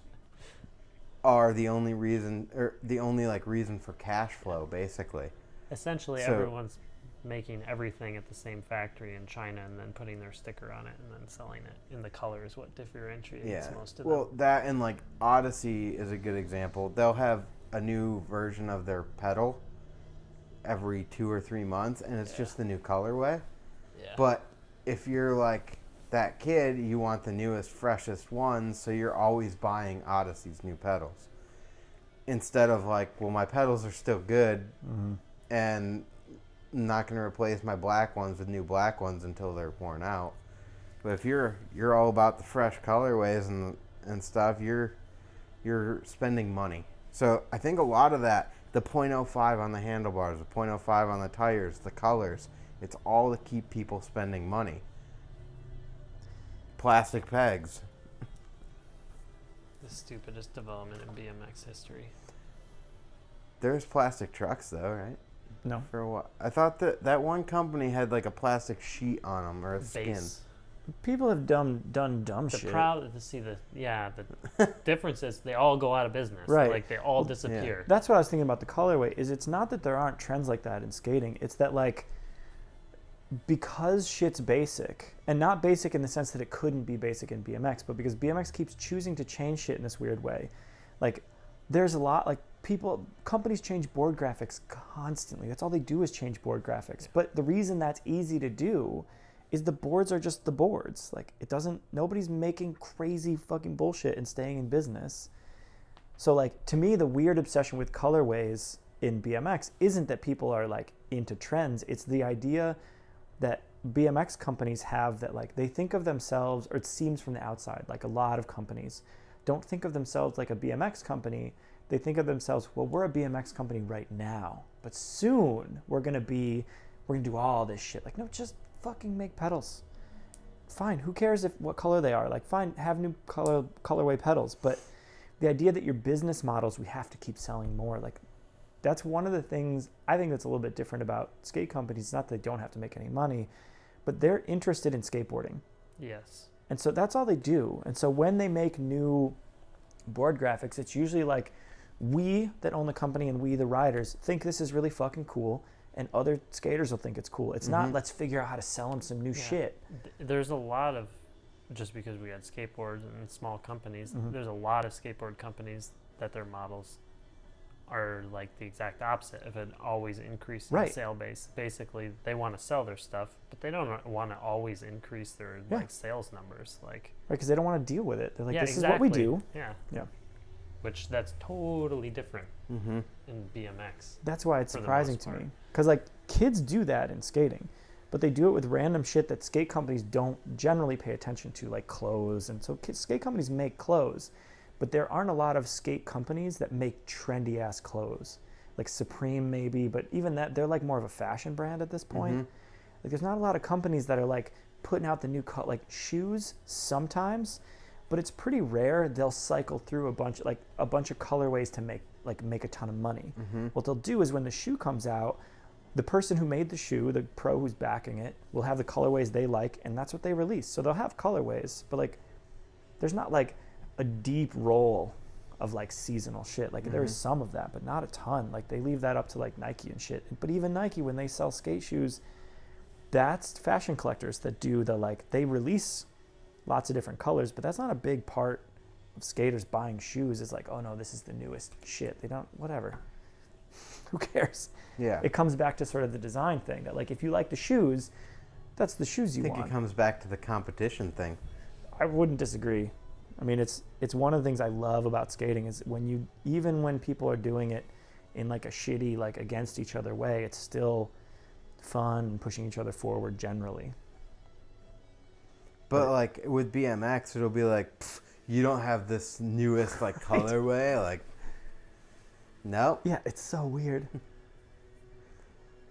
are the only reason, or the only like reason for cash flow, basically. Essentially, everyone's making everything at the same factory in China and then putting their sticker on it and then selling it in the colors. What differentiates most of them? Well, that and like Odyssey is a good example. They'll have a new version of their pedal every 2 or 3 months, and it's just the new colorway. Yeah. But if you're like that kid, you want the newest, freshest ones, so you're always buying Odyssey's new pedals. Instead of like, well, my pedals are still good, and I'm not going to replace my black ones with new black ones until they're worn out. But if you're all about the fresh colorways and stuff, you're spending money. So I think a lot of that, the 0.05 on the handlebars, the 0.05 on the tires, the colors, it's all to keep people spending money. Plastic pegs. The stupidest development in BMX history. There's plastic trucks though, right? No. For a while. I thought that one company had like a plastic sheet on them or a skin. Base. People have done dumb shit. The difference is they all go out of business. Right. Like, they all disappear. That's what I was thinking about the colorway. Is it's not that there aren't trends like that in skating. It's that, like, because shit's basic, and not basic in the sense that it couldn't be basic in BMX, but because BMX keeps choosing to change shit in this weird way. Like, there's a lot, like, companies change board graphics constantly. That's all they do is change board graphics. Yeah. But the reason that's easy to do is the boards are just the boards. Like, nobody's making crazy fucking bullshit and staying in business. So, like, to me, the weird obsession with colorways in BMX isn't that people are, like, into trends. It's the idea that BMX companies have that, like, they think of themselves, or it seems from the outside, like a lot of companies don't think of themselves like a BMX company. They think of themselves, well, we're a BMX company right now, but soon we're gonna do all this shit. Like, no, just fucking make pedals. Fine, who cares what color they are? Like, fine, have new colorway pedals. But the idea that your business models, we have to keep selling more, like, that's one of the things I think that's a little bit different about skate companies. Not that they don't have to make any money, but they're interested in skateboarding. Yes. And so that's all they do. And so when they make new board graphics, it's usually like, we that own the company and we, the riders, think this is really fucking cool, and other skaters will think it's cool. It's not, let's figure out how to sell them some new shit. There's a lot of, just because we had skateboards and small companies, there's a lot of skateboard companies that their models are like the exact opposite of an always increasing sale base. Basically, they want to sell their stuff, but they don't want to always increase their like sales numbers. Like, right, because they don't want to deal with it. They're like, this is what we do. Yeah. Which that's totally different in BMX. That's why it's surprising to me. Because, like, kids do that in skating, but they do it with random shit that skate companies don't generally pay attention to, like clothes. And so skate companies make clothes, but there aren't a lot of skate companies that make trendy ass clothes. Like Supreme maybe, but even that, they're like more of a fashion brand at this point. Like, there's not a lot of companies that are like putting out the new like shoes sometimes, but it's pretty rare they'll cycle through a bunch of colorways to make a ton of money. What they'll do is when the shoe comes out, the person who made the shoe, the pro who's backing it, will have the colorways they like, and that's what they release. So they'll have colorways, but like, there's not like a deep roll of like seasonal shit. Like there is some of that, but not a ton. Like they leave that up to like Nike and shit. But even Nike, when they sell skate shoes, that's fashion collectors that do they release lots of different colors, but that's not a big part of skaters buying shoes. It's like, oh no, this is the newest shit. They don't, whatever. Who cares? Yeah. It comes back to sort of the design thing that, like, if you like the shoes, that's the shoes you want. I think it comes back to the competition thing. I wouldn't disagree. I mean, it's one of the things I love about skating is even when people are doing it in like a shitty, like against each other way, it's still fun and pushing each other forward generally. But like with BMX, it'll be like, you don't have this newest like colorway, like, nope. Yeah, it's so weird.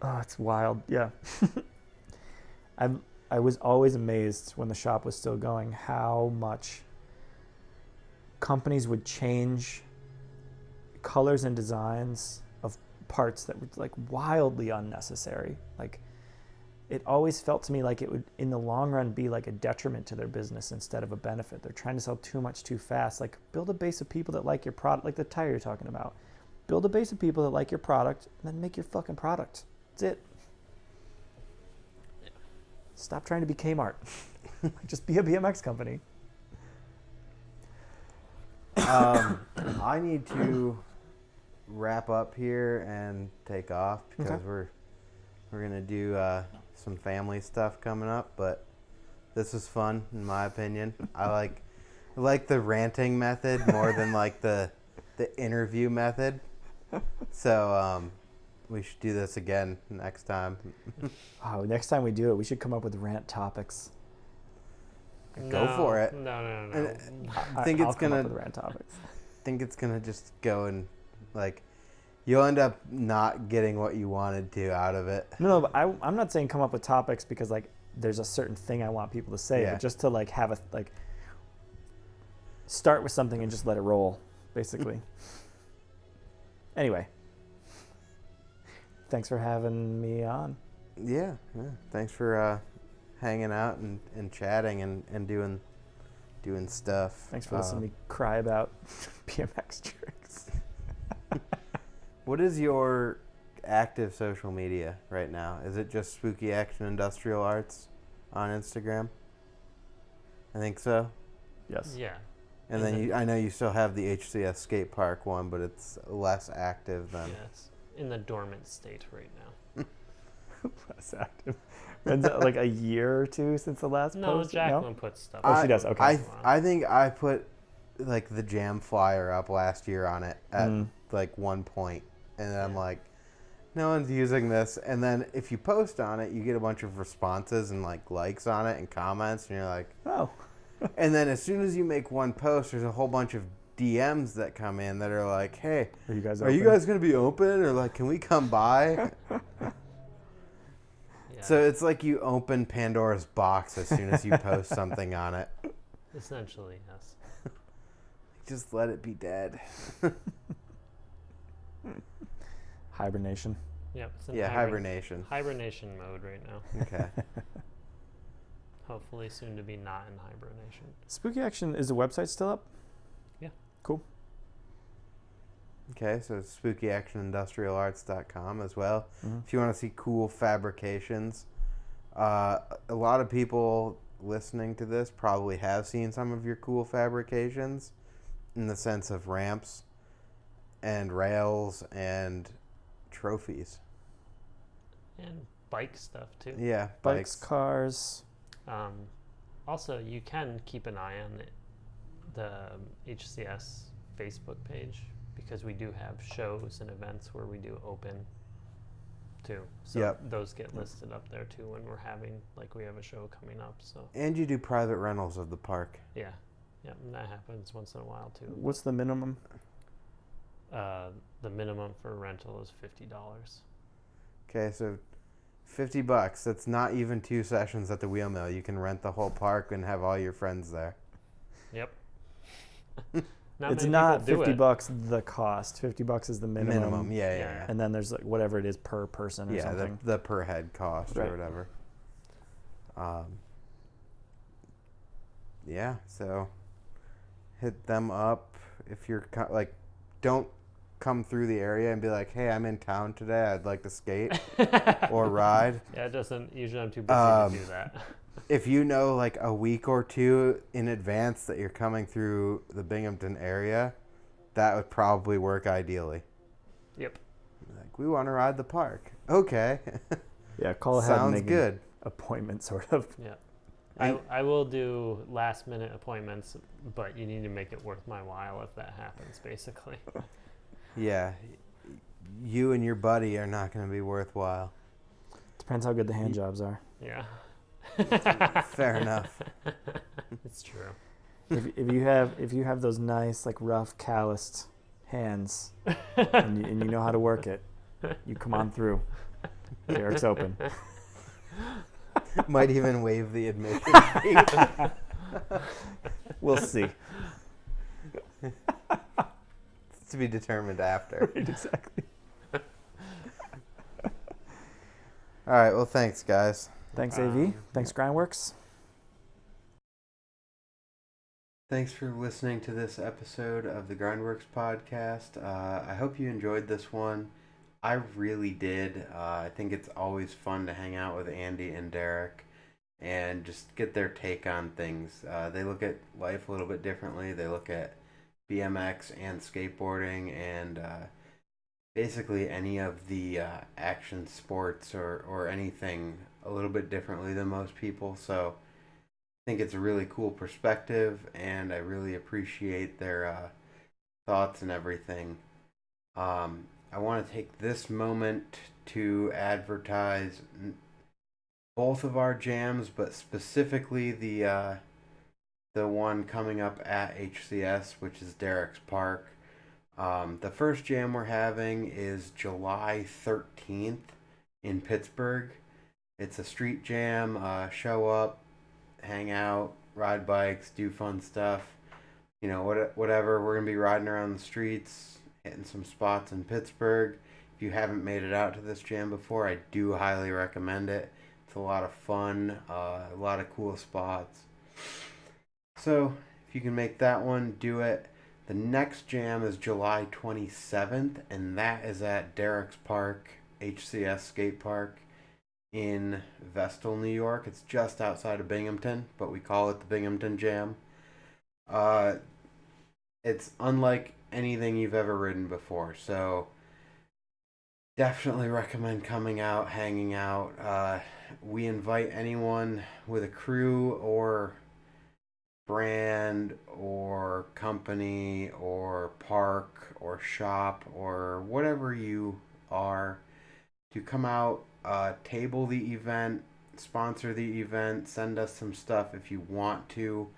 Oh, it's wild. Yeah. I was always amazed when the shop was still going how much companies would change colors and designs of parts that were like wildly unnecessary. Like, it always felt to me like it would in the long run be like a detriment to their business instead of a benefit. They're trying to sell too much too fast. Like, build a base of people that like your product, like the tire you're talking about. Build a base of people that like your product and then make your fucking product. That's it. Yeah. Stop trying to be Kmart. Just be a BMX company. I need to wrap up here and take off because we're gonna do some family stuff coming up. But this was fun, in my opinion. I like the ranting method more than like the interview method. So we should do this again next time. Oh, next time we do it, we should come up with rant topics. Go for it. No. I think I'll it's come gonna. up with rant topics. I think it's gonna just go and like, you'll end up not getting what you wanted to out of it. No, but I'm not saying come up with topics because like there's a certain thing I want people to say, but just to like have start with something and just let it roll, basically. Anyway, thanks for having me on. Yeah. Thanks for hanging out and chatting and doing stuff. Thanks for listening to me cry about BMX tricks. What is your active social media right now? Is it just Spooky Action Industrial Arts on Instagram? I think so. Yes. Yeah. And then I know you still have the HCS skate park one, but it's less active than. Yeah, it's in the dormant state right now. Less active. Is it like a year or two since the last post? Jacqueline puts stuff. Oh, she does. Okay. I think I put like the jam flyer up last year on it at like one point, and then I'm like, no one's using this. And then if you post on it, you get a bunch of responses and like likes on it and comments, and you're like, oh. And then as soon as you make one post, there's a whole bunch of DMs that come in that are like, hey, are you guys going to be open? Or like, can we come by? So it's like you open Pandora's box as soon as you post something on it. Essentially, yes. Just let it be dead. Hibernation. Yep. It's in hibernation. Hibernation mode right now. Okay. Hopefully soon to be not in hibernation. Spooky Action, is the website still up? Yeah. Cool. Okay, so it's spookyactionindustrialarts.com as well. Mm-hmm. If you want to see cool fabrications. A lot of people listening to this probably have seen some of your cool fabrications in the sense of ramps and rails and trophies. And bike stuff too. Yeah, bikes, cars. Also, you can keep an eye on the HCS Facebook page because we do have shows and events where we do open too. So those get listed up there too when we're having, like we have a show coming up. So. And you do private rentals of the park. Yeah. Yeah, and that happens once in a while too. What's the minimum? The minimum for rental is $50. Okay, so $50. That's not even 2 sessions at the wheel mill. You can rent the whole park and have all your friends there. Yep. It's not $50 the cost. $50 is the minimum. Minimum, yeah. And then there's like whatever it is per person or something. The per head cost or whatever. So hit them up if you're don't come through the area and be like, hey, I'm in town today, I'd like to skate or ride. Yeah, it doesn't, usually I'm too busy to do that. If you know like a week or two in advance that you're coming through the Binghamton area, that would probably work ideally. Yep. Like, we want to ride the park. Okay. Yeah, call ahead and make good appointment sort of. Yeah. I will do last minute appointments, but you need to make it worth my while if that happens, basically. Yeah. You and your buddy are not going to be worthwhile. Depends how good the hand jobs are. Yeah. Fair enough. It's true. If you have those nice, like, rough, calloused hands and you know how to work it, you come on through. Derek's open. Might even waive the admission fee. We'll see. To be determined after. Right, exactly. All right. Well, thanks, guys. Thanks, AV. Thanks, GrindWorks. Thanks for listening to this episode of the GrindWorks Podcast. I hope you enjoyed this one. I really did. I think it's always fun to hang out with Andy and Derek and just get their take on things. They look at life a little bit differently. They look at BMX and skateboarding and basically any of the action sports or anything a little bit differently than most people. So I think it's a really cool perspective, and I really appreciate their thoughts and everything. I want to take this moment to advertise both of our jams, but specifically the one coming up at HCS, which is Derek's Park. The first jam we're having is July 13th in Pittsburgh. It's a street jam. Show up, hang out, ride bikes, do fun stuff. You know, whatever. We're going to be riding around the streets, hitting some spots in Pittsburgh. If you haven't made it out to this jam before, I do highly recommend it. It's a lot of fun, a lot of cool spots. So, if you can make that one, do it. The next jam is July 27th, and that is at Derek's Park, HCS Skate Park in Vestal, New York. It's just outside of Binghamton, but we call it the Binghamton Jam. it's unlike anything you've ever ridden before. So definitely recommend coming out, hanging out. We invite anyone with a crew or brand or company or park or shop or whatever you are to come out, table the event, sponsor the event, send us some stuff if you want to.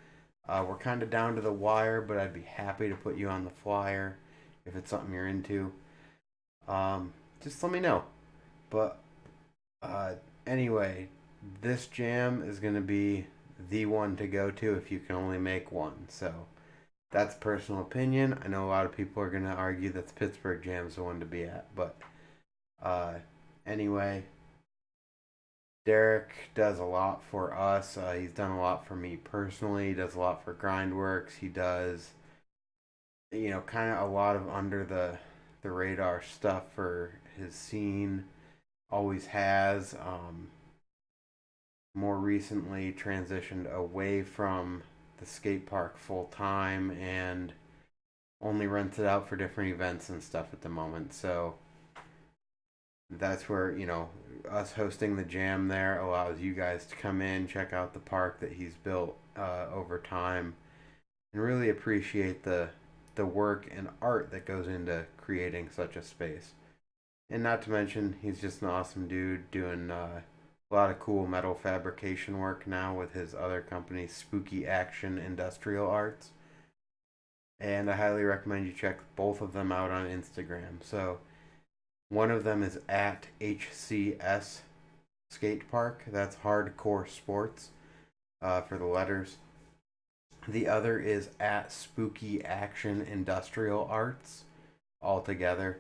We're kind of down to the wire, but I'd be happy to put you on the flyer if it's something you're into. Just let me know. But anyway, this jam is going to be the one to go to if you can only make one. So that's personal opinion. I know a lot of people are going to argue that the Pittsburgh Jam's the one to be at. But anyway, Derek does a lot for us. He's done a lot for me personally. He does a lot for GrindWorks. He does, kind of a lot of under the radar stuff for his scene. Always has. More recently transitioned away from the skate park full time and only rents it out for different events and stuff at the moment. So that's where, us hosting the jam there allows you guys to come in, check out the park that he's built over time, and really appreciate the work and art that goes into creating such a space. And not to mention, he's just an awesome dude doing a lot of cool metal fabrication work now with his other company, Spooky Action Industrial Arts. And I highly recommend you check both of them out on Instagram. So one of them is at HCS Skate Park. That's Hardcore Sports for the letters. The other is at Spooky Action Industrial Arts, all together.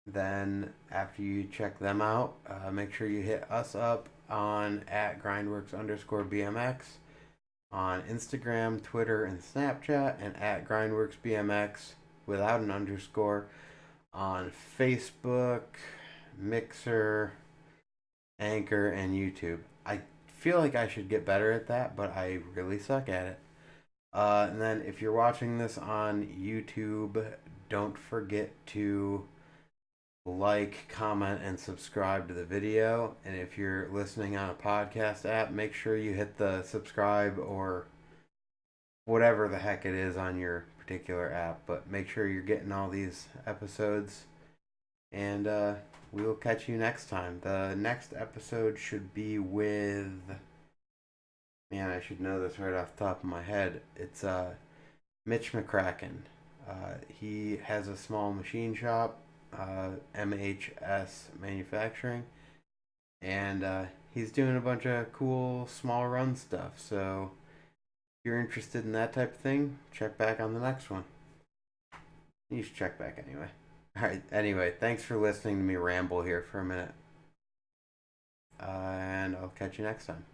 Then after you check them out, make sure you hit us up on at GrindWorks_BMX on Instagram, Twitter, and Snapchat, and at GrindWorks BMX without an underscore on Facebook, Mixer, Anchor, and YouTube. I feel like I should get better at that, but I really suck at it. And then if you're watching this on YouTube, don't forget to like, comment, and subscribe to the video. And if you're listening on a podcast app, make sure you hit the subscribe or whatever the heck it is on your particular app. But make sure you're getting all these episodes. And we will catch you next time. The next episode should be with... Man, I should know this right off the top of my head. It's Mitch McCracken. He has a small machine shop, MHS Manufacturing, and he's doing a bunch of cool small run stuff. So if you're interested in that type of thing, check back on the next one. You should check back anyway. Alright, anyway, thanks for listening to me ramble here for a minute. And I'll catch you next time.